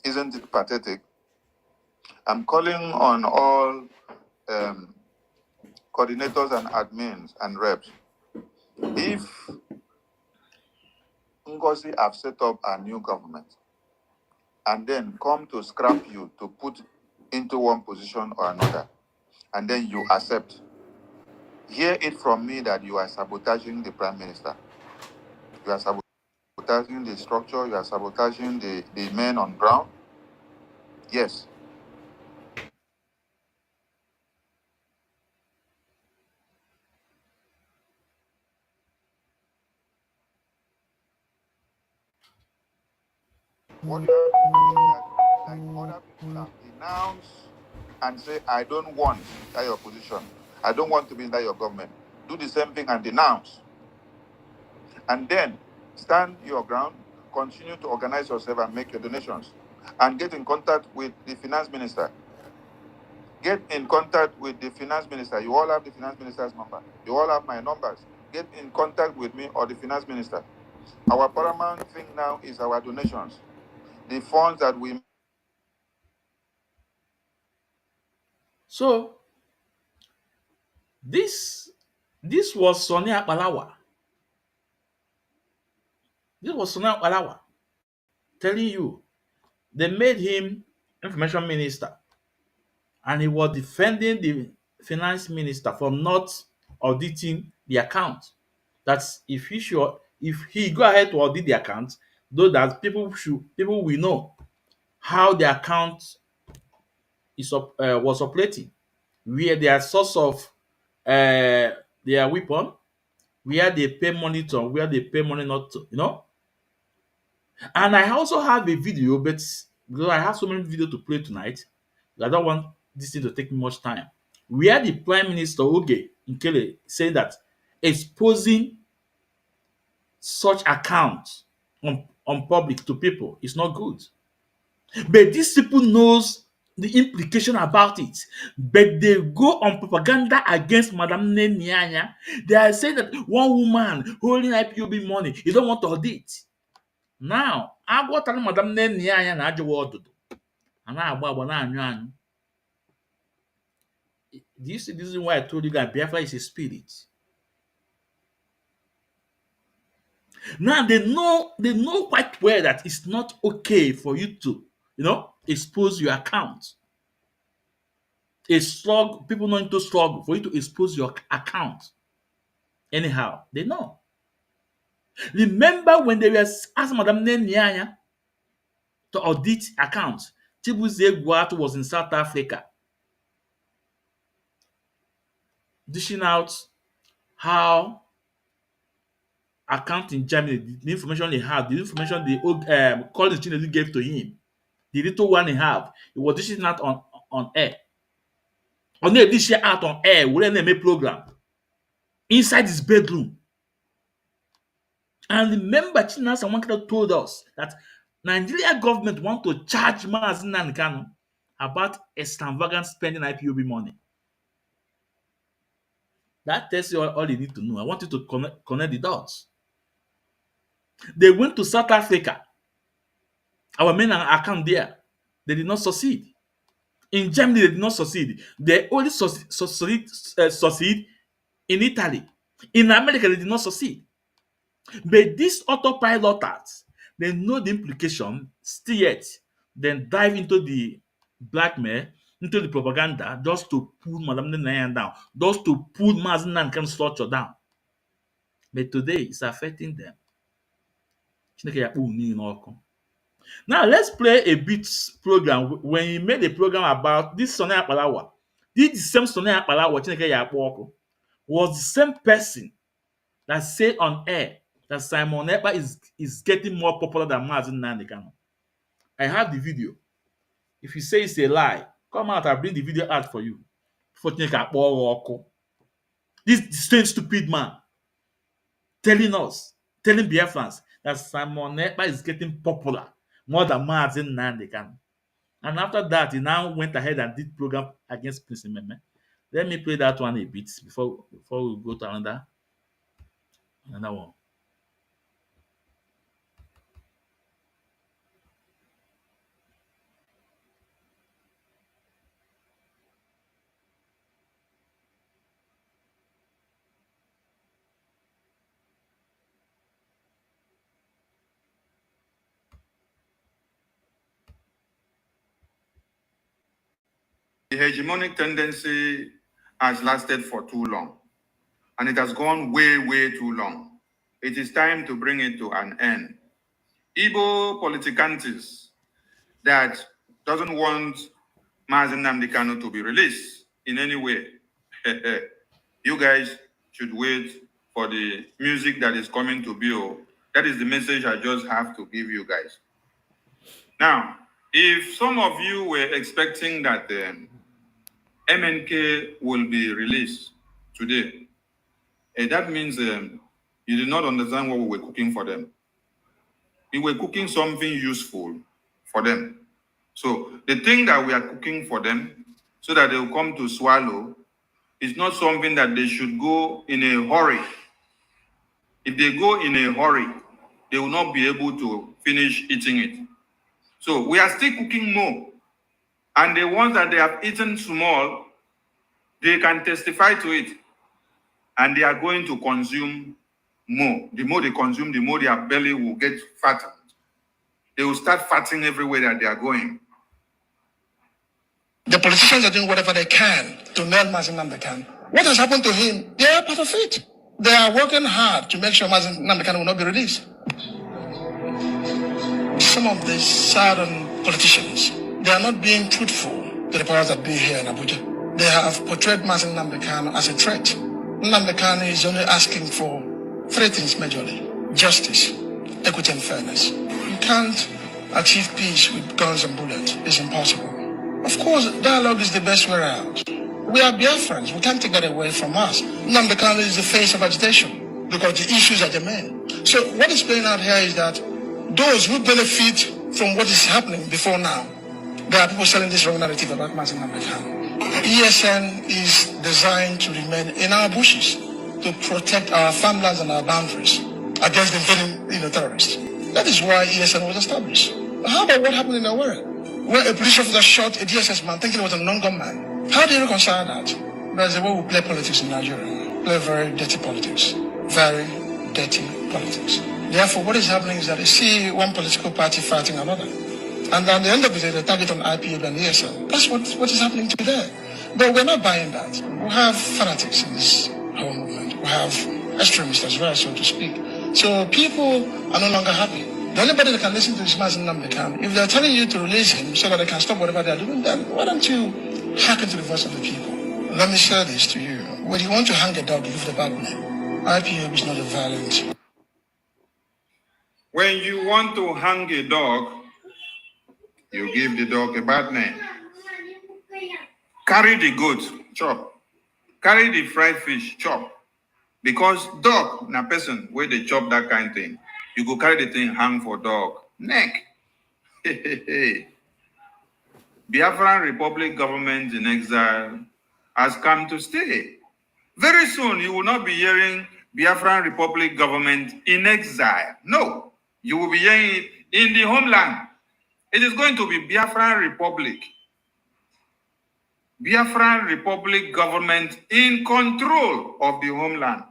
Speaker 9: Isn't it pathetic? I'm calling on all coordinators and admins and reps. If Ngozi have set up a new government and then come to scrap you to put into one position or another, and then you accept, hear it from me that you are sabotaging the Prime Minister. You are sabotaging the structure. You are sabotaging the men on ground. Yes. What you are doing is that, like other people have denounced and say, I don't want that your position. I don't want to be in that your government. Do the same thing and denounce. And then stand your ground, continue to organize yourself and make your donations. And get in contact with the finance minister. Get in contact with the finance minister. You all have the finance minister's number. You all have my numbers. Get in contact with me or the finance minister. Our paramount thing now is our donations. The funds that we...
Speaker 1: So this was Sonny Akpalawa. This was Sonny Akpalawa telling you they made him information minister, and he was defending the finance minister from not auditing the account. That's if he go ahead to audit the account, though that people will know how the account was operating, where their source of their weapon, where they pay money to, where they pay money not to. And I also have a video, but because I have so many videos to play tonight. I don't want this thing to take much time. Where the Prime Minister Oge Nkele saying that exposing such accounts on public to people is not good. But these people knows the implication about it. But they go on propaganda against Madam Nnennaya. They are saying that one woman holding IPOB money, you don't want to audit. Now, I got telling Madam Nnennaya na ajụwa ọdụdụ. A na-agba agba na-anyụ anyụ. Do you see this is why I told you that Biafra is a spirit? Now they know quite well that it's not okay for you to, expose your account. People know into struggle for you to expose your account. Anyhow, they know. Remember when they were asking Madam Nnennaya to audit accounts? Chibuzie Guatu was in South Africa, dishing out how account in Germany, the information he had, the information the Collins Chinedu gave to him, the little one he have, he was dishing out on air. On the dish out on air, we let them make program inside his bedroom. And remember, Chinasa Wankata told us that Nigeria government want to charge Mazi Nnamdi Kanu about extravagant spending IPOB money. That tells you all you need to know. I want you to connect the dots. They went to South Africa. Our main account there. They did not succeed. In Germany, they did not succeed. They only succeed in Italy. In America, they did not succeed. But these autopiloters, they know the implication, still yet, then dive into the blackmail, into the propaganda, just to pull Madam Nnennaya down, just to pull Mazi Nnamdi Kanu structure down. But today, it's affecting them. Now, let's play a bit program. When he made a program about this Nnennaya Palawa, this same Nnennaya Palawa was the same person that said on air that Simon Ekpa is getting more popular than Mazi Nnamdi Kanu. I have the video. If you say it's a lie, come out, I'll bring the video out for you. This strange stupid man telling Biafrans that Simon Ekpa is getting popular more than Mazi Nnamdi Kanu. And after that, he now went ahead and did program against Prince Ememe. Let me play that one a bit before we go to another one.
Speaker 9: The hegemonic tendency has lasted for too long, and it has gone way, way too long. It is time to bring it to an end. Igbo politicantes that doesn't want Mazi Nnamdi Kanu to be released in any way. You guys should wait for the music that is coming to Bio. That is the message I just have to give you guys. Now, if some of you were expecting that MNK will be released today, that means you did not understand what we were cooking for them. We were cooking something useful for them. So the thing that we are cooking for them so that they will come to swallow is not something that they should go in a hurry. If they go in a hurry, they will not be able to finish eating it. So we are still cooking more. And the ones that they have eaten small, they can testify to it. And they are going to consume more. The more they consume, the more their belly will get fattened. They will start fatting everywhere that they are going.
Speaker 6: The politicians are doing whatever they can to nail Mazi Nnamdi Kanu. What has happened to him? They are part of it. They are working hard to make sure Mazi Nnamdi Kanu will not be released. Some of the southern politicians, they are not being truthful to the powers that be here in Abuja. They have portrayed Mazi Nnamdi Kanu as a threat. Nnamdi Kanu is only asking for three things majorly: justice, equity, and fairness. You can't
Speaker 3: achieve peace with guns and bullets. It's impossible. Of course, dialogue is the best way out. We are Biafrans. We can't take that away from us. Nnamdi Kanu is the face of agitation because the issues are the main. So what is playing out here is that those who benefit from what is happening before now, there are people selling this wrong narrative about Mazin Nnamdi Kanu. ESN is designed to remain in our bushes to protect our farmlands and our boundaries against invading terrorists. That is why ESN was established. How about what happened in Aware, where a police officer shot a DSS man thinking it was a non-gun man? How do you reconcile that? There's a way we play politics in Nigeria. Play very dirty politics. Very dirty politics. Therefore, what is happening is that you see one political party fighting another. And at the end of the day, they target on IPOB and ESL. That's what is happening today. But we're not buying that. We have fanatics in this whole movement. We have extremists as well, so to speak. So people are no longer happy. The only body that can listen to this man is Nnamdi Kanu. If they're telling you to release him so that they can stop whatever they're doing, then why don't you hearken to the voice of the people? Let me share this to you. When you want to hang a dog, you give the bad name. IPOB is not a violent.
Speaker 9: When you want to hang a dog, you give the dog a bad name. Carry the goat, chop. Carry the fried fish, chop. Because dog, na person where they chop that kind of thing. You go carry the thing, hang for dog. Neck. Biafran Republic government in exile has come to stay. Very soon, you will not be hearing Biafran Republic government in exile. No, you will be hearing it in the homeland. It is going to be Biafran Republic. Biafran Republic government in control of the homeland.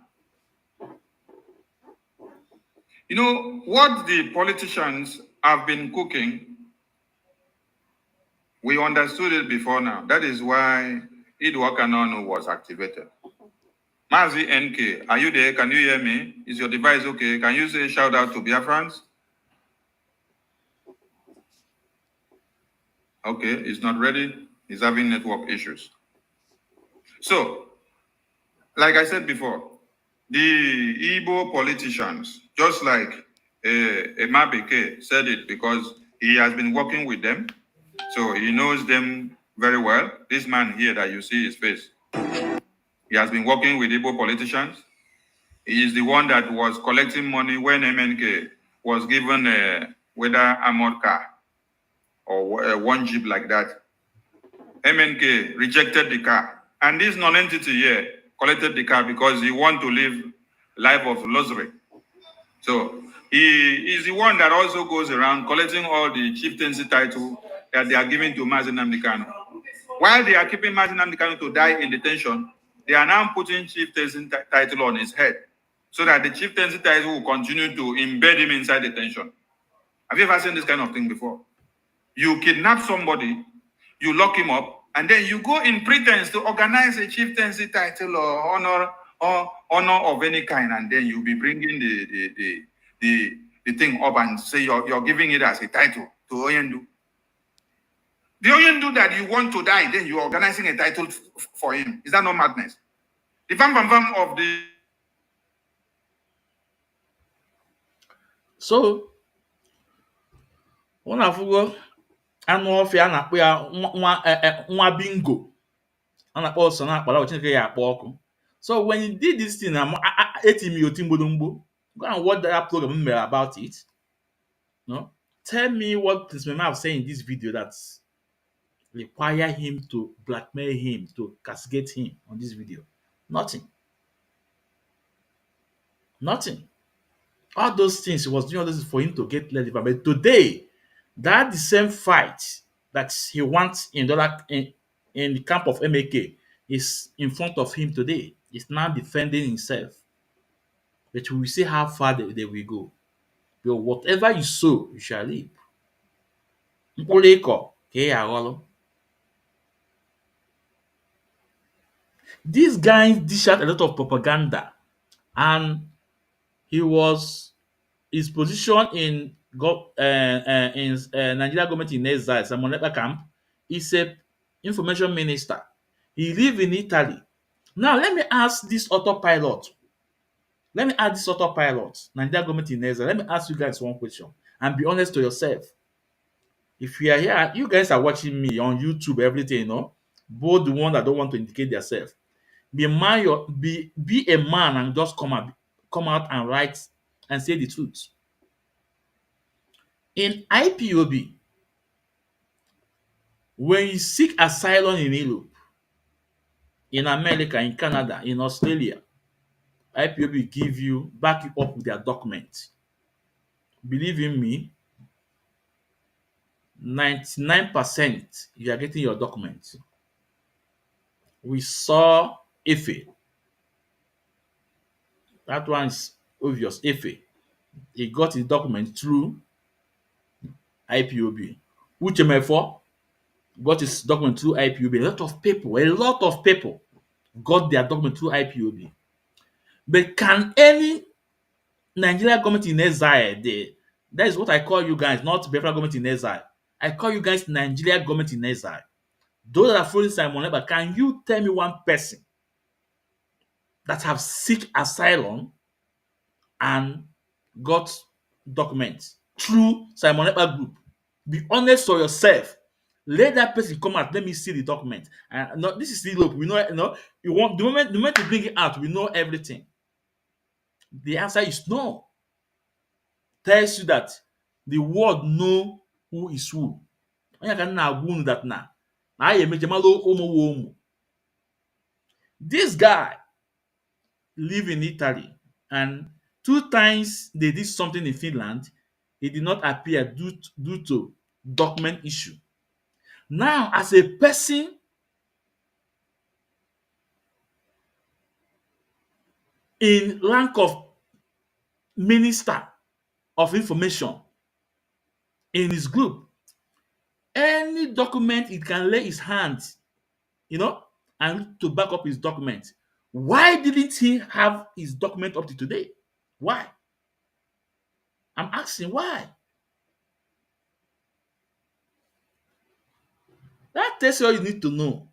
Speaker 9: You know, what the politicians have been cooking, we understood it before now. That is why Idwakanonu was activated. Mazi NK, are you there? Can you hear me? Is your device okay? Can you say shout out to Biafrans? Okay, it's not ready. He's having network issues. So, like I said before, the Igbo politicians, just like Emabeke said it because he has been working with them, so he knows them very well. This man here that you see his face, he has been working with Igbo politicians. He is the one that was collecting money when MNK was given a whether armored car or one jeep like that. MNK rejected the car, and this non-entity here collected the car because he want to live life of luxury. So he is the one that also goes around collecting all the chieftaincy title that they are giving to Mazi Nnamdi Kanu. While they are keeping Mazi Nnamdi Kanu to die in detention, they are now putting chieftaincy title on his head so that the chieftaincy title will continue to embed him inside detention. Have you ever seen this kind of thing before? You kidnap somebody, you lock him up, and then you go in pretense to organize a chieftaincy title or honor of any kind, and then you'll be bringing the thing up and say you're giving it as a title to Oyendu. The Oyendu that you want to die, then you're organizing a title for him. Is that not madness? The vam of the...
Speaker 1: So, ọ na-afụgo anụ ọfịa a na-akpọ ya nwa bingo a na-akpọ ọsọ na-akpara ọ Chineke ya akpọ ọkụ. So when you did this thing, eti m oti mgbodomgbo, go and watch that program mere about it. No, tell me what Prince Mema have said in this video that require him to blackmail him, to castigate him on this video. Nothing. Nothing. All those things, he was doing all this for him to get led. But today, that the same fight that he wants in the camp of MAK is in front of him today. He's now defending himself. But we will see how far they will go. But whatever you sow, you shall reap. Mkpụrụ ịkọ ka ị aghọrọ. This guy dish out a lot of propaganda, and his position in Nigeria government in exile, Simon Ekpa camp, is a information minister. He live in Italy. Now let me ask this autopilot. Nigeria government in exile. Let me ask you guys one question and be honest to yourself. If you are here, you guys are watching me on YouTube, everything, both the one that don't want to indicate themselves. Be a man and just come out and write and say the truth. In IPOB, when you seek asylum in Europe, in America, in Canada, in Australia, IPOB give you back you up with their document. Believe in me, 99% you are getting your document. We saw Efe. That one is obvious. Efe. He got his document through IPOB. Uchemefo got his document through IPOB. A lot of people got their document through IPOB. But can any Nigeria government in exile, that is what I call you guys, not Biafra government in exile. I call you guys Nigeria government in exile. Those that are following Simon Ekpa, can you tell me one person that have seek asylum and got documents through Simon Ekpa group? Be honest for yourself. Let that person come out. Let me see the document. And no, this is Europe. We know, you want the moment you bring it out, we know everything. The answer is no. Tells you that the world know who is who. Onye ka na-agwa unu that na anyị emejemalụ ụmụ. This guy live in Italy, and 2 times they did something in Finland. He did not appear due to document issue. Now, as a person in rank of minister of information in his group, any document he can lay his hands, and to back up his document. Why didn't he have his document up to today? Why? I'm asking why. That tells you all you need to know.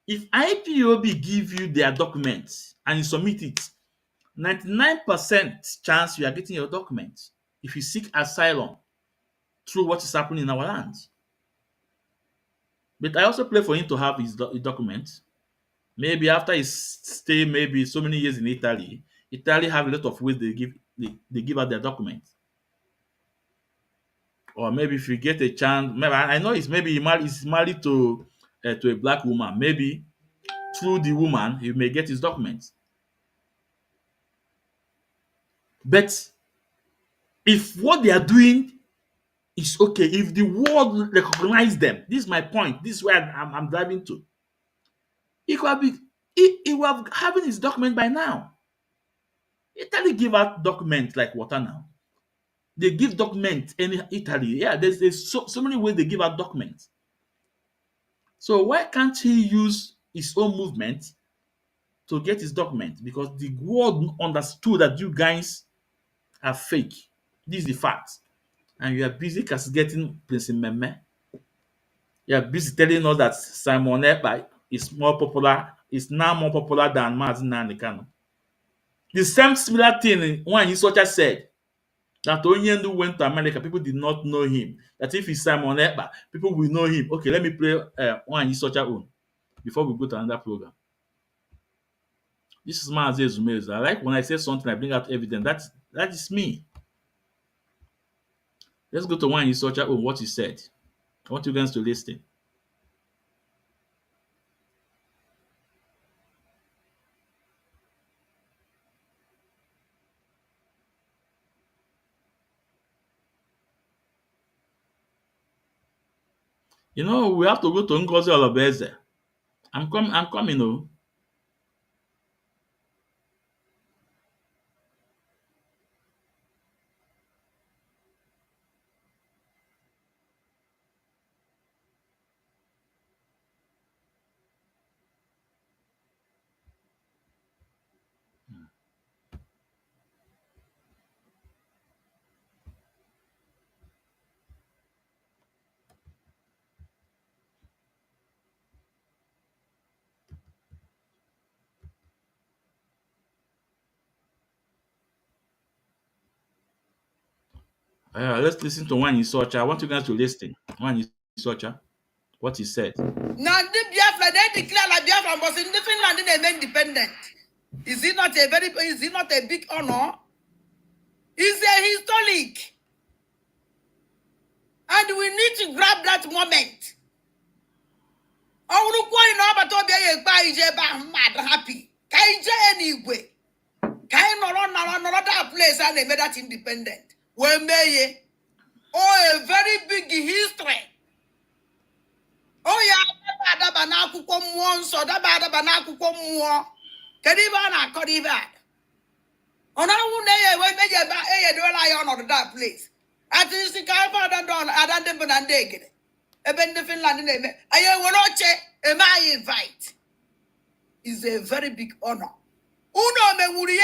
Speaker 1: If IPOB give you their documents and you submit it, 99% chance you are getting your document if you seek asylum through what is happening in our land. But I also pray for him to have his document. Maybe after his stay, maybe so many years in Italy, Italy have a lot of ways they give out their documents. Or maybe if you get a chance, maybe I know he's married to a black woman. Maybe through the woman he may get his documents. But if what they are doing is okay, if the world recognize them, this is my point. This is where I'm driving to. He would have having his document by now. Italy give out documents like water now. They give documents in Italy. Yeah, there's so many ways they give out documents. So why can't he use his own movement to get his document? Because the world understood that you guys are fake. This is the fact. And you are busy castigating Prince Meme. You are busy telling us that Simon Ekpa is now more popular than Mazi Nnamdi Kanu. The same similar thing when Isocha said that Onyendu went to America, people did not know him. That if he's Simon Ekpa, people will know him. Okay, let me play one Isocha own before we go to another program. This is Mazi Ezumezu. I like when I say something, I bring out evidence. That is me. Let's go to one Isocha own what he said. I want you guys to listen. We have to go to Ngozi Olobeze. I'm coming, oh. Let's listen to one in Socha. I want you guys to listen. One in Socha, what he said.
Speaker 4: Now the Biafra, they declare like Biafra was in the Finland and they independent. Is it not a big honor? It's a historic. And we need to grab that moment. Happy. Anyway. That place and they made that independent. A very big history. Oh yeah, that banaku come once or that bad banaku come more. Kadibana Kodivad. On our day, when they get a dollar on that place. At least the car father done, I don't know, and they get it. Even the Finland name, I will not check, am I invite? Is a very big honor. Uno me murie,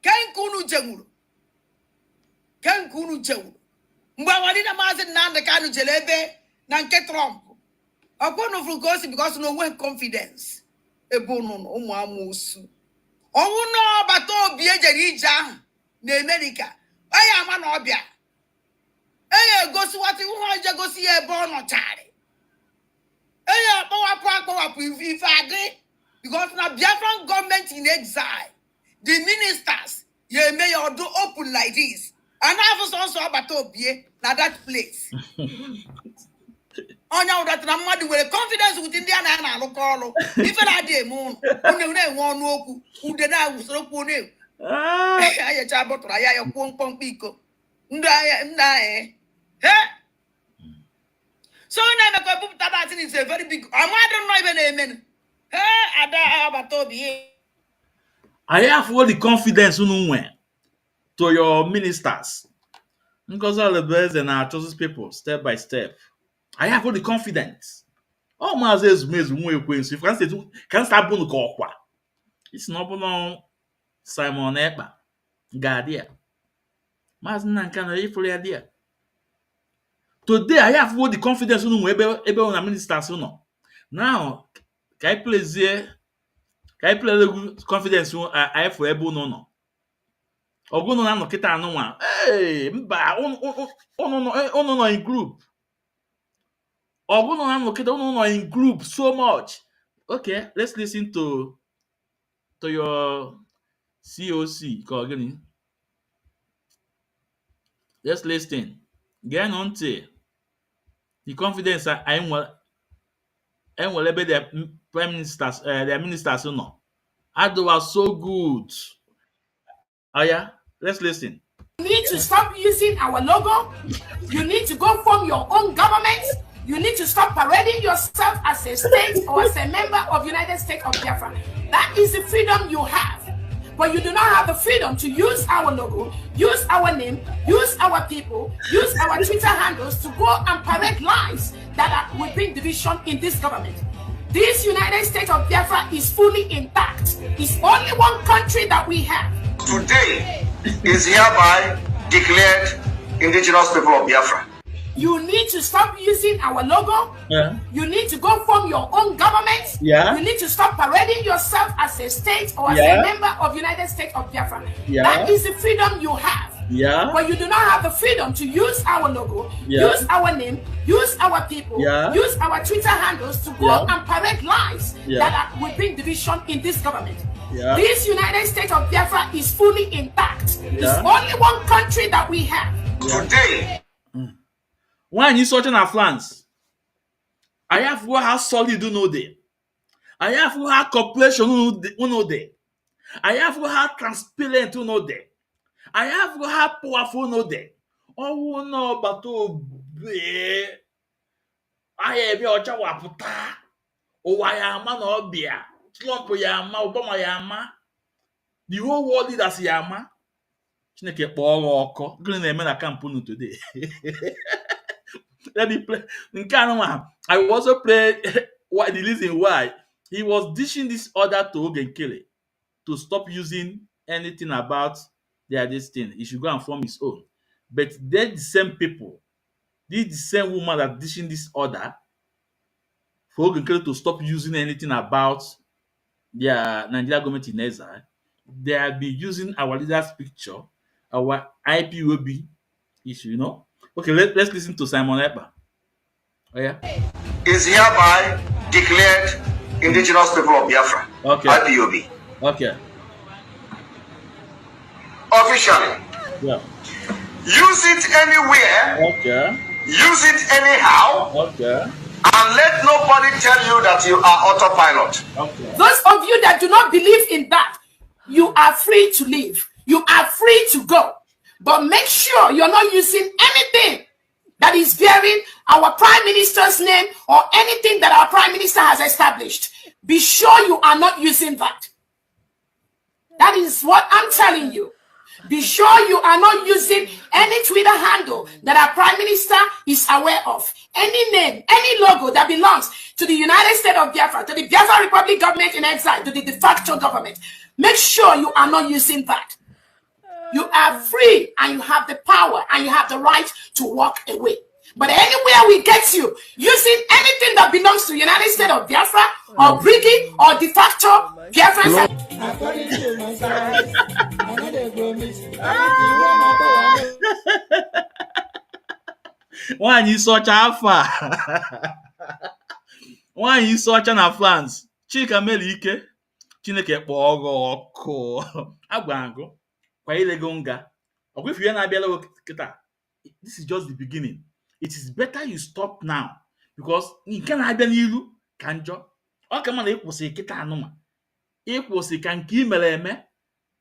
Speaker 4: can kunu jemuru. Can kunu jemuru. Mbawadina mazen nanda kanu jelebe, nanke Trump. Upon of gossip because no one confidence. A bonon, Omamusu. Oh no, but oh, be a jerija, the America. I am an obia. Hey, go see what you want to go see a born or child. Hey, go up if I did. Because now Biafran government in exile, the ministers, you may all do open like this. And I was also about to be now that place. On now that I'm with confidence with India and I call if I did moon, one woke who did I was so poor. I a chabot, I a pong pico. Ndaya. So now I put that is a very big. I don't know even amen.
Speaker 1: I have all the confidence to your ministers. Because all the best and I choose people step by step. I have all the confidence. All my says means if can start bunu kokwa. It's not no Simon Epa. Gadia. Mazna can ifuli idea. Today I have all the confidence ebe on ministers no. Now, can I please here? Can I play the confidence I have for ebe no. Ogono na no kita anu wa. Hey, mba no in group. Ogono na no kita no in group so much. Okay, let's listen to your COC. Again. Let's listen. Get on to the confidence I'm ebe their prime ministers, their ministers no. Ado was so good. Oh yeah, let's listen.
Speaker 10: You need to stop using our logo. You need to go form your own government. You need to stop parading yourself as a state or as a member of United States of Biafra. That is the freedom you have. But you do not have the freedom to use our logo, use our name, use our people, use our Twitter handles to go and parade lies that will bring division in this government. This United States of Biafra is fully intact. It's only one country that we have.
Speaker 3: Today is hereby declared indigenous people of Biafra.
Speaker 10: You need to stop using our logo.
Speaker 1: Yeah.
Speaker 10: You need to go form your own government.
Speaker 1: Yeah.
Speaker 10: You need to stop parading yourself as a state or as a member of United States of Biafra.
Speaker 1: Yeah.
Speaker 10: That is the freedom you have.
Speaker 1: Yeah.
Speaker 10: But you do not have the freedom to use our logo, use our name, use our people, use our Twitter handles to go and parade lies that will bring division in this government. This United States of Biafra is fully intact. It's only one country that we have.
Speaker 3: Today.
Speaker 1: When you searching our France, I have how solid do know there. I have how corporation who know there. I have how transparent who know there. I have how powerful know there. Oh no, but oh be I have your chawaputa. Oh I am man obia. Trump yama, Obama yama. The whole world leaders yama. Chineke kpọrọ ọkọ. Gịnị na-eme na kampunu today? Let me play. I will also play why the reason why he was dishing this order to Ogenkele to stop using anything about this thing. He should go and form his own. But they're the same people. This is the same woman that dishing this order for Ogenkele to stop using anything about their Nigeria government in exile. They have been using our leader's picture, our IPOB issue, Okay, let's listen to Simon Ekpa. Oh yeah.
Speaker 11: Is hereby declared indigenous people of Biafra.
Speaker 1: Okay.
Speaker 11: IPOB.
Speaker 1: Okay.
Speaker 11: Officially.
Speaker 1: Yeah.
Speaker 11: Use it anywhere.
Speaker 1: Okay.
Speaker 11: Use it anyhow.
Speaker 1: Okay.
Speaker 11: And let nobody tell you that you are autopilot.
Speaker 1: Okay.
Speaker 10: Those of you that do not believe in that, you are free to leave. You are free to go. But make sure you're not using anything that is bearing our Prime Minister's name or anything that our Prime Minister has established. Be sure you are not using that. That is what I'm telling you. Be sure you are not using any Twitter handle that our Prime Minister is aware of. Any name, any logo that belongs to the United States of Biafra, to the Biafra Republic government in exile, to the de facto government. Make sure you are not using that. You are free and you have the power and you have the right to walk away. But anywhere we get you using anything that belongs to the United States of Biafra or Briggy or de facto Biafra.
Speaker 1: Nwaanyị isi ọcha afọ a. Nwaanyị isi ọcha na France. Chika mere ike. Chineke kpọọ gị ọkụ. Agwa agụ. Kwa ilego nga. Ọgwụ ife ya na-abịala kịta. This is just the beginning. It is better you stop now. Because nke na-abịa n'ilu ka njọ. Ọ ka mana ịkwụsị kịta anụma. Ịkwụsị ka nke imere eme.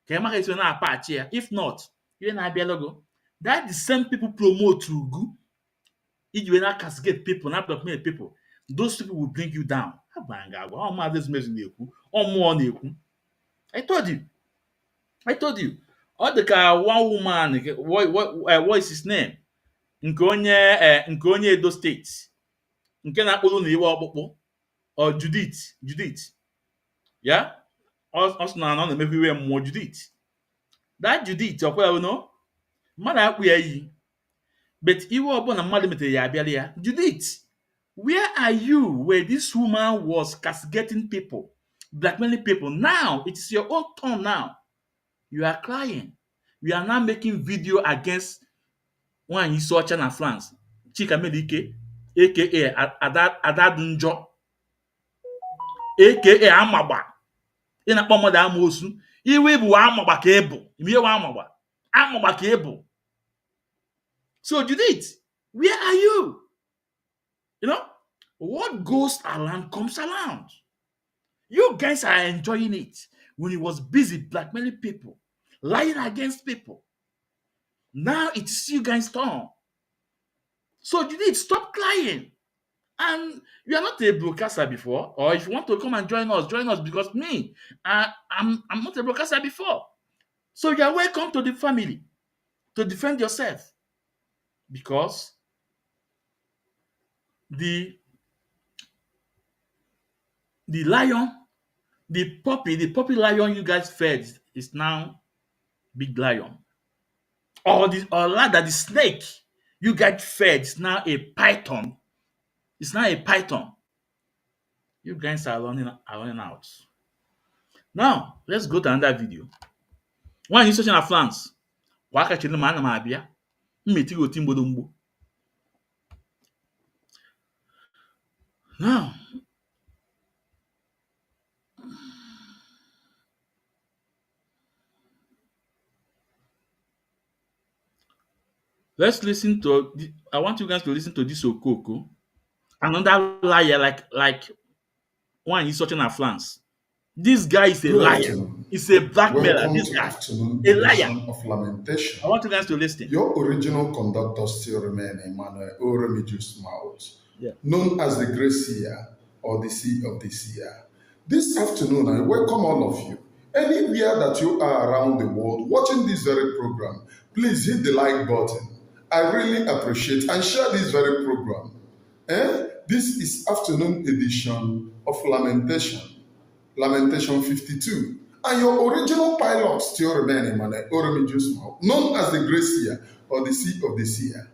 Speaker 1: Ka ị maka isi na-apachi ya. If not, ihe na-abịala go. That the same people promote Ugu. If you not castigate people, not blackmail people, those people will bring you down. I told you. All the car one woman, what is his name? Nke Edo State. Nke na-akpụrụ na iwe ọkpụkpụ. Or Judith. Yeah? Also na na-emefu iwe mmụọ Judith. That Judith, you know? Mmadụ akpụ ya iyi. But iwe ọbụna mmadụ metere ya abịala ya. Judith, where are you where this woman was castigating people, blackmailing people? Now, it is your own turn now. You are crying. You are now making video against one you saw in France. Chika Medike, aka Adadunjo, aka Amaba. In a pomo da amosu. Iwe bu Amaba cable. Imiye wa Amaba. Amaba cable. So Judith, where are you? You know, what goes around comes around. You guys are enjoying it when he was busy blackmailing people, lying against people. Now it's you guys' turn. So Judith, stop crying. And you are not a broadcaster before, or if you want to come and join us because me, I'm not a broadcaster before. So you are welcome to the family to defend yourself. Because the lion, the puppy lion you guys fed is now big lion. Or rather the snake you guys fed is now a python. It's now a python. You guys are running out. Now, let's go to another video. One is searching at France. Waka chile mana mabia. Mmetigo timbodo mbo. Now, let's listen to. I want you guys to listen to this Okoko. Another liar, like one is searching at France. This guy is a liar. He's a blackmailer. This guy, a liar.
Speaker 12: Of lamentation.
Speaker 1: I want you guys to listen.
Speaker 12: Your original conductor still remains Emmanuel Oremijus Mouth,
Speaker 1: Yeah.
Speaker 12: known as the Great Seer or the Sea of the Seer. This afternoon, I welcome all of you. Anywhere that you are around the world watching this very program, please hit the like button. I really appreciate and share this very program. This is afternoon edition of Lamentation 52. And your original pilot still remains Emmanuel Oremijus Mouth, known as the Great Seer or the Sea of the Seer.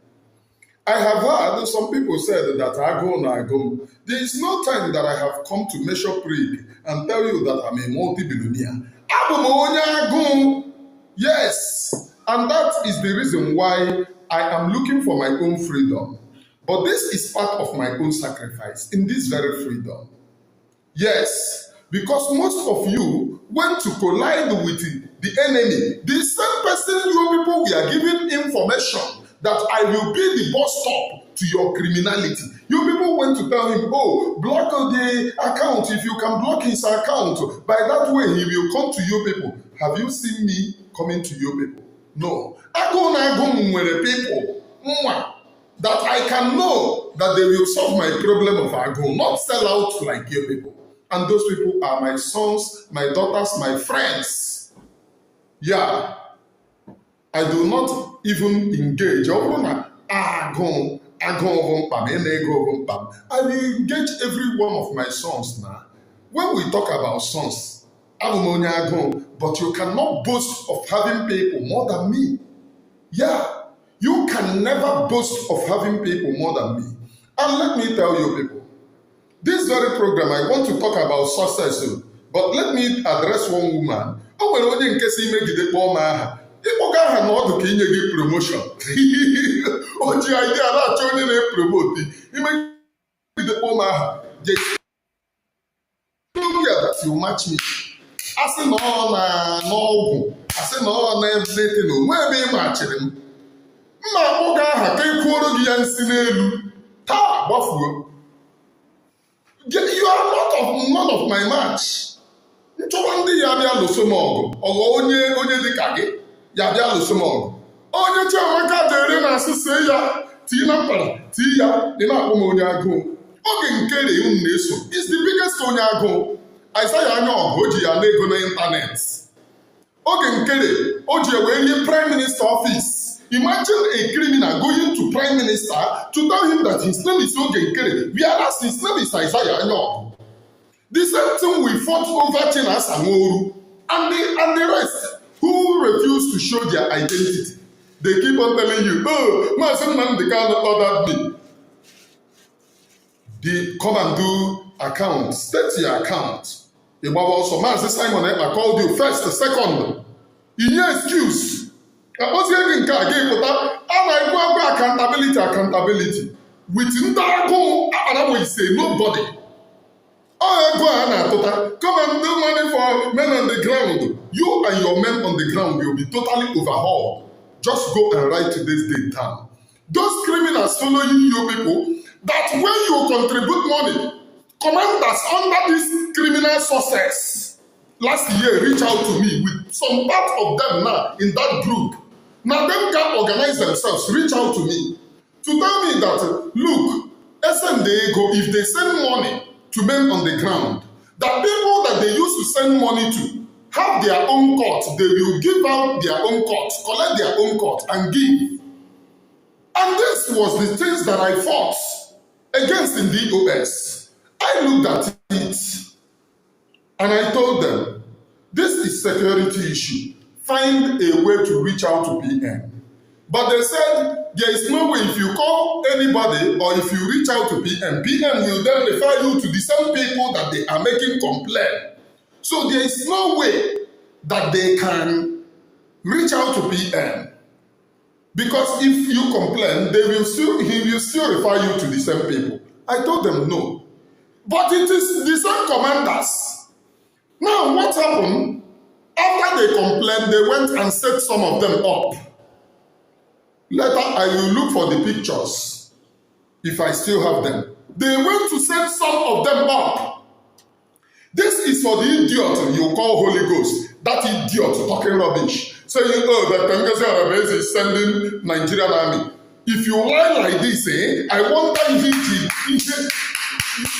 Speaker 12: I have heard some people said that I go. There is no time that I have come to measure prig and tell you that I'm a multi-billionaire. Yes, and that is the reason why I am looking for my own freedom. But this is part of my own sacrifice in this very freedom. Yes, because most of you went to collide with the enemy. The same person you people we are giving information that I will be the bus stop to your criminality. You people went to tell him, oh, block the account. If you can block his account, by that way he will come to you people. Have you seen me coming to you people? No. I go with the people that I can know that they will solve my problem of Agon, not sell out like you people. And those people are my sons, my daughters, my friends. Yeah. I do not even engage. I will engage every one of my sons now. When we talk about sons, but you cannot boast of having people more than me. Yeah. You can never boast of having people more than me. And let me tell you people, this very program, I want to talk about success, but let me address one woman. I will only in case he make the poor man. People can not to give promotion. Oh, the idea that you only promote. He make the poor man. That you match me. I say no. I say no, everything. Where be matching him? Mma akpọga aha ka ekwuoro gị ya nsi n'elu taa gbafuo. You are none of my match. Nchọba ndị ya bịa lụso m ọgụ ọghọ onye dịka gị ya bịa lụso m ọgụ. Onye Chiamaka jere na asịsị ya tii na mpara tii ya dị na-akpọ m onye agụụ. Oge nkere unu na-eso is the biggest onye agụụ. Aịzaya Anya ọgụ o ji ya na-ego n'ịntanetị. Oge nkere o ji wee nye prime minister office. Imagine a criminal going to prime minister to tell him that his name is Okike, whereas his name is Isaiah Anya. The same thing we fought over Chinas Amoru and the rest who refuse to show their identity. They keep on telling you, oh, Mazen Mandekano ordered me. They come and do account, state your account. Also, Mazen Simon Ekpa called you first, second. In your excuse. Accountability. With Ndago, we say nobody. Come and do money for men on the ground. You and your men on the ground will be totally overhauled. Just go and write today's date down. Those criminals following you people, that when you contribute money, commanders under this criminal success last year reach out to me with some part of them now in that group. Now them can organize themselves, reach out to me to tell me that, look, SNDA if they send money to men on the ground, the people that they used to send money to have their own court. They will give out their own court, collect their own court and give. And this was the things that I fought against in DOS. I looked at it and I told them, this is security issue. Find a way to reach out to PM. But they said there is no way if you call anybody or if you reach out to PM, PM will then refer you to the same people that they are making complaint. So there is no way that they can reach out to PM. Because if you complain, he will still refer you to the same people. I told them no. But it is the same commanders. Now what happened? After they complained, they went and set some of them up. Later, I will look for the pictures, if I still have them. They went to set some of them up. This is for the idiot you call Holy Ghost. That idiot talking rubbish. Saying, oh, that Tengezi Arabese is sending Nigerian army. If you lie like this, I wonder if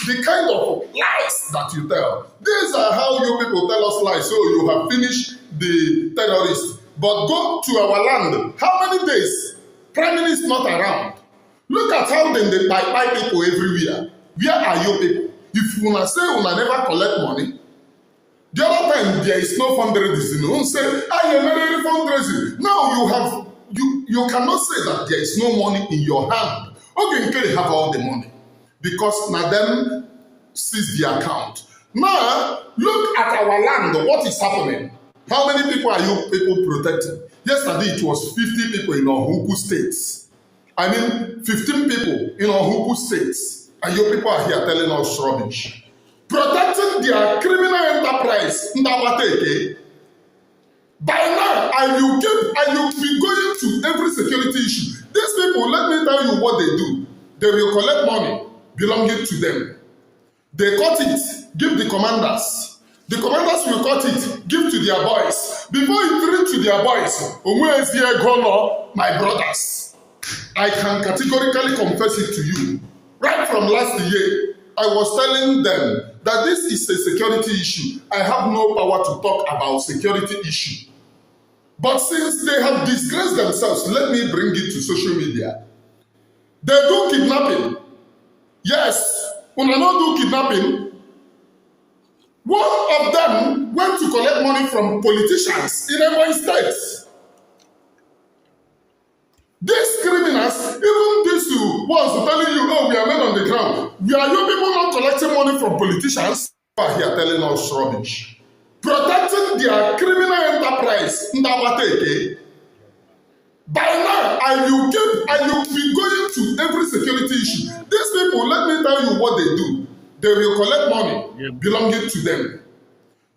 Speaker 12: the kind of lies that you tell. These are how you people tell us lies. So you have finished the terrorists. But go to our land. How many days? Prime Minister not around. Look at how they buy people everywhere. Where are you people? If you wanna say you never collect money, the other time there is no fundraising. You won't say, I am very fundraising. Now you cannot say that there is no money in your hand. Okay, you can have all the money. Because now them seize the account. Now, look at our land. What is happening? How many people are you people protecting? Yesterday, it was 50 people in Ohuku states. I mean, 15 people in Ohuku State, and your people are here telling us rubbish. Protecting their criminal enterprise, Ndawateke. By now, I will be going to every security issue. These people, let me tell you what they do. They will collect money belonging to them. They cut it, give the commanders. The commanders will cut it, give to their boys. Before it reach to their boys, my brothers, I can categorically confess it to you. Right from last year, I was telling them that this is a security issue. I have no power to talk about security issue. But since they have disgraced themselves, let me bring it to social media. They do kidnapping. Yes, when I not do kidnapping, one of them went to collect money from politicians in Ebonyi State. These criminals, even these ones telling you, oh, we are men on the ground. We are you people not collecting money from politicians? Who are here telling us rubbish. Protecting their criminal enterprise, Ndawateke. By now, I will be going to every security issue. These people, let me tell you what they do. They will collect money belonging to them.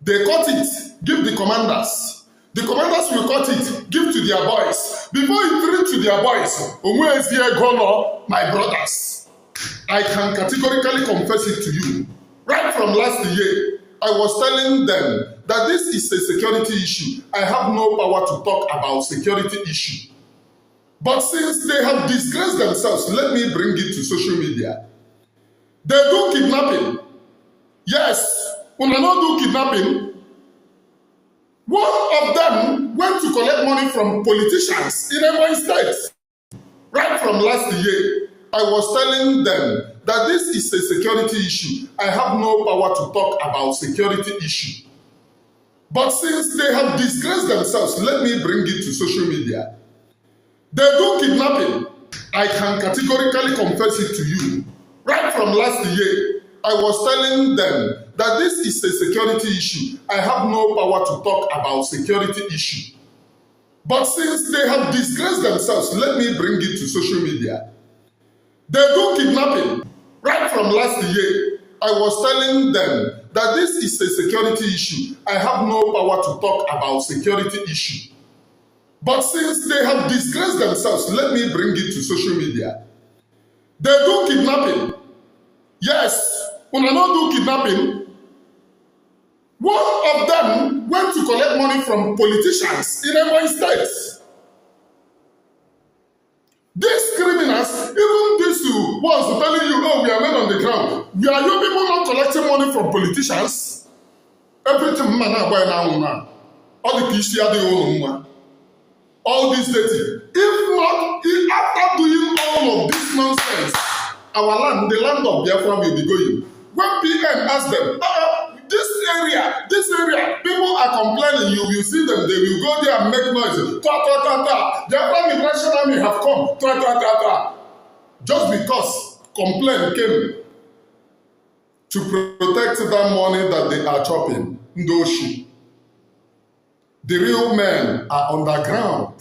Speaker 12: They cut it, give the commanders. The commanders will cut it, give to their boys. Before it reach to their boys, my brothers, I can categorically confess it to you. Right from last year, I was telling them that this is a security issue. I have no power to talk about security issue. But since they have disgraced themselves, let me bring it to social media. They do kidnapping. Yes, when I not do kidnapping, one of them went to collect money from politicians in Ebonyi State. Right from last year, I was telling them that this is a security issue. I have no power to talk about security issue. But since they have disgraced themselves, let me bring it to social media. They do kidnapping. I can categorically confess it to you. Right from last year, I was telling them that this is a security issue. I have no power to talk about security issue. But since they have disgraced themselves, let me bring it to social media. They do kidnapping. Right from last year, I was telling them that this is a security issue. I have no power to talk about security issue. But since they have disgraced themselves, let me bring it to social media. They do kidnapping. Yes, when I not do kidnapping, one of them went to collect money from politicians in Ebonyi State. These criminals, even these ones telling you, oh, we are men on the ground. We are you people not collecting money from politicians? Everything man are buying now. All the PC are the all this dirty. If after doing all of this nonsense, our land, the land of Biafra will be going. When PM ask them, this area, people are complaining, you will see them, they will go there and make noise. Biafra Migration Army have come. Just because complaint came to protect that money that they are chopping, Ndoshi. The real men are underground.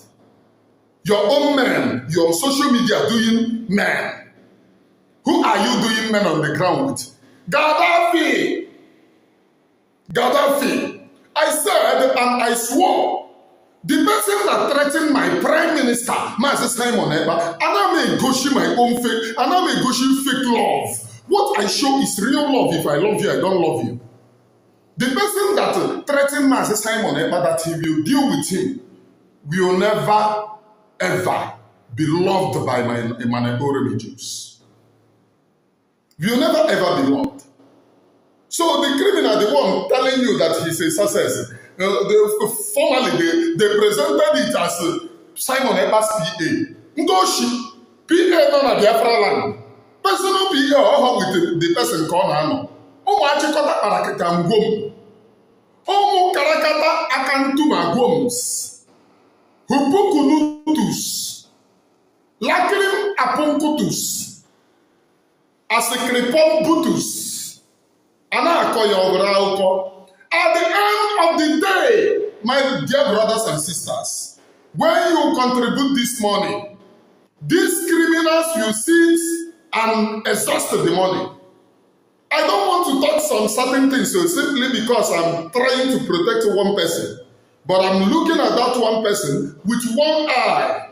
Speaker 12: Your own men, your social media doing men. Who are you doing men on the ground with? Gaddafi. I said and I swore, the person that threatened my prime minister, Master Simon Eba, and I may goshi my own fake, and I may goshi fake love. What I show is real love. If I love you, I don't love you. The person that threatened Master Simon Eba that he will deal with him will never, ever be loved by my Emmanuel Jews. Will never, ever be loved. So the criminal, the one telling you that he's a success, formally they presented it as Simon Eba's PA. Ndoshi, PA non a Biafra land. Personal PA with the person called Ano. Achikota karakata ngom. Karakata akantuma goms. Hupukunutus. Lakrim apunkutus. Asekripom butus. At the end of the day, my dear brothers and sisters, when you contribute this money, These criminals will sit and exhaust the money. I don't want to touch some certain things so simply because I'm trying to protect one person. But I'm looking at that one person with one eye.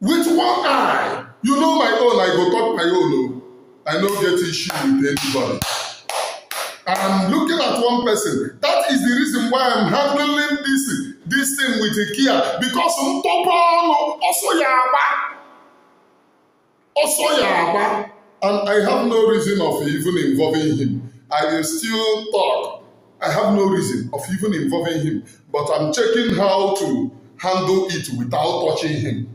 Speaker 12: With one eye. You know my own, I go talk my own. I don't get issue with anybody. I'm looking at one person. That is the reason why I'm handling this thing with a care. Because also Yaba. And I have no reason of even involving him. I will still talk. I have no reason of even involving him. But I'm checking how to handle it without touching him.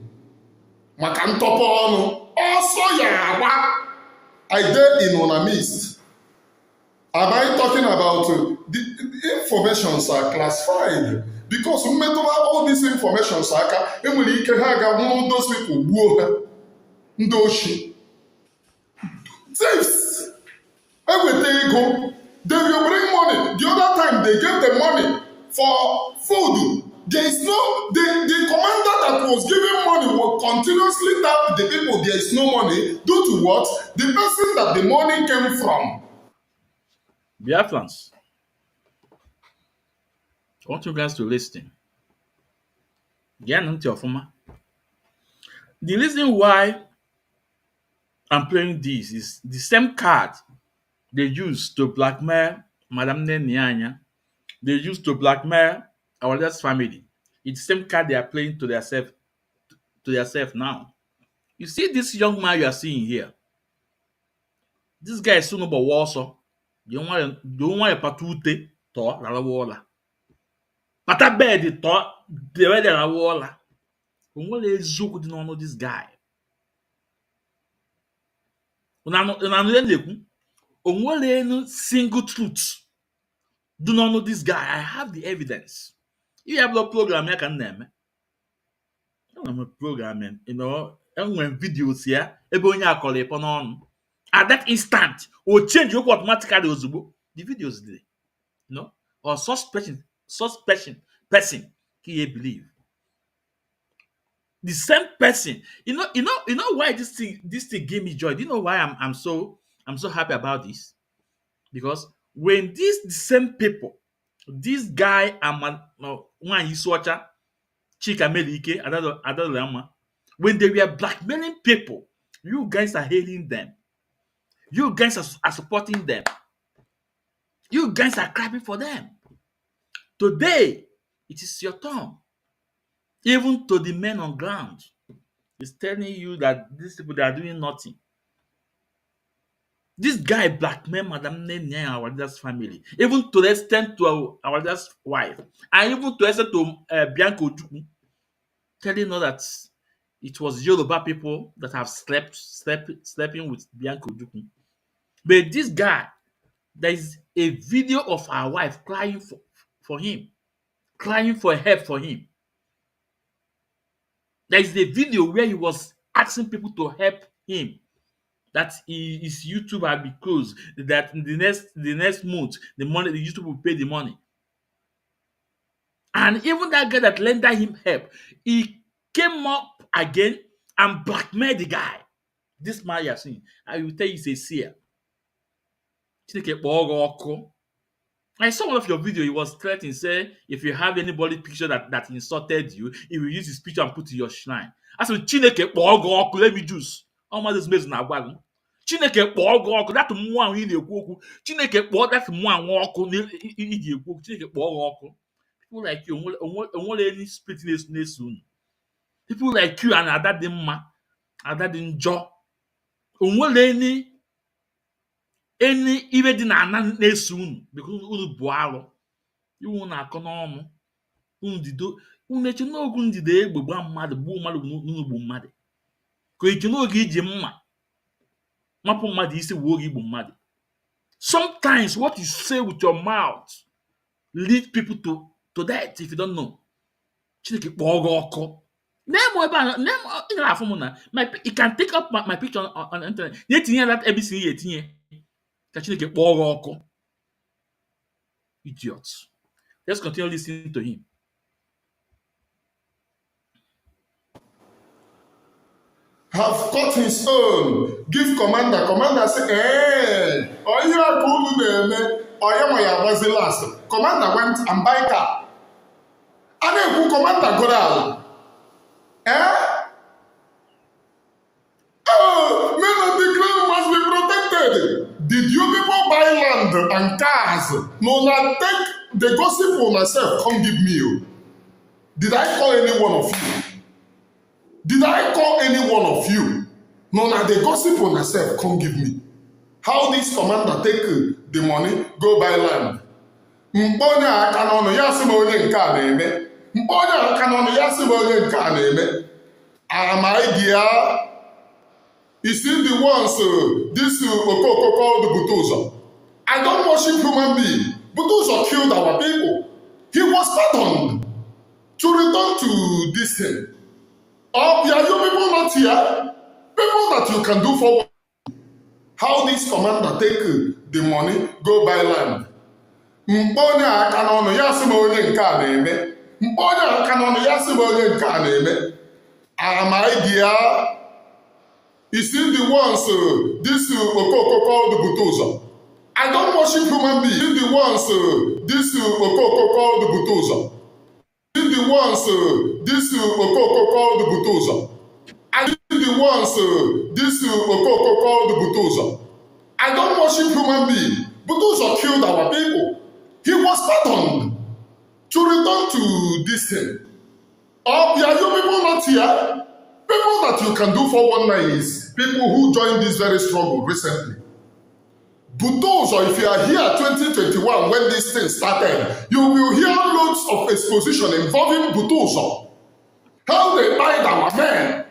Speaker 12: Makantopon also Yaba. I did in on a mist. Am I talking about the informations are classified? Because no matter all these informations are, those people ndoshi thieves. Everything go. They will bring money. The other time they gave the money for food. There is no the commander that was giving money will continuously tell the people there is no money due to what? The person that the money came from.
Speaker 1: Biafrans, I want you guys to listen. The reason why I'm playing this is the same card they used to blackmail Madam Nnennaya. They used to blackmail our last family. It's the same card they are playing to themselves now. You see this young man you are seeing here. This guy is soon about Warsaw. You want a patute to la wala. Pata bed to the way la wala. Onwere eziokwu dị n'ọnụ this guy. Una na-ekwu onwere any single truth dị n'ọnụ this guy. I have the evidence. If you have no program ya ka m na-eme. I'm programming, enwere videos ya ebe onye akọrọ ịpọ n'ọnụ. At that instant, o change okwu automatically ozugbo. The videos dey, or person can you believe? The same person, why this thing gave me joy. Do you know why I'm so happy about this? Because when the same people, this guy and one Iswacha, Chika Melike, Adalama, when they were blackmailing people, you guys are hailing them. You guys are supporting them. You guys are clapping for them. Today, it is your turn. Even to the men on ground, it's telling you that these people they are doing nothing. This guy blackmailed Madam Nnennaya, our dad's family, even to the extent to our dad's wife, and even to the extent to Bianco Chukwu, telling us that it was Yoruba people that have sleeping with Bianco Chukwu. But this guy, there is a video of our wife crying for him, crying for help for him. There is a video where he was asking people to help him. That his YouTube had been closed. That in the next month, the YouTube will pay the money. And even that guy that lended him help, he came up again and blackmailed the guy. This man you are seeing, I will tell you, he's a seer. I saw one of your video. He was threatening, say, if you have anybody picture that insulted you, he will use his picture and put in your shrine. I said, Chineke kpọọ let me juice. All my this na agwa gị. Chineke kpọọ gị ọkụ, that mmụọ ahụ ị na-ekwu okwu. Chineke kpọọ that mmụọ ahụ ọkụ iji ekwu okwu. Chineke kpọọ gị ọkụ. People like you, onwere any spirit na-eso unu. People like you and ada dị mma, ada dị njọ. Onwere any ibe dị na ana na-eso unu because unu bụ arụ. Iwu na-akọ n'ọnụ. Unu eche n'oge ndide egbe gbuo mmadụ unu gbu mmadụ. Ka eche n'oge iji mma mapụ mmadụ isi wee oge igbu mmadụ. Sometimes what you say with your mouth lead people to death if you don't know. Chineke kpọọ gị ọkụ. Name ebe a, ị na-afụ m na you can take up my picture on the internet. Na-etinye that ABC ya etinye. Ka Chineke kpọọ gị ọkụ. Idiots. Let's continue listening to him.
Speaker 12: have cut his own, give commander. Commander say, oh, you are cool, Oya was the last. Commander went and buy car. And then who commander got out? Oh, men of the ground must be protected. Did you people buy land and cars? No, not take the gossip on myself. Come give me you. Did I call any one of you? Did I call any one of you? No, now the gossip on myself. Come give me. How this commander take the money, go buy land? Mponya akanono yasimonye nka na-eme. Mponya akanono yasimonye nka na-eme. Am I there? Is it the ones this Okoko called the Butoza? I don't worship human beings. Butoza killed our people. He was pardoned to return to this thing. Are you people not here? People that you can do for. How this commander take the money, go buy land? Mponya akanono yasimonye nka na-eme. Mponya akanono yasimonye nka na-eme. Am I there? Is it the ones this Okoko called the Butoza? I don't worship human beings. Is it the ones this Okoko called the Butoza? Is it the ones this Okoko called the Butoza? Is it the ones this Okoko called the Butoza? I don't worship human beings. Butoza killed our people. He was pardoned to return to this thing. Are you people not here? People that you can do for one night is people who joined this very struggle recently. Bulldozer, if you are here 2021 when this thing started, you will hear loads of exposition involving Bulldozer. How they died our men.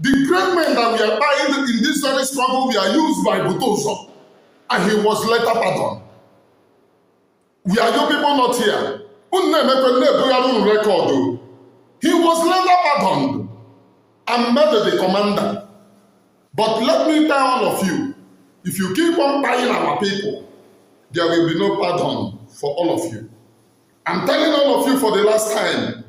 Speaker 12: The great men that we are dying in this very struggle, we are used by Bulldozer. And he was later pardoned. We are you people not here. He was later pardoned and made the commander. But let me tell all of you, if you keep on buying our people, there will be no pardon for all of you. I'm telling all of you for the last time,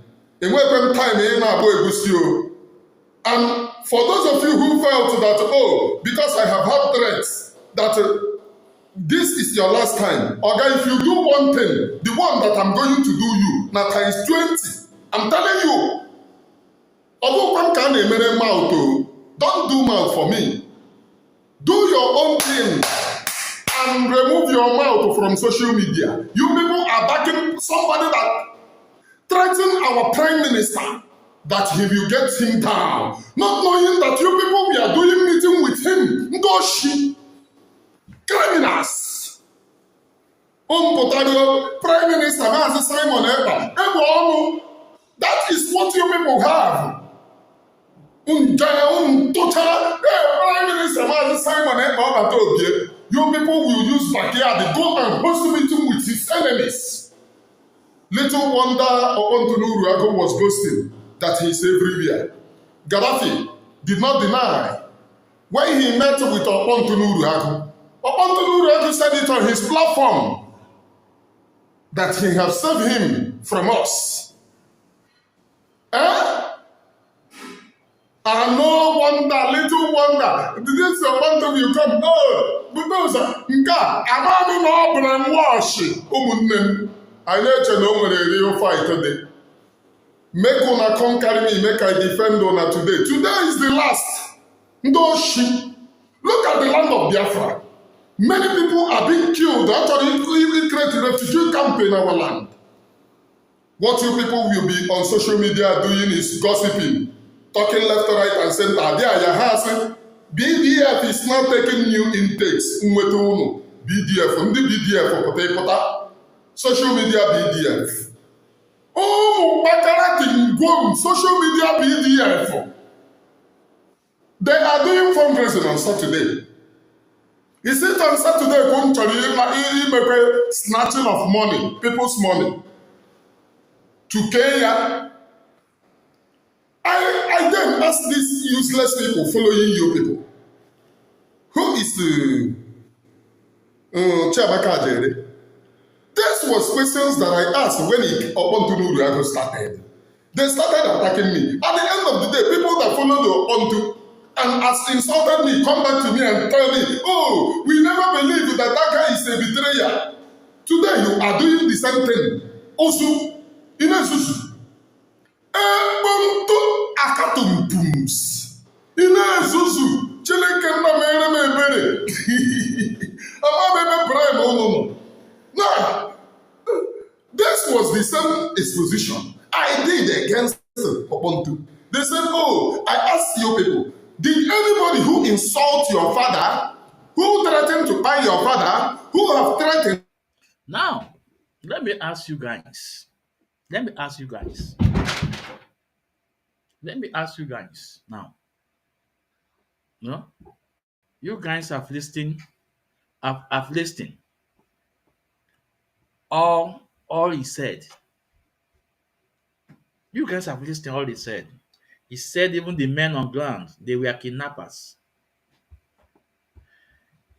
Speaker 12: and for those of you who felt that, oh, because I have had threats, that this is your last time. Okay, if you do one thing, the one that I'm going to do you, now times 20, I'm telling you, don't do mouth for me. Do your own thing and remove your mouth from social media. You people are backing somebody that threatened our prime minister that he will get him down. Not knowing that you people we are doing meeting with him. Ngoshi. Criminals. Prime Minister Simon Epa. That is what you people have. Prime Minister Simon Epa. You people will use backyard to go and host meeting with his enemies. Little wonder Opontunuru was boasting that he is everywhere. Gaddafi did not deny when he met with Opontunuru said it on his platform that he has saved him from us. And no wonder, little wonder, this wonder will come. Oh, Bulldozer, Nga, Amami no brainwash. I let you know when a real fight today. Make una come carry me, make I defend una today. Today is the last. Ndoshi. Look at the land of Biafra. Many people are being killed. Actually, even create a refugee camp in our land. What you people will be on social media doing is gossiping, talking left, right, and center. There, your house. BDF is not taking new intakes. BDF, BDF, social media BDF. Oh, social media BDF. They are doing fundraising on Saturday. Is it on Saturday going to be snatching of money, people's money, to Kenya? I then ask these useless people following you people. Who is Chiamaka Ajere? This was questions that I asked when Opontunuru started. They started attacking me. At the end of the day, people that follow the Opontu and has insulted me, come back to me and tell me, oh, we never believed that that guy is a betrayer. Today you are doing the same thing. Also, in a susu. Ebonto akatumpums. In a susu. Chineke na mere me ebere. Ama bebe no no. Now, this was the same exposition I did against Ubuntu. They said, oh, I asked you people, did anybody who insult your father, who threatened to buy your father, who have threatened?
Speaker 1: Now, let me ask you guys. Let me ask you guys. Let me ask you guys now. You know, you guys have listened, have listened all he said. You guys have listened all he said. He said even the men on ground, they were kidnappers.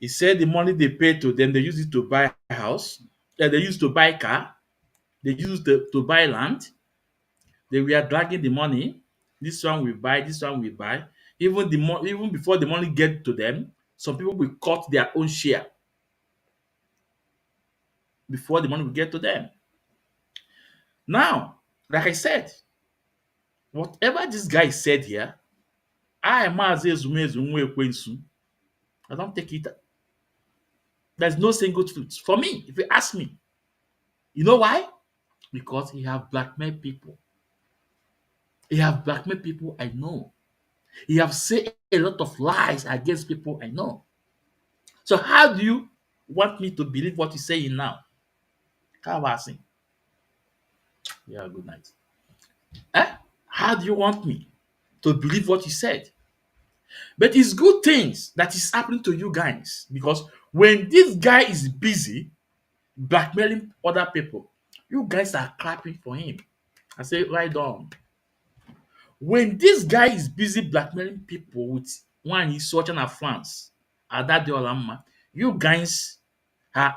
Speaker 1: He said the money they paid to them, they used it to buy a house, they used to buy a car, they used to buy land. They were dragging the money. This one we buy, this one we buy. Even before the money get to them, some people will cut their own share before the money will get to them. Now, like I said, whatever this guy said here, I Maazị Ezumezu Nwa-Ekwensu, I don't take it. There's no single truth. For me, if you ask me, you know why? Because he have blackmailed people. He have blackmailed people, I know. He have said a lot of lies against people, I know. So how do you want me to believe what he's saying now? Kawasi. Yeah, good night. How do you want me to believe what he said? But it's good things that is happening to you guys, because when this guy is busy blackmailing other people, you guys are clapping for him. I say, right on. When this guy is busy blackmailing people with one he's searching at France, at that Olama, you guys are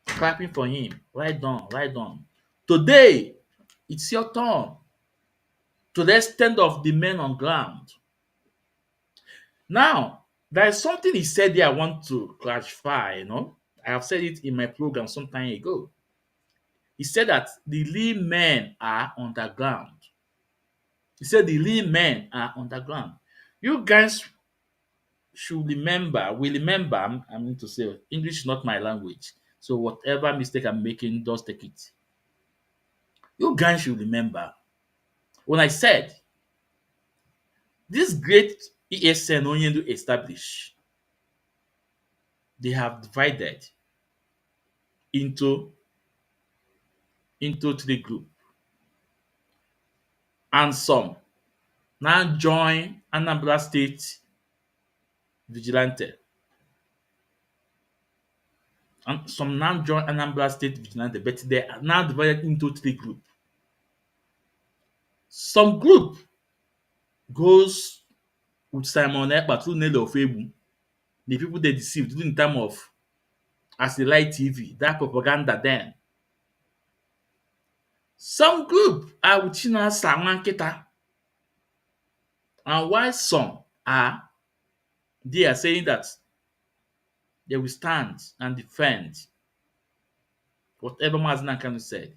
Speaker 1: clapping for him. Right on, right on. Today, it's your turn. To the extent of the men on ground. Now, there is something he said there I want to clarify. I have said it in my program some time ago. He said that the real men are underground. He said the real men are underground. You guys should remember, we remember, I mean to say, English is not my language. So whatever mistake I'm making, just take it. You guys should remember when I said this great ESN Onyendu established, they have divided into three groups, and some now join Anambra State Vigilante, and some now join Anambra State Vigilante, but they are now divided into three groups. Some group goes with Simon Ekpa through Nelo Ofebu, the people they deceived during the time of as the light TV, that propaganda then. Some group are with China Samanketa, and while some are they are saying that they will stand and defend whatever Mazina Kanu said.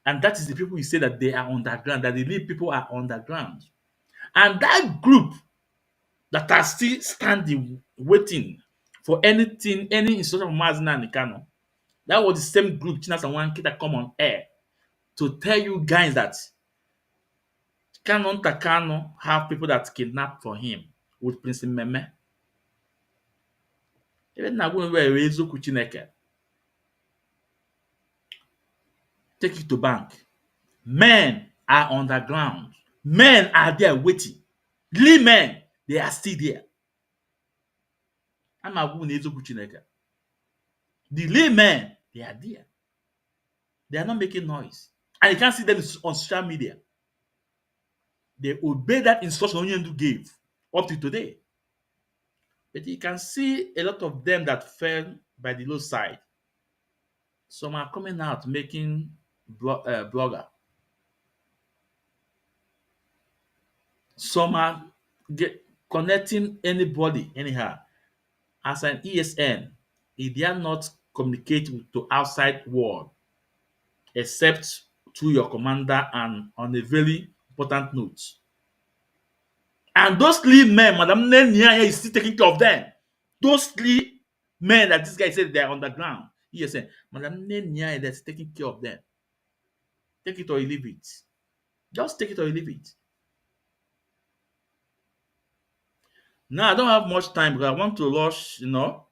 Speaker 1: And that is the people who say that they are underground, that the real people are underground. And that group that are still standing, waiting for anything, any instruction from Mazina and Kano, that was the same group, China Samanketa, come on air to tell you guys that Canon Takano have people that kidnap for him with Prince Meme. Even now, when we raise Chineke, take it to bank. Men are underground. Men are there waiting. Real men, they are still there. I'm a woman Chineke. The real men, they are there. They are not making noise. And you can't see them on social media. They obey that instruction Onyendu gave up to today. But you can see a lot of them that fell by the low side. Some are coming out making blogger. Some are connecting anybody anyhow. As an ESN, he dare not communicate to outside world except through your commander and on a very important note. And those 3 men, Madam Nnennaya is still taking care of them. Those 3 men that this guy said they're underground, ESN, Madam Nnennaya that's taking care of them. Take it or you leave it. Just take it or you leave it. Now I don't have much time because I want to rush,
Speaker 12: Love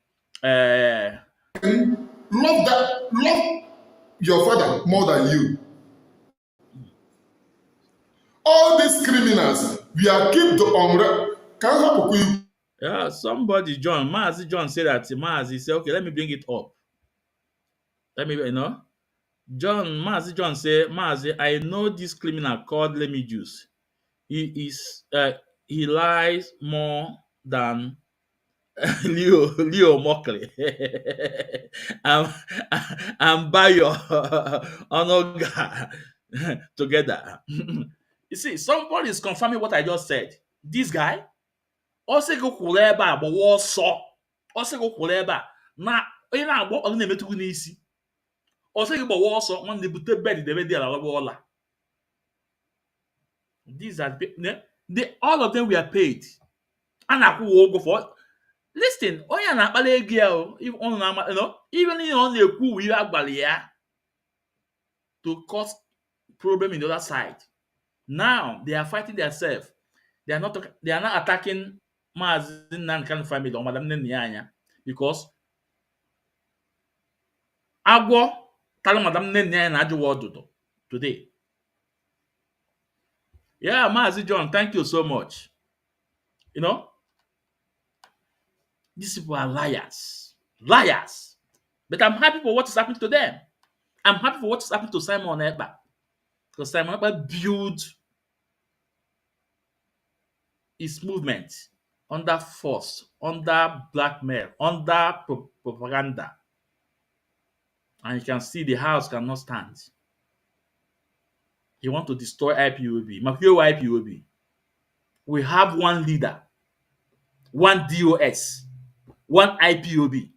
Speaker 12: your father more than you. All these criminals, we are kept on. Can help you.
Speaker 1: Yeah, somebody, John said that. Mazi said, okay, let me bring it up. Let me, John said, Mazi, I know this criminal called Lemmy Juice. He lies more than Leo Mockley and, and Bayo Onoga together. You see, somebody is confirming what I just said. This guy, also go kwụrụ ebe a gbawa ọsọ. Ọsọ go kwụrụ ebe a na onye na-agba ọ na-emetụ gị n'isi. Ọsọ gị gbawa ọsọ nwanne bute bed debe dị ala ọla. These are all of them were paid. A na-akwụ ụgwọ for. Listen, onye na-akpali ego ya ọnụ na-ama, even ihe ọ na-ekwu ihe agbalị ya to cause problem in the other side. Now they are fighting themselves. They are not attacking Maazị Nnamdi family or Madam Nnennaya because agwọ tara Madam Nnennaya na ajụwa ọdụdụ today. Yeah, Maazị John, thank you so much. These people are liars. Liars. But I'm happy for what is happening to them. I'm happy for what is happening to Simon Ekpa. Because Simon Ekpa built his movement under force, under blackmail, under propaganda. And you can see the house cannot stand. He wants to destroy IPOB. IPOB. We have one leader, one DOS, one IPOB.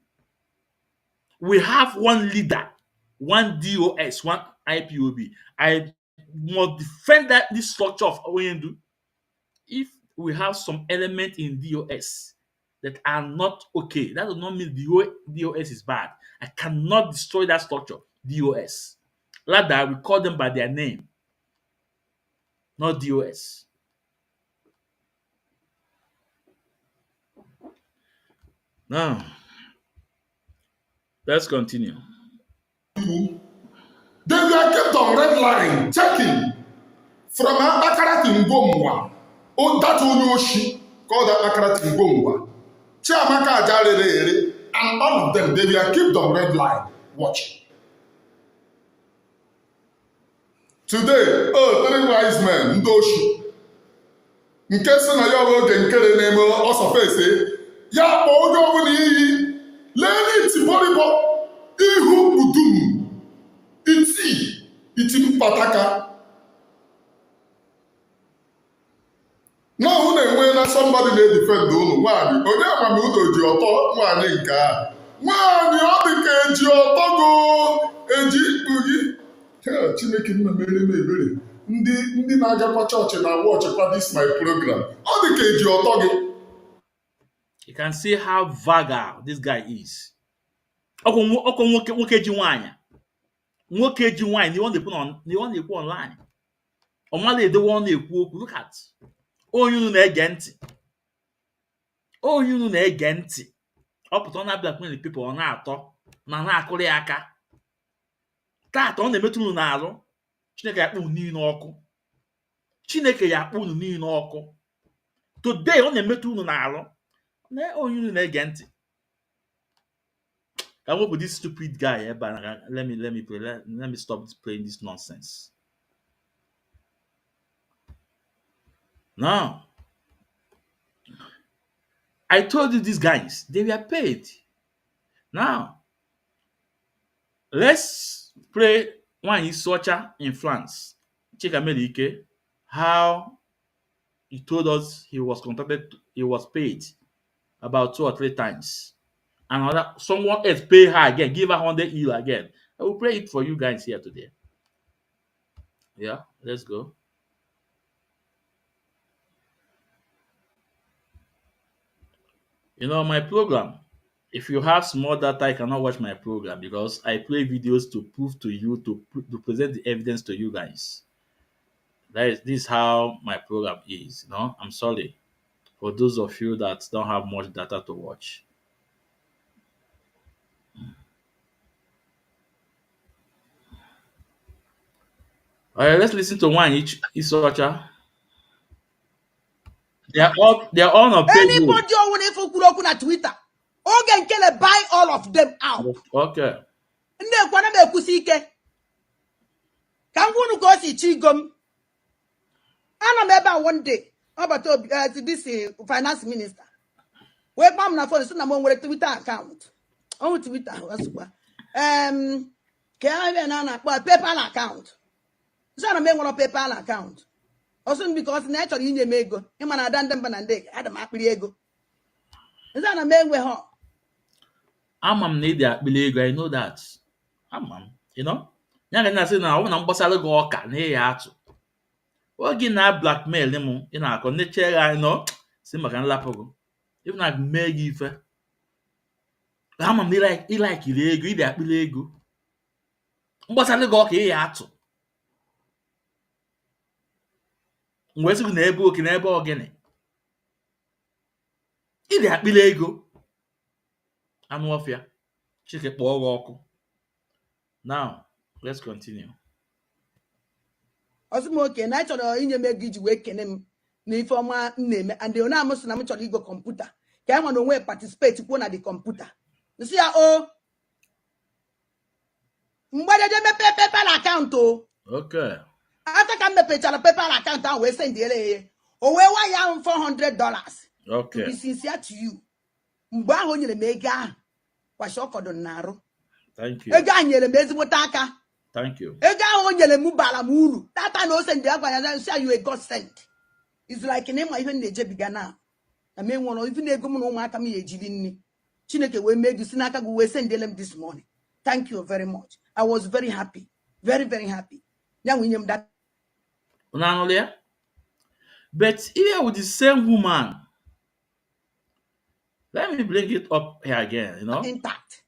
Speaker 1: We have one leader, one DOS, one IPOB. I must defend this structure of Oyendu. If we have some element in DOS that are not okay, that does not mean DOS is bad. I cannot destroy that structure, DOS. Rather, we call them by their name, not DOS. Now, let's continue.
Speaker 12: They were kept on red line, checking from Akara to Ngomwa. Oh, that Onyoshi called that Akara to Ngomwa. Chiamaka Ajarere, and all of them, they were kept on red line, watching. Today, 3 wise men, Ndoshi. In case na ya oge nkere na-eme ọsọfese, ya kpọọ onye ọbụla iyi, lee n'itibọrịbọ, ihu udum, iti mpataka. N'ọhụ na-enwe na somebody na-edifend unu, nwaanyị, onye amami unu ji ọtọ nwaanyị nke a. Nwaanyị ọ dị ka eji ọtọ go, eji ikpughi. Chineke nna mere m ebere. Ndị na-agakwa chọọchị na watchkwa this my program. Ọ dị ka eji ọtọ gị.
Speaker 1: You can see how vague this guy is. Nwoke ji nwaanyị. Nwoke ji nwaanyị, the one they put online. Ọmala the one na-ekwu okwu. Look at. Onye unu na-ege ntị. Onye unu na-ege ntị. Ọ pụta ọ na-blackmail people ọ na-atọ na na-akụrị aka. Taata ọ na-emetụ unu n'alụ. Chineke ya akpụ unu niile ọkụ. Chineke ya akpụ unu niile ọkụ. Today ọ na-emetụ unu n'alụ. Na onye unu na-ege ntị. Ka m wepụ this stupid guy ebe a. Let me stop playing this nonsense. Now, I told you these guys, they were paid. Now, let's play one Isocha in France. Chikamelike, how he told us he was paid about 2 or 3 times. Another someone else pay her again, give her 100 euro again. I will pray it for you guys here today. Yeah, let's go. My program. If you have small data, you cannot watch my program because I play videos to prove to you to present the evidence to you guys. This is how my program is. I'm sorry for those of you that don't have much data to watch. All right, let's listen to one each Isocha. They are all on payroll.
Speaker 4: Anybody who want to kwuru okwu na Twitter, oge nkele buy all of them out.
Speaker 1: Okay.
Speaker 4: Ndị kwana m ekwusi ike. Ka m gwunu ka o si chigo m. Ana m ebe a one day, about this finance minister. Wee kpam na phone so na m nwere Twitter account. On Twitter asụkwa. Ka ya na-akpọ PayPal account. So na m enwere PayPal account. Also because na chọrọ inye m ego. Ịma na ada ndị mba na ndị ada m akpịrị ego. Nza na m enwe ha.
Speaker 1: Ama m na ị dị akpịrị ego, I know that. Ama m, ya ga na-asị na ọ bụ na m gbasara gị ọka na ịya atụ. Oge na blackmail m ị na-akọ neche ya si maka nlapụ gị. If na mee gị ife. Ama m na ịlaikiri ego, ị dị akpịrị ego. Mgbasara gị ọka ịya atụ. Mgbe sị gị na ebe oke na ebe ogene. Ị dị akpịrị ego. Anụ ọfịa. Chike kpọọ gị ọkụ. Now, let's continue.
Speaker 4: Oke na chọrọ inye m ego iji wee kene m n'ife ọma m na-eme and ọ na-amụsị na m chọrọ igo kọmputa ka e nwere onwe participate kwuo na the kọmputa. Nsị ya mgbadeje mepe PayPal account o.
Speaker 1: Okay.
Speaker 4: After ka m mepechara PayPal account ahụ wee send ele o wee wa ya $400.
Speaker 1: Okay.
Speaker 4: To be sincere to you. Mgbe ahụ o nyere m ego ahụ kwashi ọkọdụ na-arụ.
Speaker 1: Thank you.
Speaker 4: Ego ahụ nyere m ezigbote aka.
Speaker 1: Thank you.
Speaker 4: Ego ahụ o nyere m bara m uru. That time o send agwa ya say you a God sent. It's like na ịma ihe na-ejebiga na. Na me nwere ife na ego m na ụmụaka m ya ejiri nni. Chineke wee mee gị si n'aka gị wee send ele m this morning. Thank you very much. I was very happy. Very, very happy. Ya nwe nye m that.
Speaker 1: But here with the same woman, let me bring it up here again,
Speaker 4: Intact.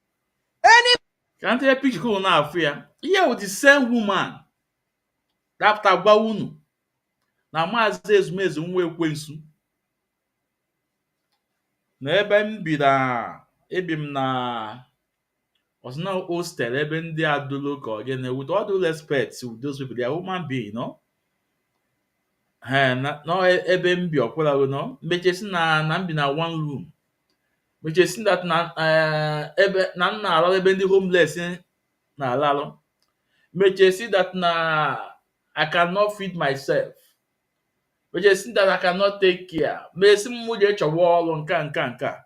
Speaker 1: Can't you picture cool now here? Here with the same woman. After Bawunu. Na Maazị Ezumezu nwa ekwensu. Na ebe m bi na ebi m na Osina hostel ebe ndị adụlo ka ogene with all due respect to those people, they are human being, no ebe m bi ọkwụla mechesi na m bi na one room. Mechesi that na ebe na nna alụ ebe ndị homeless na alalụ. Mechesi that na I cannot feed myself. Mechesi that I cannot take care. Mechesi m je chọwa ọrụ nka.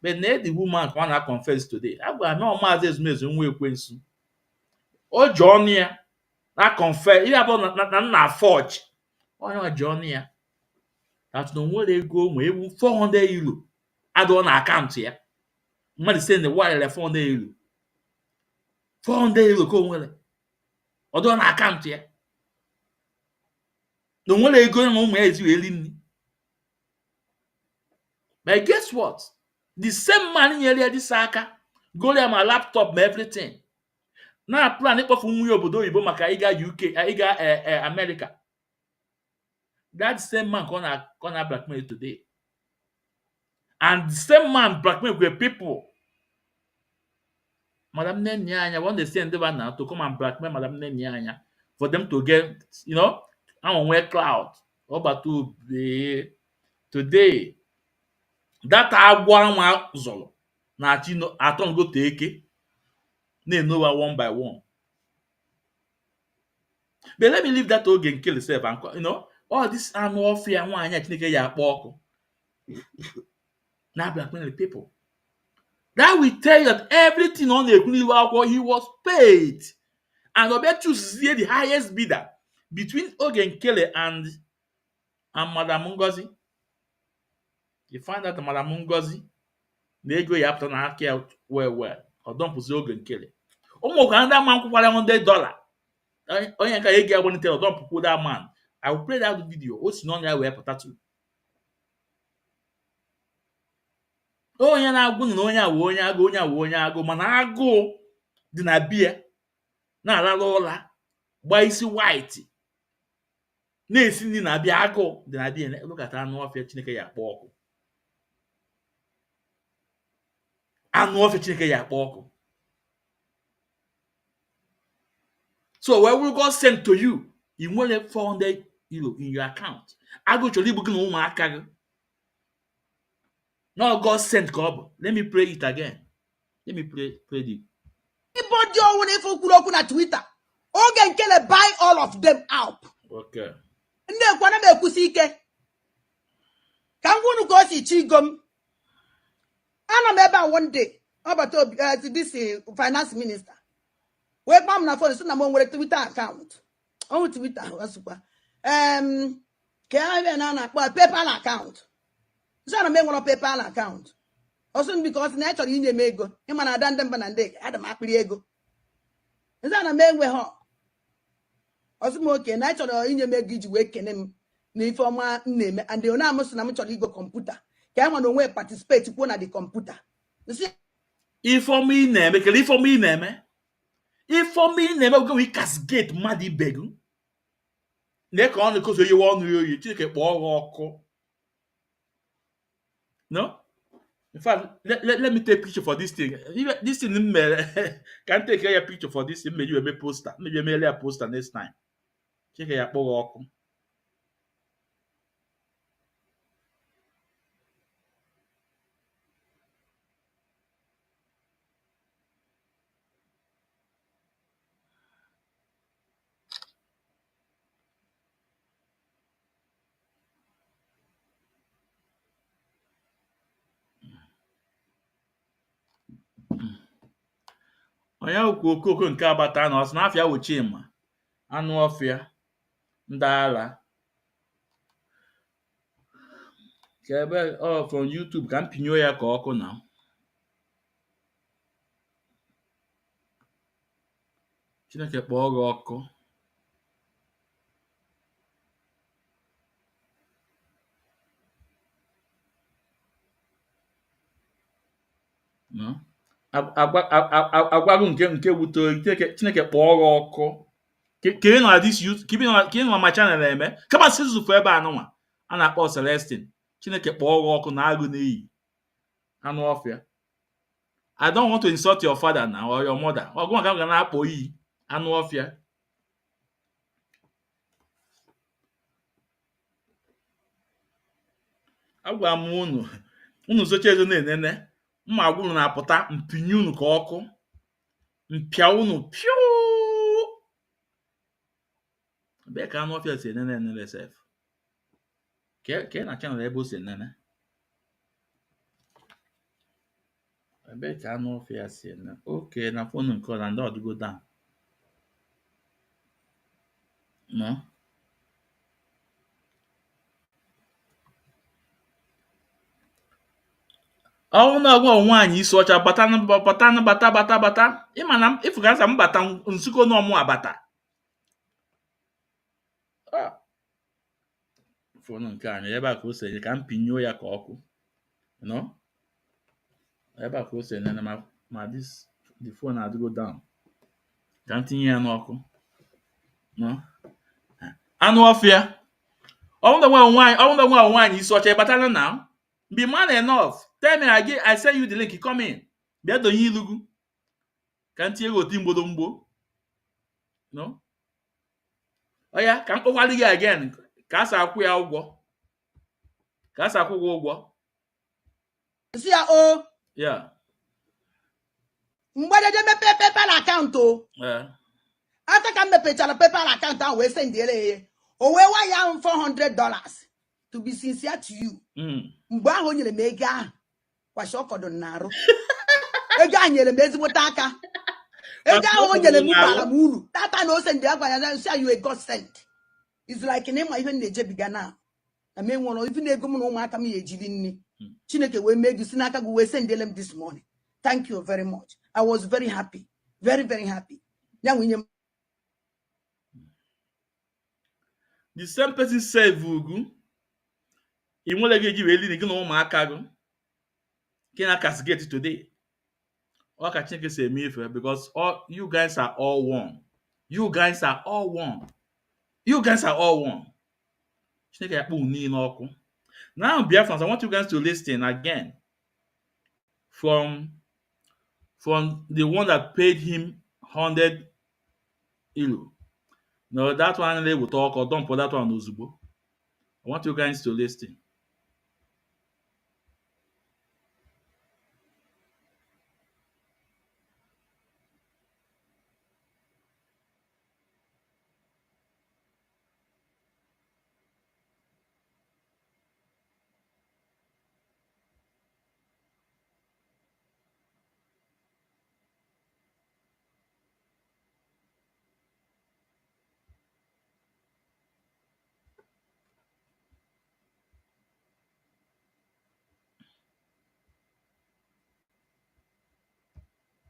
Speaker 1: But na the woman ka ọ na confess today. Agwa na Maazị Ezumezu nwa ekwensu. O ji ọnụ ya na confess ihe abụọ na nna forge. Onye ji ọnụ ya. That no nwere ego ma ewu 400 euro adọ na akaụntụ ya. Mmadụ sị na wire 400 euro. 400 euro ka o nwere. Ọ dọ na akaụntụ ya. No nwere ego na ụmụ ya ezi eri nri. But guess what? The same man nyere ya this aka, go ya my laptop ma everything. Na plan ịkpọfu nwa obodo oyibo maka ịga UK, ịga America. That same man ka na blackmail today. And the same man blackmail with people. Madam Nnennaya, when they send them now to come and blackmail Madam Nnennaya for them to get, I want wear cloud. About to be today. That agwa nwa zolo na chino aton go take na-enowa one by one. But let me leave that oge and kill itself and all this annual fear nwanya Chineke ya akpọ ọkụ. Na blackmail the people. That will tell you that everything on the akwụkwọ he was paid. And Obe choose the highest bidder between Oge Nkele and and Madam Ngozi. You find out Madam Ngozi na ego ya apụta na aka ya well. Ọ dọmpụzi oge nkele. Ụmụ ka ndị ama nkwụkwara $100. Onye ka ego ya gbanite ọ dọmpụkwu that man. I will play that video. O si n'ọnụ ya wee pụta tu. Onye na-agụ na onye awụ onye agụ mana agụụ dị na bia na-alala ụla gba isi white na-esi nri na-abịa agụụ dị na bia lụkata anụ ọfịa Chineke ya akpọ ọkụ. Anụ ọfịa Chineke ya akpọ ọkụ. So where will God send to you? You nwere €400 in your account. Agụ chọrọ igbu gị na ụmụaka gị. No, God sent God. Let me pray it again. Let me pray it.
Speaker 4: Anybody who if kwuru okwu na Twitter, oge nkele buy all of them out.
Speaker 1: Okay.
Speaker 4: Ndị kwana m ekwusi ike. Ka m gwunu ka o si chigom. Ana m ebe a one day, about this finance minister. Wee kpam na phone so na mo nwere Twitter account. On Twitter asukwa. Ka ya na akpọ PayPal account. So na me nwere PayPal account. Also because na chọrọ inye m ego. Ị ma na ada ndị mba na ndị ada m akpịrị ego. Nza na me enwe ha. Also m oke na chọrọ inye m ego iji wee kene m na ife ọma na-eme and ọ na-amụsị na m chọrọ igo kọmputa. Ka enwe na onwe participate kwuo na the computer.
Speaker 1: Ifeọma ị na-eme kele ifeọma ị na-eme. Ifeọma ị na-eme oge we cascade mmadụ ibe gị. Na ka ọ na-ekoso yewe ọnụ ya oyi Chineke kpọọ ha ọkụ. No? In fact, let me take a picture for this thing. This thing can take a picture for this. Maybe you may poster. Maybe you may a poster next time. Check your power. Onye ukwu okoko nke abata na ọsọ n'afịa Wochima anụ ọfịa ndị ala ka ebe from YouTube ka m pinyo ya ka ọkụ na Chineke kpọọ gị ọkụ. No? Agwago nke wuto Chineke kpọọ gị ọkụ. Kee na this youth, keep in my channel eme. Kama sizu for ebe anụnwa a na-akpọ Celestine. Chineke kpọọ gị ọkụ na agụ n'iyi anụ ọfịa. I don't want to insult your father now or your mother. Ọgụ maka ga na-akpọ iyi anụ ọfịa. Agwa m unu socha ezo na-enene mma agwụ unu na-apụta mpinye unu ka ọkụ mpịa unu piu ebe ka anụ ọfịa si enene sef ke na channel ebe o si enene ebe ka anụ ọfịa si enene oke na fonu nke ọla ndị ọdụgo down no ọnwụ na ọgwụ nwaanyị isi ọcha bata ịma na ifu ka m bata nsuko n'ọmụ abata fonu nke anyị ebe a ka o senye ka m pinyo ya ka ọkụ no ebe a ka o senye na ma the phone adịgo down ka m tinye ya n'ọkụ no anụ ọfịa ọnwụ na nwaanyị isi ọcha ịbatala na be man enough. Tell me again, I send you the link. You come in. Bịa donye ilugu. Ka ntinye gị oti mgbodomgbo. No? Oya, ka m kpọkwalị gị again. Ka a sa akwụ ya ụgwọ. Ka a sa akwụ gị ụgwọ.
Speaker 4: Si ya o.
Speaker 1: Yeah.
Speaker 4: Mgbe je mepe PayPal account o. After ka m mepechara PayPal account ahụ wee send ele o wee wa ya $400 to be sincere to you. Mgbe ahụ o nyere m ego ahụ kwashi ọkọdụ na-arụ ego ahụ nyere m ezigbote aka ego ahụ o nyere m bara m uru tata na o send ya gwa ya say you a God sent. It's like na ịma ihe na-ejebiga na I mean, one even a government no matter me ejidini. Chineke we made you sinaka go we send them this morning. Thank you very much. I was very happy. Very, very happy. Now we
Speaker 1: The same person said vugu. He won't let you really know my cargo. Can I castigate today? All I can say me because all you guys are all one. You guys are all one. You guys are all one. Now, Biafrans, I want you guys to listen again from the one that paid him 100 euro. No, that one they will talk or don't put that one Ozubo. I want you guys to listen.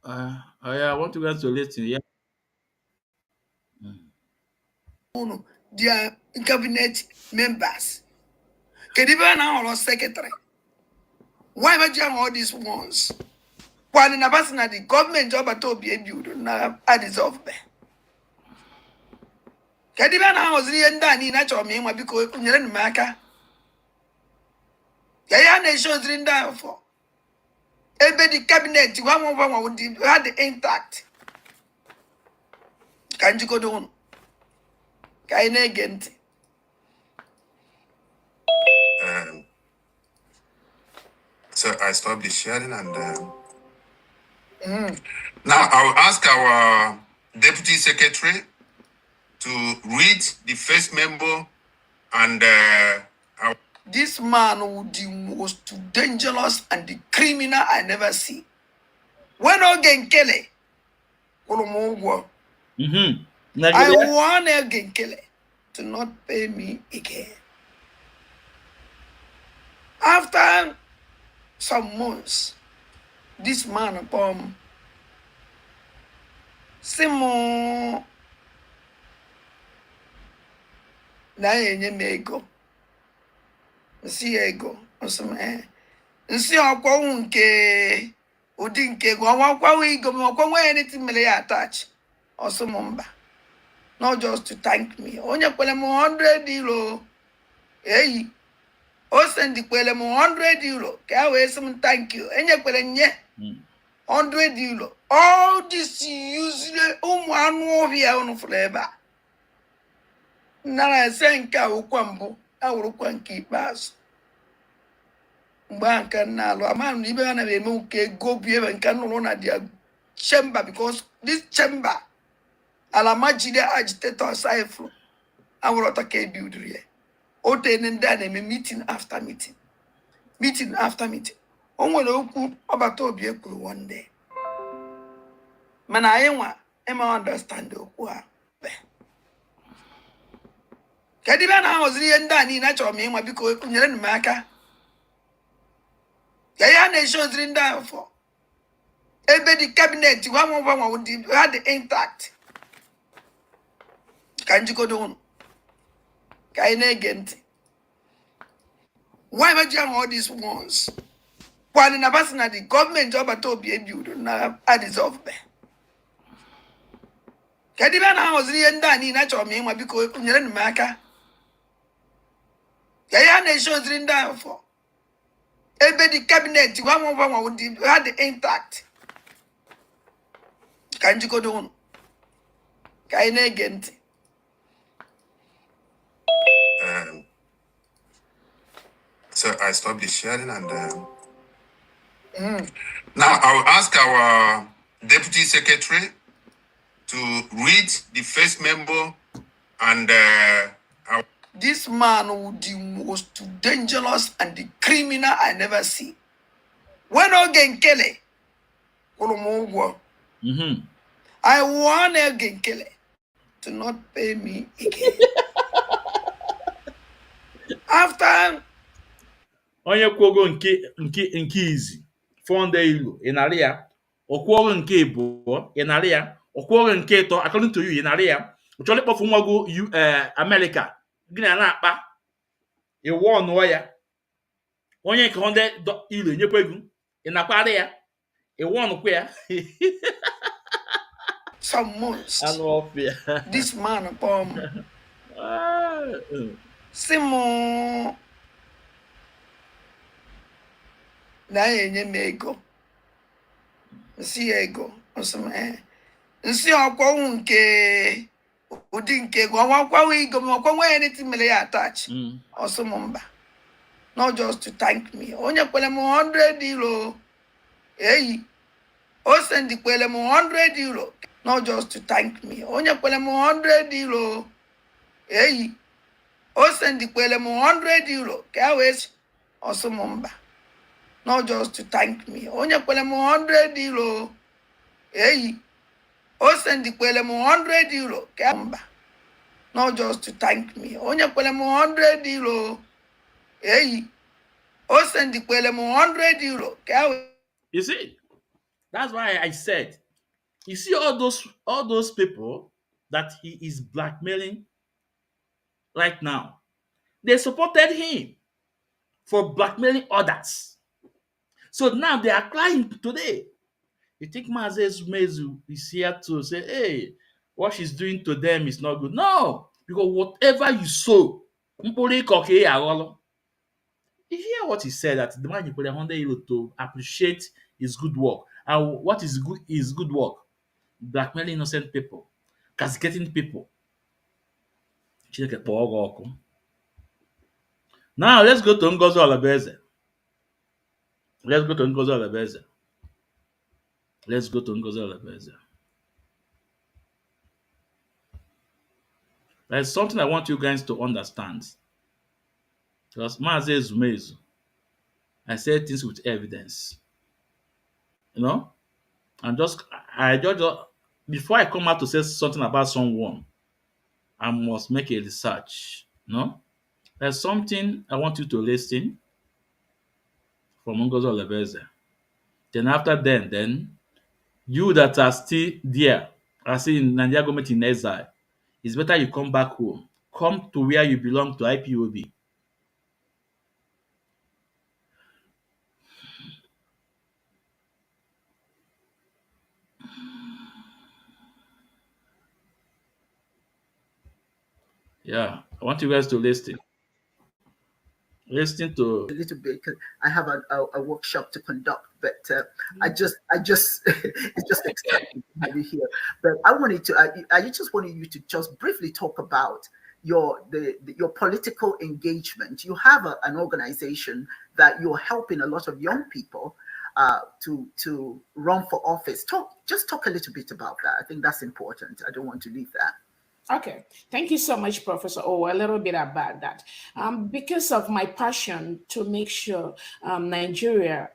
Speaker 1: Yeah, I want you guys to listen. Yeah.
Speaker 4: their cabinet members. Kediba now or secretary. Why would you have all these ones? While in a person at the government job at all be built now I dissolve. Kediba now was the end in natural me because you're in America. Yaya nations in down for. Every the cabinet, one would had the intact. Can't you go down? Kaine again.
Speaker 9: So I stopped the sharing and now I'll ask our deputy secretary to read the first memo and
Speaker 4: This man was the most dangerous and the criminal I never see. When again Kelly, I want again Kelly to not pay me again. After some months, this man upon Simon na enye m ego. Nsi ego. Nsi ọkwa nke ụdị nke ego ọnwa ego m ọkwa nwe anything mere ya attach. Mba. Not just to thank me. Onye kwele m 100 euro. Hey. O send kwele m 100 euro. Ka wee sị m thank you. Enye kwele nye 100 euro. All this usually ụmụ anụ ọhịa unu fụrụ ebe a. Nara ese nke a okwa mbụ awụrụkwa nke ikpeazụ. Mgbe nke na-alụ amaghị na ibe ha na-eme nke ego bi ebe nke nụrụ na dia chamber because this chamber alamajide agitator saifru awụrọta ka ebuild here. O tene ndị a na-eme meeting after meeting. Meeting after meeting. O nwere okwu ọbata obi ekwuru one day. Mana anyị nwa ema understand okwu ha. Kediba na ahụziri ihe ndị a niile achọrọ m ịnwa biko nyere m aka. Yaya na-eshoziri ndị ahụ fọ. Ebe the cabinet had the intact. Ka njikodo unu. Ka anyị na-ege ntị. Why would you have all these ones? While in a person at the government job at all be built now I dissolve. Kediba na ahụziri ihe ndị a niile achọrọ m ịnwa biko nyere m aka. Yaya na-eshoziri ndị ahụ fọ. Ebe the cabinet had the intact. Ka njikodo unu. Ka anyị na-ege ntị.
Speaker 9: So I stopped the sharing and now I'll ask our deputy secretary to read the first memo and
Speaker 4: this man was the most dangerous and the criminal I never see. When again Kelly, I want again Kelly to not pay me again. After
Speaker 1: onye kwuogo nke izi 400 euro ị narị ya, ọkwụogo nke ịbụọ ị narị ya, ọkwụogo nke ịtọ according to you ị narị ya, ọ chọrọ ịkpọfu nwa gị Amerịka gị na-akpa iwu ọnụọ ya, onye nke 100 euro enyekwa ego ị nakwarị ya iwu ọnụkwa ya.
Speaker 4: Some months.
Speaker 1: Anụ ọfịa.
Speaker 4: This man Simo na enye m ego. Nsi ego. Nsi ọkwanwu nke ụdị nke ego ọkwanwu ego m ọkwanwu anything mere ya attach. Mba. Not just to thank me. Onye kwele m 100 euro. Hey. O send kwele m 100 euro. Not just to thank me. Onye kwele m 100 euro. Hey. O send kwele m 100 euro. Ka wee mba. Not just to thank me. Onye kwele m 100 euro. Hey. O send kwele m 100 euro. Ka mba. Not just to thank me. Onye kwele m 100 euro. Hey. O send kwele m 100 euro.
Speaker 1: You see, that's why I said, you see all those people that he is blackmailing right now, they supported him for blackmailing others. So now they are crying today. You think Maazị Mezu is here to say, hey, what she's doing to them is not good? No, because whatever you sow, you hear what he said, that the man you put 100 euro to appreciate his good work. And what is good work? Blackmailing innocent people, castigating people. Now let's go to Ngozi Olabeze. Let's go to Ngozi Olabeze. There's something I want you guys to understand. Because Maazị Ezumezu, I say things with evidence. You know? And I just before I come out to say something about someone, I must make a research. You know? There's something I want you to listen from Ngozi Olabeze. Then after then you that are still there, are still in Nigeria government in exile, it's better you come back home. Come to where you belong, to IPOB. Yeah, I want you guys to listen. Listen to
Speaker 13: a little bit because I have a workshop to conduct, but I just it's just exciting to have you here. But I just wanted you to just briefly talk about your political engagement. You have an organization that you're helping a lot of young people to run for office. Talk a little bit about that. I think that's important. I don't want to leave that.
Speaker 10: Okay, thank you so much, Professor. Oh, a little bit about that. Because of my passion to make sure Nigeria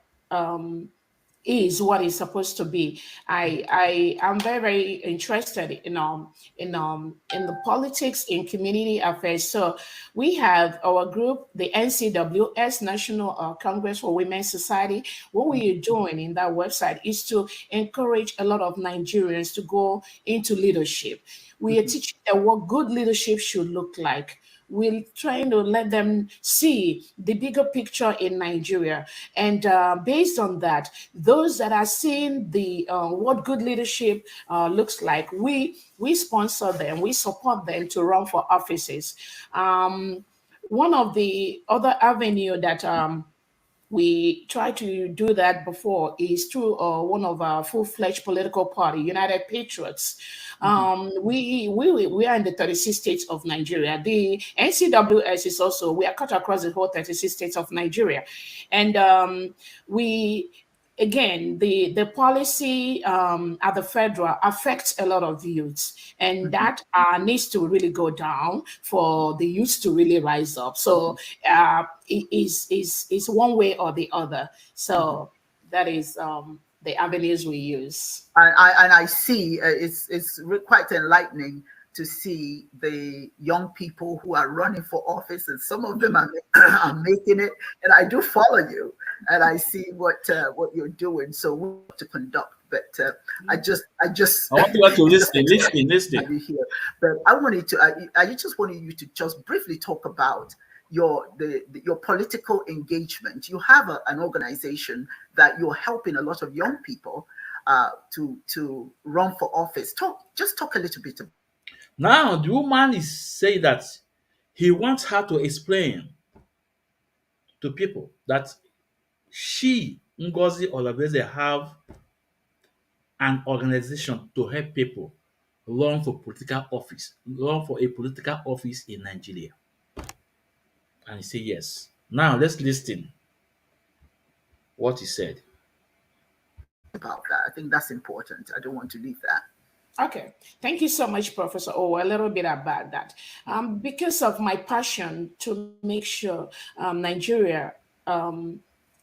Speaker 10: is what it's supposed to be, I am very, very interested in the politics in community affairs. So we have our group, the NCWS, National Congress for Women's Society. What we are doing in that website is to encourage a lot of Nigerians to go into leadership. We are teaching them what good leadership should look like. We're trying to let them see the bigger picture in Nigeria. And based on that, those that are seeing the what good leadership looks like, we sponsor them, we support them to run for offices. One of the other avenue that we tried to do that before is through one of our full-fledged political party, United Patriots. We are in the 36 states of Nigeria. The NCWS is also, we are cut across the whole 36 states of Nigeria. And again, the policy at the federal affects a lot of youths, and that needs to really go down for the youths to really rise up. So it is one way or the other. So that is the avenues we use.
Speaker 13: And I see it's quite enlightening to see the young people who are running for office, and some of them are, are making it. And I do follow you, and I see what you're doing. So we have to conduct. But I just
Speaker 1: I want you to
Speaker 13: it's just
Speaker 1: listen,
Speaker 13: exciting
Speaker 1: listen,
Speaker 13: to
Speaker 1: listen.
Speaker 13: have you here. But I wanted to, I just wanted you to just briefly talk about your political engagement. You have an organization that you're helping a lot of young people to run for office. Talk a little bit.
Speaker 1: Now the woman is saying that he wants her to explain to people that she, Ngozi Olabese, have an organization to help people run for political office, run for a political office in Nigeria. And he said yes. Now let's listen what he said.
Speaker 13: About that. I think that's important. I don't want to leave that.
Speaker 10: Okay, thank you so much, Professor. Oh, a little bit about that. Because of my passion to make sure Nigeria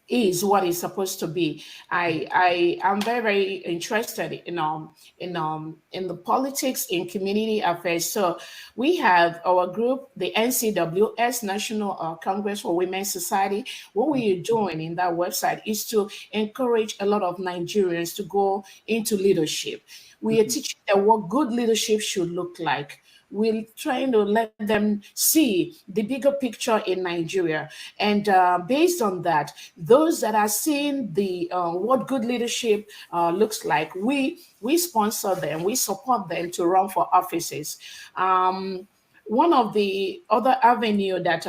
Speaker 10: is what it's supposed to be, I am very very interested in the politics in community affairs. So we have our group, the NCWS, National Congress for Women's Society. What we are doing in that website is to encourage a lot of Nigerians to go into leadership. We are teaching them what good leadership should look like. We're trying to let them see the bigger picture in Nigeria, and based on that, those that are seeing the what good leadership looks like, we sponsor them, we support them to run for offices. One of the other avenue that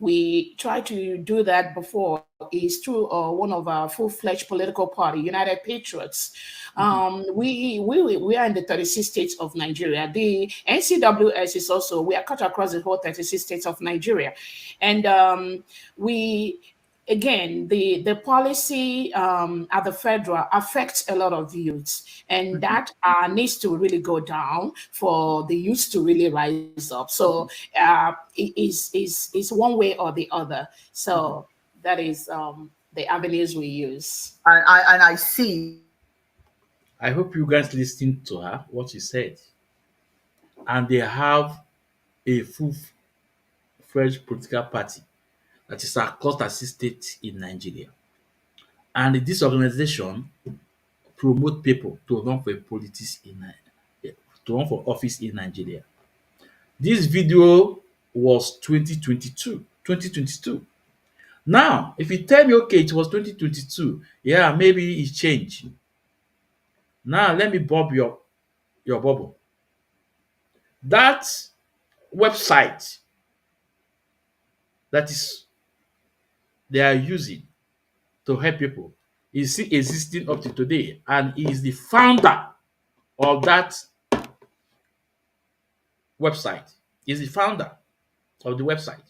Speaker 10: we tried to do that before is through one of our full-fledged political party, United Patriots. We are in the 36 states of Nigeria. The NCWS is also, we are cut across the whole 36 states of Nigeria. And we, again, the policy at the federal affects a lot of youths, and that needs to really go down for the youths to really rise up. So it is one way or the other. So that is the avenues we use.
Speaker 13: And I see.
Speaker 1: I hope you guys listened to her, what she said. And they have a full-fledged political party that is across 36 states in Nigeria. And this organization promote people to run for politics in to run for office in Nigeria. This video was 2022. 2022. Now, if you tell me, okay, it was 2022, yeah, maybe it changed. Now, let me bob your bubble. That website that is they are using to help people is still existing up to today, and he is the founder of that website. He's the founder of the website.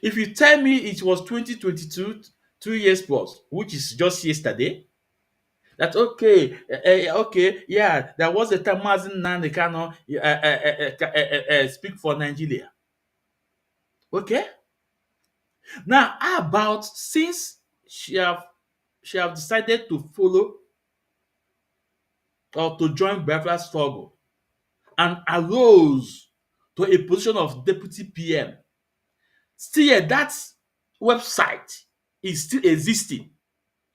Speaker 1: If you tell me it was 2022, 2 years plus, which is just yesterday, that okay, okay, yeah, there was a time Mazi Nnamdi Kanu speak for Nigeria. Okay, now how about since she have decided to follow or to join Biafra struggle and arose to a position of deputy PM, still that website is still existing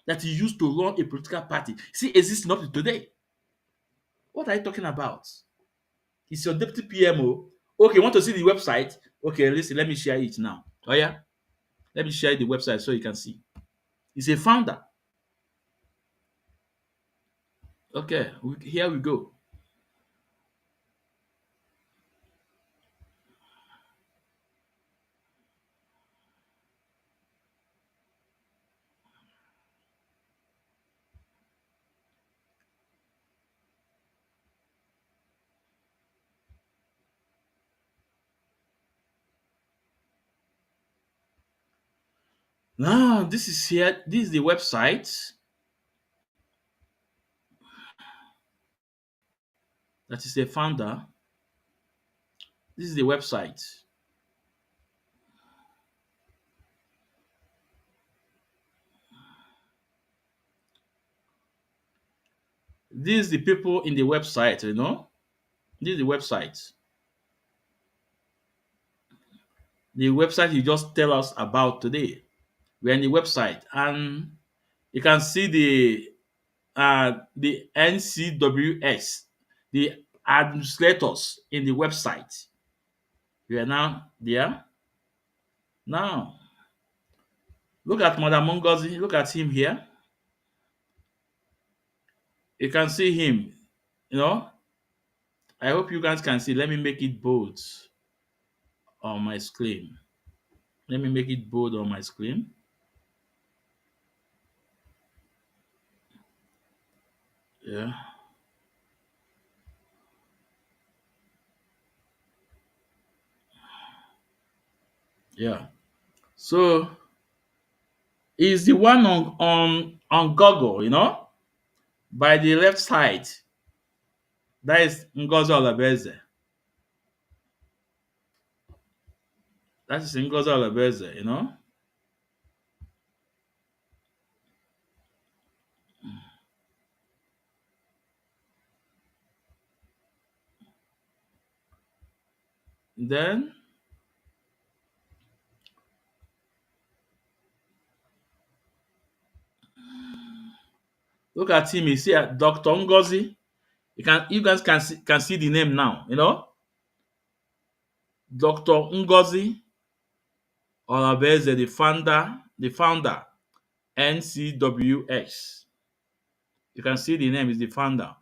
Speaker 1: that he used to run a political party, still existing up to today. What are you talking about? It's your deputy PMO. Okay, want to see the website? Okay, listen, let me share it now. Oh yeah, let me share the website so you can see. He's a founder. Okay, here we go. Now, this is here. This is the website that is the founder. This is the website. These the people in the website, you know. This is the website. The website you just tell us about today. We're in the website, and you can see the NCWS, the administrators in the website. We are now there. Now, look at Madam Mongozi. Look at him here. You can see him. You know, I hope you guys can see. Let me make it bold on my screen. Let me make it bold on my screen. Yeah. Yeah. So is the one on Google, you know, by the left side. That is Ngozi Olabeze. That is Ngozi Olabeze, you know. Then look at him. You see Dr. Ngozi. You guys can see the name now, you know. Dr. Ngozi Olabeze, the founder, NCWX. You can see the name is the founder.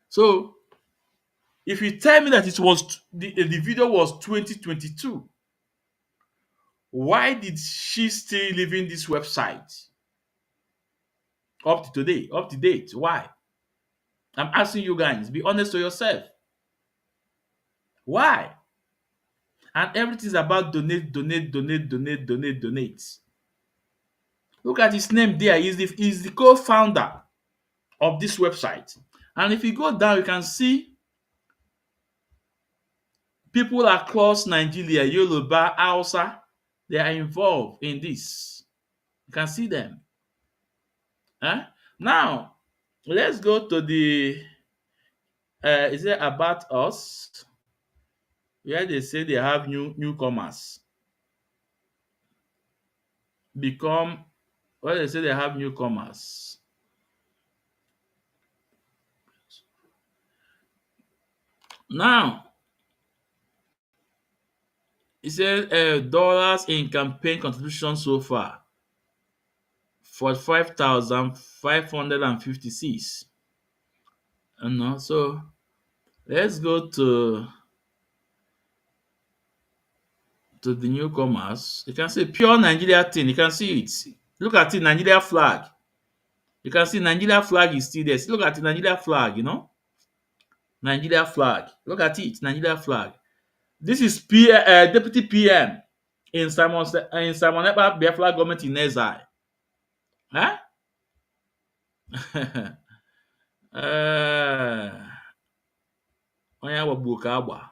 Speaker 1: So if you tell me that it was the video was 2022, why did she still leaving this website up to today, up to date? Why? I'm asking you guys, be honest to yourself. Why? And everything's about donate, donate, donate, donate, donate, donate. Look at his name there. He's the co-founder of this website. And if you go down, you can see people across Nigeria, Yoruba, Hausa, they are involved in this. You can see them. Huh? Now, let's go to the is it about us? Where they say they have newcomers. Become where they say they have newcomers. Now, it says dollars in campaign contribution so far. 45,556. And now, so let's go to the newcomers. You can see pure Nigeria thing. You can see it. Look at the Nigeria flag. You can see Nigeria flag is still there. Look at the Nigeria flag, you know. Nigeria flag. Look at it, Nigeria flag. This is Deputy PM in Simon Ekpa Biafra government in exile. Huh? Onye agbagbu ka agba.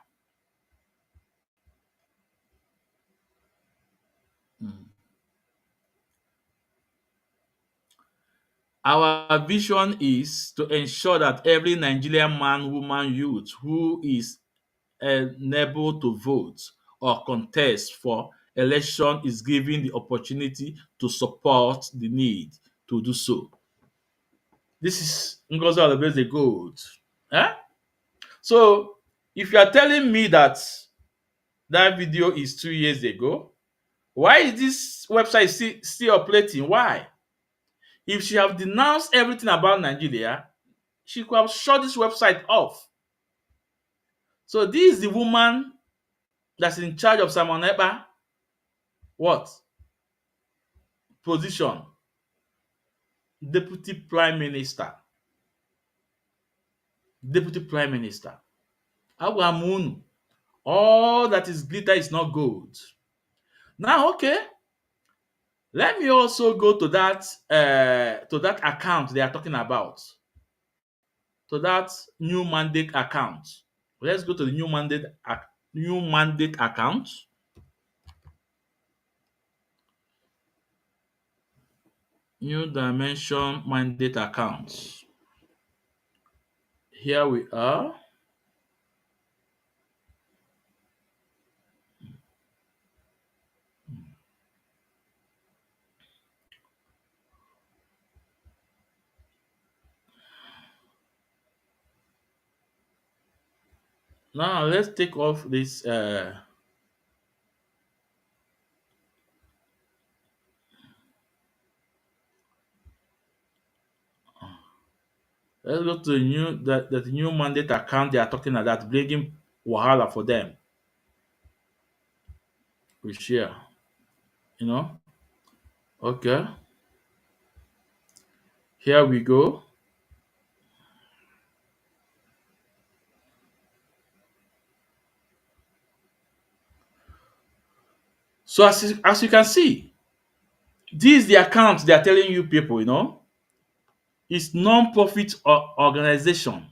Speaker 1: Our vision is to ensure that every Nigerian man, woman, youth who is unable to vote or contest for election is given the opportunity to support the need to do so. This is Ngozi Olabeze Gold. Huh? So, if you are telling me that that video is 2 years ago, why is this website still operating? Why? If she have denounced everything about Nigeria, she could have shut this website off. So this is the woman that's in charge of Simon Ekpa. What? Position. Deputy Prime Minister. Deputy Prime Minister. Agwamun. All that is glitter is not gold. Now, okay. Let me also go to that account they are talking about. To that new mandate account. Let's go to the new mandate account. New dimension mandate accounts. Here we are. Now let's take off this. Let's go to the new mandate account they are talking about bringing wahala for them. We share, you know. Okay, here we go. So as you can see, this is the account they are telling you people. It's non-profit organization.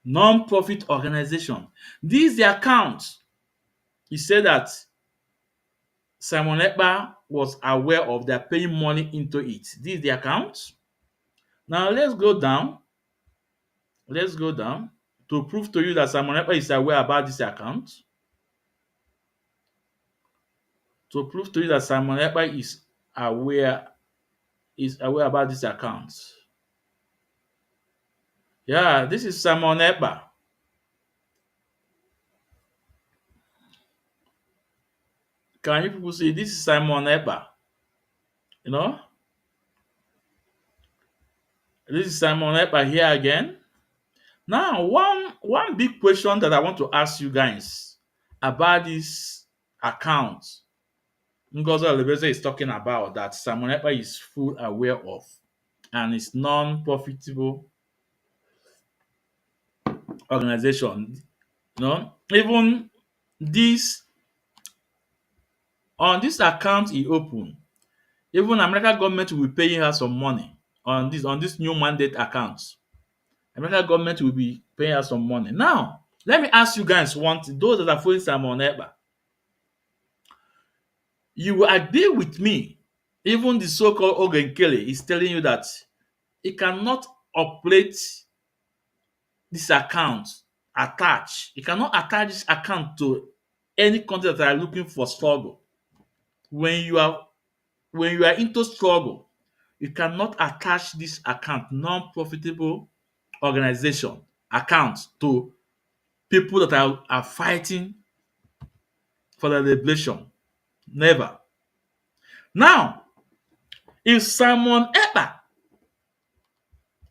Speaker 1: Non-profit organization. This is the account. He said that Simon Ekpa was aware of their paying money into it. This is the account. Now let's go down. Let's go down to prove to you that Simon Ekpa is aware about this account. To prove to you that Simon Ekpa is aware about this account. Yeah, this is Simon Ekpa. Can you people see this is Simon Ekpa? You know, this is Simon Ekpa here again. Now, one big question that I want to ask you guys about this account Ngozi Olebese is talking about that Simon Ekpa is full aware of and it's non-profitable organization. Even this on this account he opened, even American government will be paying her some money on this new mandate account. American government will be paying her some money. Now, let me ask you guys one thing, those that are following Simon Ekpa. You will agree with me, even the so-called Ogenkele is telling you that he cannot operate this account attach. You cannot attach this account to any country that are looking for struggle. When you are into struggle, you cannot attach this account, non-profitable organization account, to people that are fighting for the liberation. Never. Now, if Simon Ekpa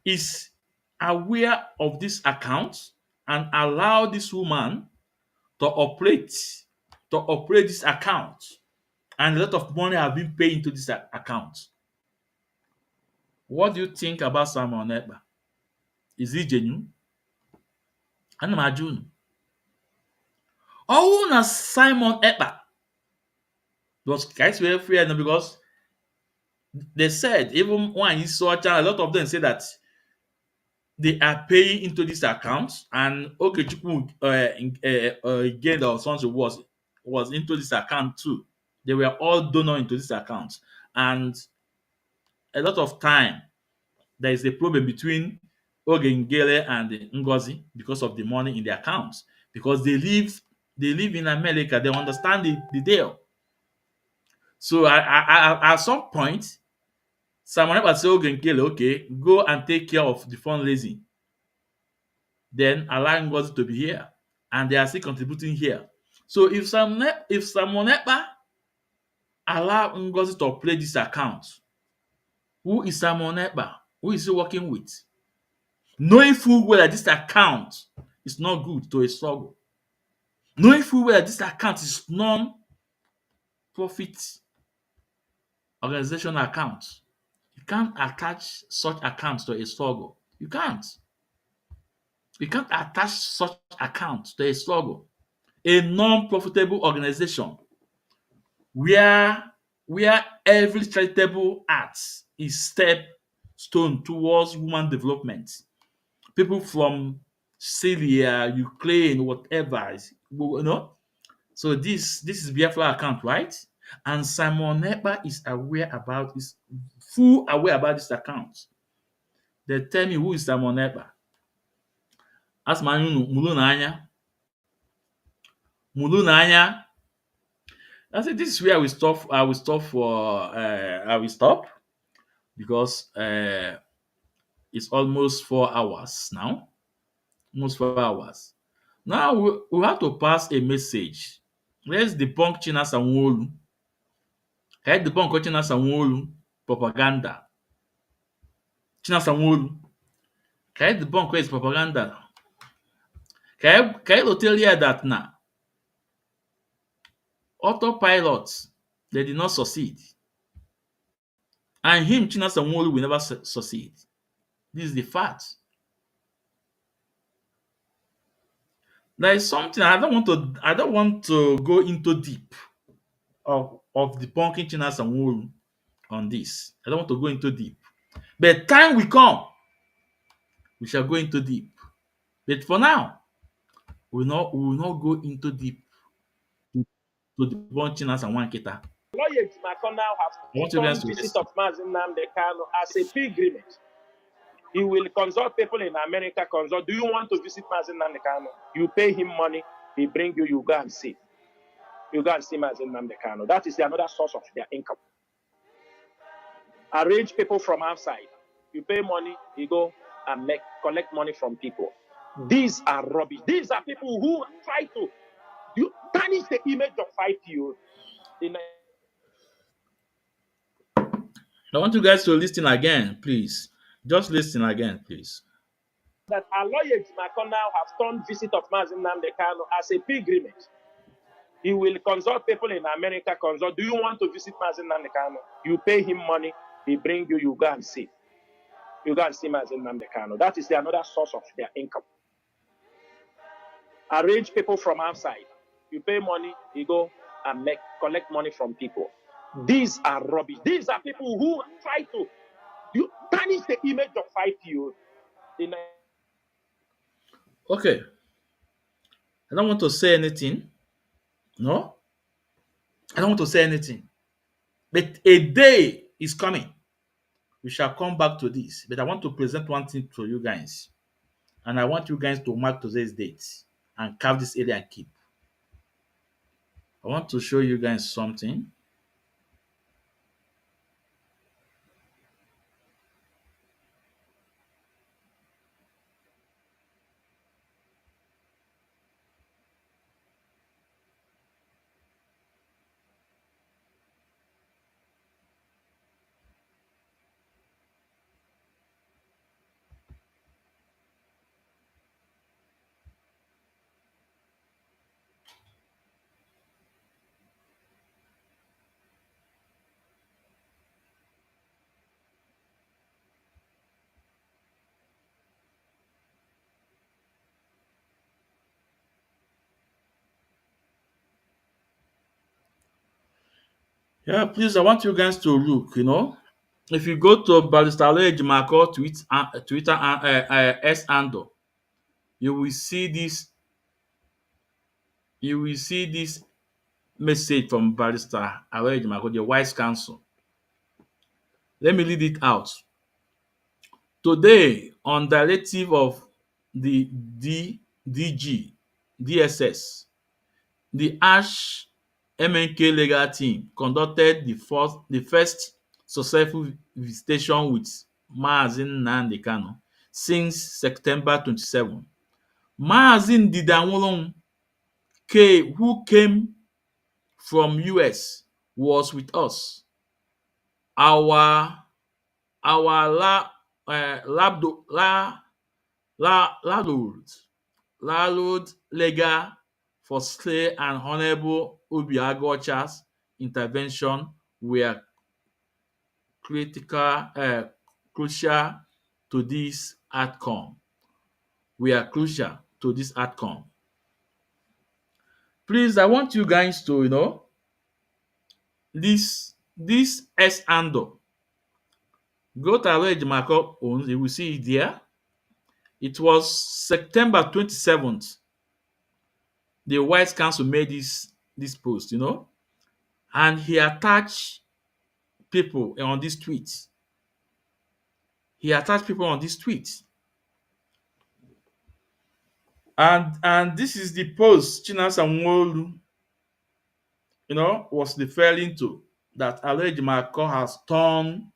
Speaker 1: is aware of this account and allow this woman to operate this account, and a lot of money have been paid into this account, what do you think about Simon Ekpa? Is he genuine? Ana m ajụ unu. Ọwụ na Simon Ekpa was guys were free because they said, even when you saw a lot of them say that they are paying into this account, and Chukwu again or something was into this account too. They were all donor into this account, and a lot of time there is a problem between Ogengele and Ngozi because of the money in the accounts, because they live in America. They understand the deal. So at some point, someone ever say Ogengele, okay, go and take care of the fundraising. Then allow Ngozi to be here, and they are still contributing here. So if Simon Ekpa allow Ngozi to play this account, who is Simon Ekpa? Who is he working with? Knowing full well that this account is not good to a struggle. Knowing full well that this account is non-profit organization account. You can't attach such accounts to a struggle. You can't. You can't attach such accounts to a struggle. A non-profitable organization where every charitable act is step stone towards human development. People from Syria, Ukraine, whatever, So this is Biafra account, right? And Simon Ekpa is aware about this, full aware about this account. They tell me who is Simon Ekpa. As man Nnennaya. Nnennaya. I said, this is where we stop. I will stop for I will stop because it's almost 4 hours now. Almost 4 hours. Now we have to pass a message. Let's debunk China Sanwo-Olu. Can I debunk China Sanwo-Olu propaganda? China Sanwo-Olu. Can I debunk his propaganda? Can I tell you that now? Autopilots, they did not succeed. And him, China Sanwo-Olu, will never succeed. This is the fact. There is something I don't want to go into deep of debunking China Sanwo-Olu on this. I don't want to go into deep. But time will come, we shall go into deep. But for now, we will not go into deep to debunk China Sanwo-Nkita.
Speaker 14: Lawyer Ejimako now
Speaker 1: I want
Speaker 14: have
Speaker 1: you guys
Speaker 14: done
Speaker 1: to
Speaker 14: visit
Speaker 1: listen.
Speaker 14: of Mazi Nnamdi Kanu as a pilgrimage. He will consult people in America. Consult. Do you want to visit Mazi Nnamdi Kanu? You pay him money. He bring you. You go and see. You go and see Mazi Nnamdi Kanu. That is another source of their income. Arrange people from outside. You pay money. You go and collect money from people. These are rubbish. These are people who try to tarnish the image of 5PO.
Speaker 1: I want you guys to listen again, please. Just listen again, please.
Speaker 14: That our lawyer Ejimako now have turned visit of Mazi Nnamdi Kanu as a pilgrimage. He will consult people in America. Consult. Do you want to visit Mazi Nnamdi Kanu? You pay him money. He bring you. You go and see. You go and see Mazi Nnamdi Kanu. That is another source of their income. Arrange people from outside. You pay money. You go and collect money from people. These are rubbish. These are people who try to tarnish the image of 5PO.
Speaker 1: Okay. I don't want to say anything. No? I don't want to say anything. But a day is coming. We shall come back to this. But I want to present one thing to you guys. And I want you guys to mark today's date and carve this area and keep. I want to show you guys something. Yeah, please, I want you guys to look. If you go to Barrister Ejimako Twitter S handle, you will see this. You will see this message from Barrister Ejimako, the Vice Counsel. Let me read it out. Today, on directive of the DG, DSS, the Ash MNK legal team conducted the first successful visitation with Mazi Nnamdi Kanu since September 27. Mazi Ndidi Anwulum, who came from US, was with us. Our landlord legal for Slay and Honorable Obiagocha's intervention were crucial to this outcome. Please, I want you guys to this S handle. Go to Aloy Ejimako owns, you will see it there. It was September 27th. The White Council made this post. and he attached people on this tweet. He attached people on this tweet. And this is the post Chinasa Nwolu, was referring to, that Aloy Marco has turned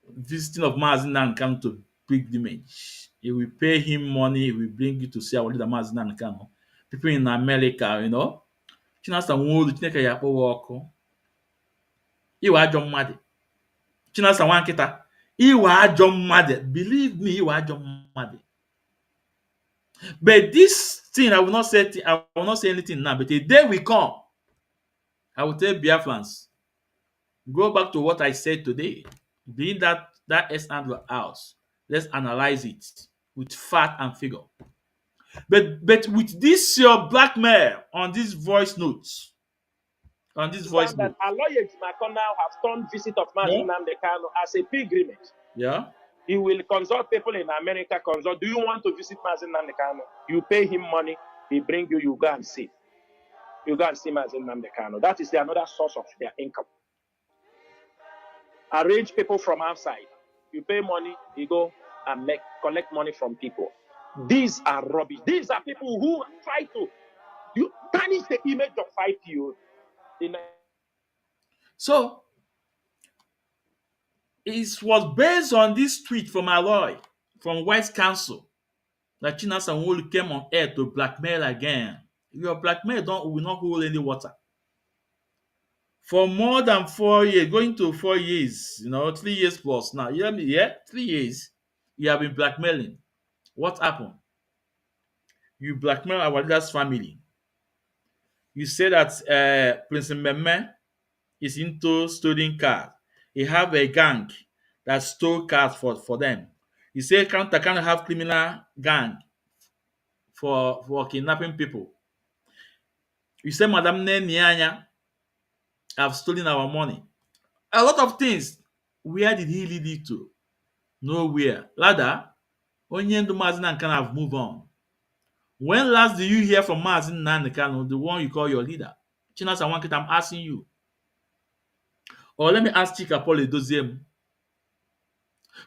Speaker 1: visiting of Mazi Nankano to pilgrimage. He will pay him money, he will bring you to see our leader Mazi Nankano. People in America, Chinasa Nwolu, Chineke ya akpọwa ọkụ. Iwe ajọ mmadụ. Chinasa Nwankịta, iwe ajọ mmadụ. Believe me, iwe ajọ mmadụ. But this thing, I will not say anything now, but a day will come, I will tell Biafrans, go back to what I said today. Being that S-handle house, let's analyze it with fact and figure. But with this your blackmail on these voice notes,
Speaker 14: That Aloy Ejimakor now have turned visit of Mazi Nnamdi Kanu as a pilgrimage.
Speaker 1: Yeah.
Speaker 14: He will consult people in America. Do you want to visit Mazi Nnamdi Kanu? You pay him money, he bring you, you go and see. You go and see Mazi Nnamdi Kanu. That is another source of their income. Arrange people from outside. You pay money, you go and collect money from people. These are rubbish. These are people who try to tarnish the image of IPO.
Speaker 1: So it was based on this tweet from Aloy, from White Council, that Chinasa Nwolu came on air to blackmail again. Your blackmail will not hold any water. For more than 4 years, going to 4 years, 3 years plus now. You hear me? Yeah, 3 years. You have been blackmailing. What happened? You blackmail our leader's family. You say that Prince Mbemme is into stealing cars. He have a gang that stole cars for them. You say Kanta can have criminal gang for kidnapping people. You say Madam Nnennaya have stolen our money. A lot of things. Where did he lead it to? Nowhere. Rather, onye ndu Mazi Nnamdi Kanu have moved on. When last did you hear from Mazi Nnamdi Kanu, the one you call your leader? Chinasa Nwankita, I'm asking you. Or let me ask Chika Paul Edoziem.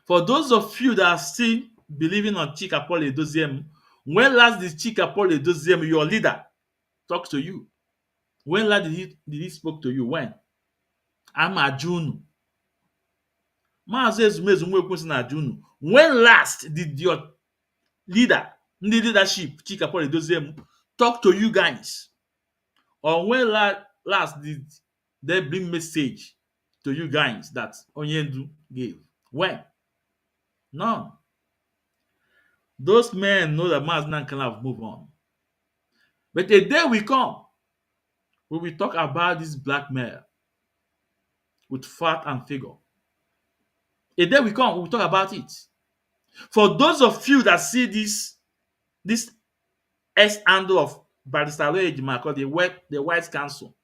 Speaker 1: For those of you that are still believing on Chika Paul Edoziem, when last did Chika Paul Edoziem, your leader, talk to you? When last did he spoke to you? When? I'm a June. Mazi Ezumezu Nwekwensi na June. When last did your leader, the leadership, Chika Paul Edoziem, talk to you guys? Or when last did they bring message to you guys that Onyendu gave? When? None. Those men know that Mazi Nnamdi Kanu have moved on. But a day will come when we talk about this blackmail with fact and figure. A day will come, we'll talk about it. For those of you that see this S-handle of Barrister Aloy Ejimakor, the White Council,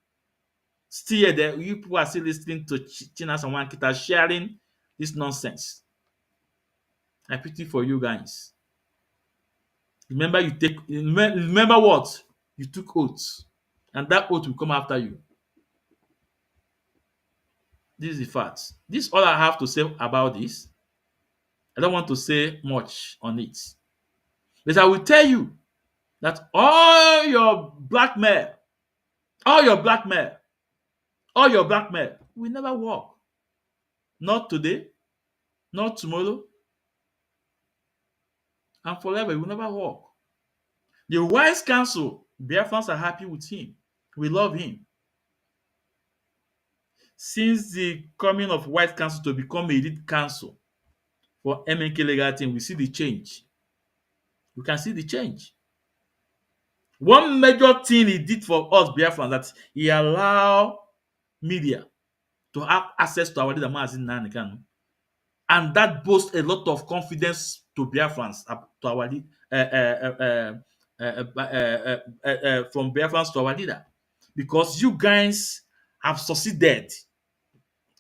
Speaker 1: still there, you people are still listening to Chinasa Nwankita sharing this nonsense. I pity for you guys. Remember what? You took oaths, and that oath will come after you. This is the fact. This is all I have to say about this. I don't want to say much on it. But I will tell you that all your blackmail will never work. Not today, not tomorrow, and forever. It will never work. The Wise Council, Biafrans are happy with him. We love him. Since the coming of White Council to become a elite council for MNK legal team, we see the change. We can see the change. One major thing he did for us, Biafrans, that he allowed media to have access to our leader, Mazi Nnamdi Kanu. And that boasts a lot of confidence to Biafrans, to our from Biafrans to our leader. Because you guys have succeeded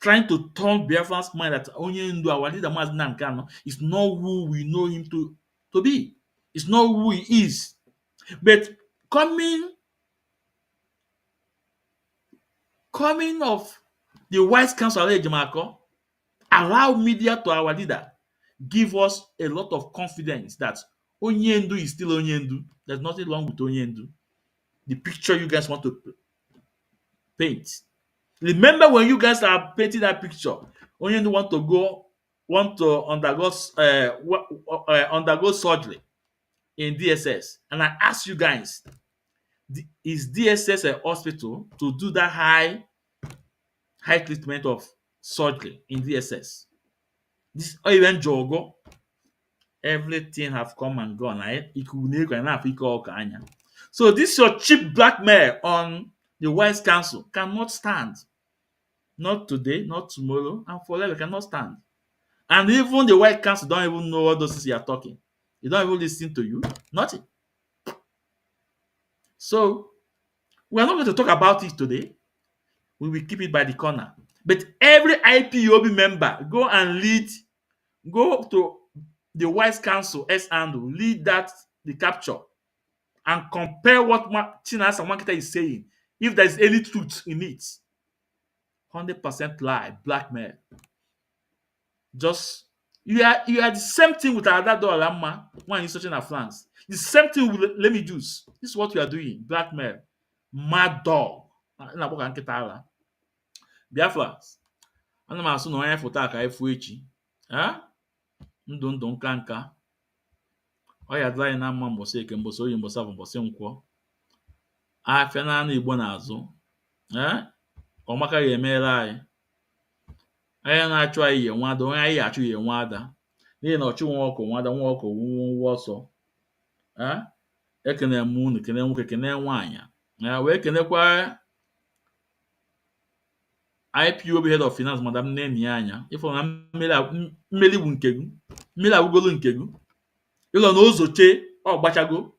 Speaker 1: trying to turn Biafrans' mind that Onyendu, our leader, Mazi Nnamdi Kanu, is not who we know him to be. It's not who he is. But coming coming of the Wise Council Ejimako allow media to our leader, give us a lot of confidence that Onyendu is still Onyendu. There's nothing wrong with Onyendu. The picture you guys want to paint. Remember when you guys are painting that picture, Onyendu want to undergo surgery in DSS, and I ask you guys, is DSS a hospital to do that high treatment of surgery in DSS? This or even Jogo, everything have come and gone. Anya. So this your cheap blackmail on the Wise Council cannot stand. Not today, not tomorrow, and forever cannot stand. And even the White Council don't even know what those things you are talking. They don't even listen to you. Nothing. So we are not going to talk about it today. We will keep it by the corner. But every IPOB member go to the Wise Council S handle, lead the capture, and compare what Chinas and Marketer is saying. If there is any truth in it, 100% lie, blackmail. Just you are the same thing with Adado Alama when you're searching at France. The same thing with Let Me Juice. This is what you are doing. Blackmail. Mad dog. Biafra. Ana m asụ na onye foto a ka efu echi. Ndụ ndụ nka nka. Ọ ya dịla anyị na mma mbọsị eke, mbọsị oyi, mbọsị afọ, mbọsị nkwọ. Afịa na anụ Igbo n'azụ. Ọmaka ya emeela anyị. Onye na-achụ anyị yi enwe ada, onye anyị achụ ya enwe ada. N'ihi na ọchụ nwa ọkụ nwa ada, nwa ọkụ nwa ọsọ. Ekene m unu, kene nwoke, kene nwaanyị. Wee kenekwa IPOB Head of Finance, Madam Nnennaya. Ifo na mmeli bụ nke gị. Mmeli agwụgolu nke gị. Ịlọ na ozoche ọ gbachago.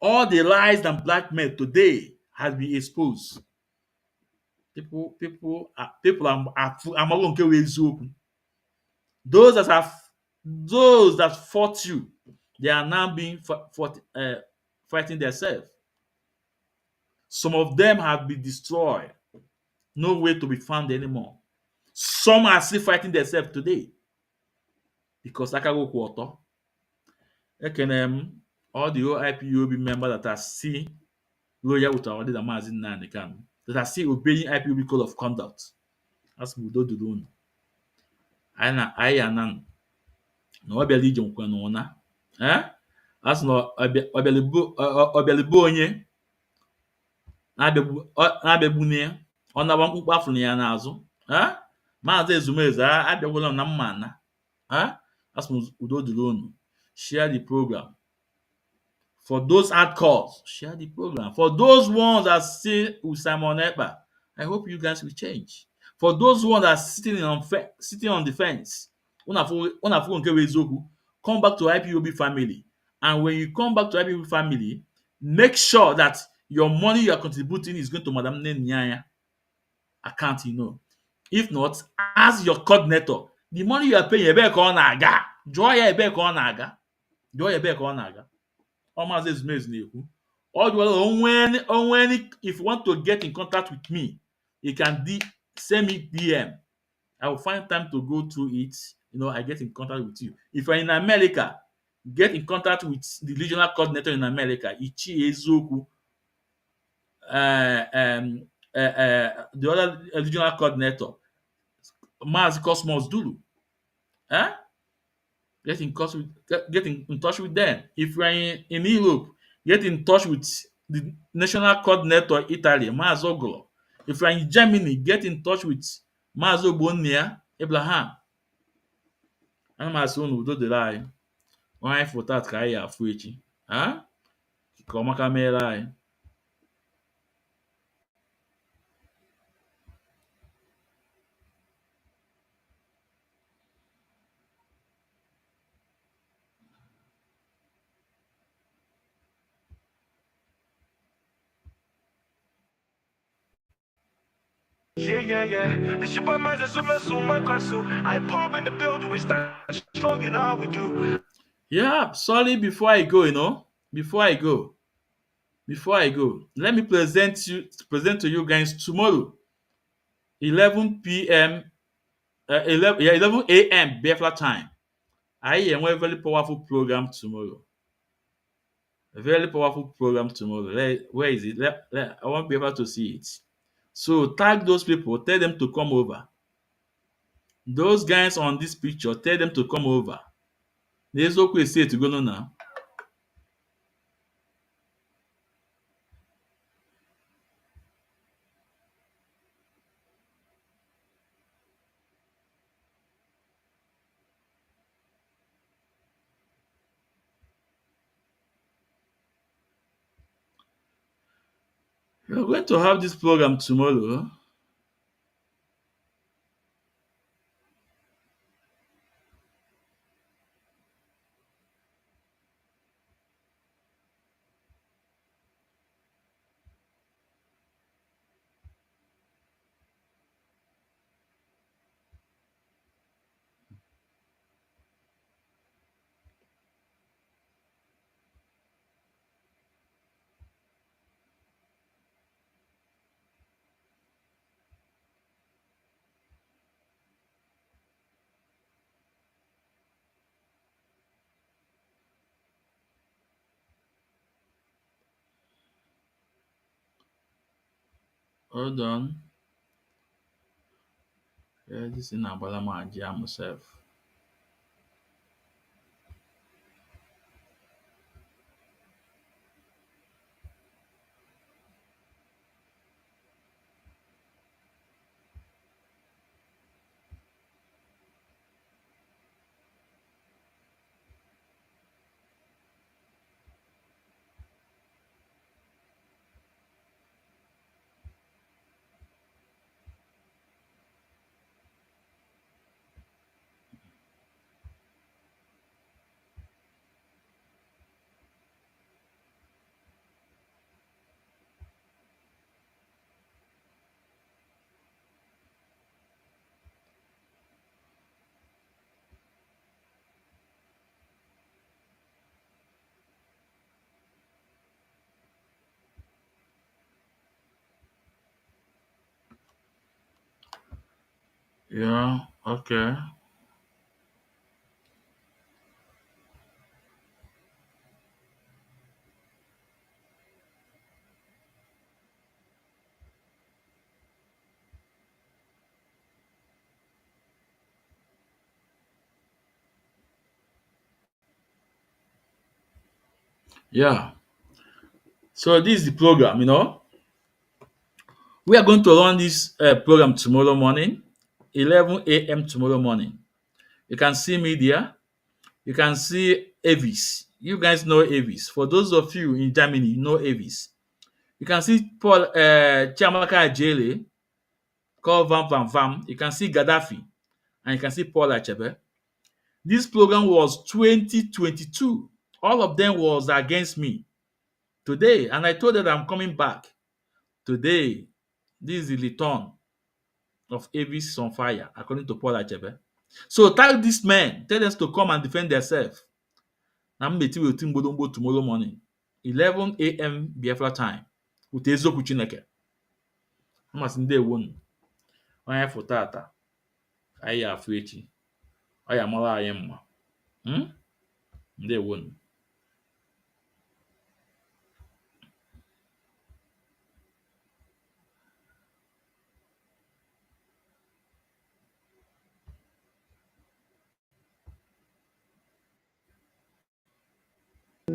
Speaker 1: All the lies and blackmail today has been exposed. People are amago nke wee eziokwu. Those that fought you, they are now being fighting themselves. Some of them have been destroyed. No way to be found anymore. Some are still fighting themselves today. Because Akago Quarter, all the IPOB members that are still loyal with our leader Mazin Nnennaya, that are still obeying IPOB code of conduct. That's Budo Dudun. I am no obeli jonkwa no na. As no obeli onye na-abịagbu ne ọ na-agba mkpụkpụ afọ na ya n'azụ. Maazị Ezumeze abịagwala na mma na. Asị udo dịrị unu. Share the program. For those hardcores, share the program. For those ones that still with Simon Ekpa, I hope you guys will change. For those ones that are sitting on the fence, come back to IPOB family. And when you come back to IPOB family, make sure that your money you are contributing is going to Madam Nnennaya account, If not, ask your coordinator. The money you are paying, ebe ka ọ na-aga. Jụọ ya ebe ka ọ na-aga. Jụọ ya ebe ka ọ na-aga. Maazị Ezumeze na-ekwu. If you want to get in contact with me, you can send me DM. I will find time to go through it. I get in contact with you. If you're in America, get in contact with the regional coordinator in America, Ichi Ezoku. The other regional coordinator, Maazị Cosmos Dulu. Get in touch with them. If you're in Europe, get in touch with the national coordinator Italy, Maazị Ogolo. If you're in Germany, get in touch with Maazị Ogbonia Abraham. Ana m asị unu udo dịrị anyị. Onye anyị foto ka anyị afụ echi. Ka ọmaka meere anyị.
Speaker 2: Yeah. It's your boy Mazda Super Suma Castle. Ipob in the building. We stand strong in all we do.
Speaker 1: Yeah, sorry before I go, Before I go, let me present to you guys tomorrow. 11 p.m. 11 a.m. Biafra time. I have a very powerful program tomorrow. A very powerful program tomorrow. Where is it? I want Biafra to see it. So tag those people. Tell them to come over. Those guys on this picture, tell them to come over. There's no way say to go no now. We're going to have this program tomorrow. Hold on. Yeah, this is Abiama myself. Yeah, okay. Yeah. So this is the program, We are going to run this program tomorrow morning, 11 a.m. tomorrow morning. You can see me there. You can see Avis. You guys know Avis. For those of you in Germany, you know Avis. You can see Paul Chiamaka Ajele, called Vam Vam Vam. You can see Gaddafi, and you can see Paul Achebe. This program was 2022. All of them was against me today, and I told them I'm coming back today. This is the return of Avis on fire, according to Paul Achebe. So tell these men, tell them to come and defend themselves. I'm meeting with Timbolombo tomorrow morning, 11 a.m. Biafra time, with Ezoku Chineke. I'm asking day one. Onye for tata. Anyị afụ echi. Ọ ya mara anyị mma. Ndewo.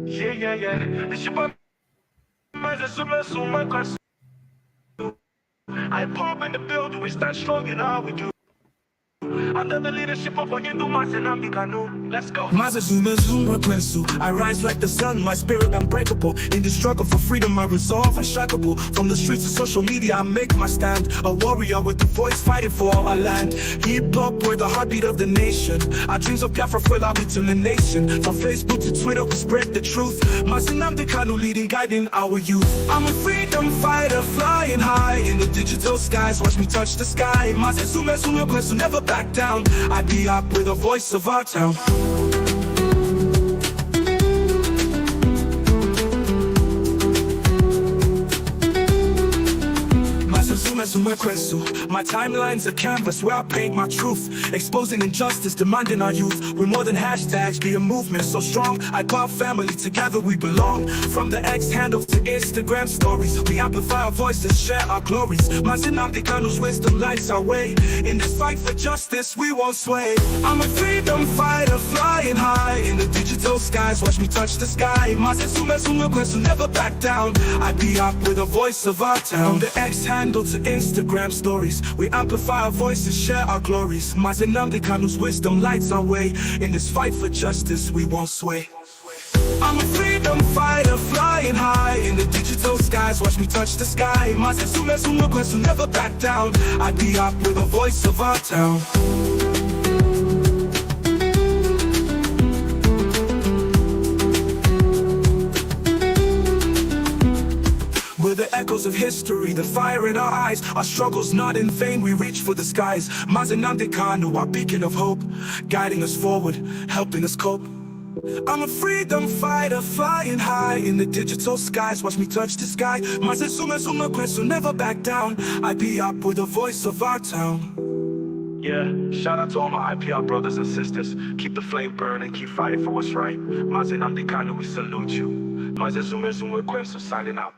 Speaker 2: Yeah. It's your boy, Ipob in the building, we stand strong in all we do. Under the leadership of Nnennaya, let's go.
Speaker 15: I rise like the sun, my spirit unbreakable. In the struggle for freedom, my resolve unshakable. From the streets of social media, I make my stand. A warrior with the voice fighting for our land. Ipob, we're the heartbeat of the nation. Our dreams of Biafra full out to the nation. From Facebook to Twitter, we spread the truth. Nnennaya leading, guiding our youth. I'm a freedom fighter, flying high in the digital skies. Watch me touch the sky. Will never back down. I be up with the voice of our town. My timeline's a canvas where I paint my truth, exposing injustice, demanding our youth. We're more than hashtags, be a movement so strong. Ipob family, together we belong. From the X handle to Instagram stories, we amplify our voices, share our glories. Nnennaya's wisdom lights our way. In this fight for justice, we won't sway. I'm a freedom fighter, flying high in the digital skies. Watch me touch the sky. Never back down. I be up with the voice of our town. From the X handle to Instagram stories, we amplify our voices, share our glories. Nnennaya's wisdom lights our way. In this fight for justice, we won't sway. I'm a freedom fighter, flying high in the digital skies. Watch me touch the sky. Never back down. I be up with the voice of our town. We're the echoes of history, the fire in our eyes. Our struggles not in vain, we reach for the skies. Nnennaya's our beacon of hope, guiding us forward, helping us cope. I'm a freedom fighter, flying high in the digital skies. Watch me touch the sky. Never back down. I be up with the voice of our town. Yeah, shout out to all my IPR brothers and sisters. Keep the flame burning, keep fighting for what's right. Nnennaya's we salute you. Signing out.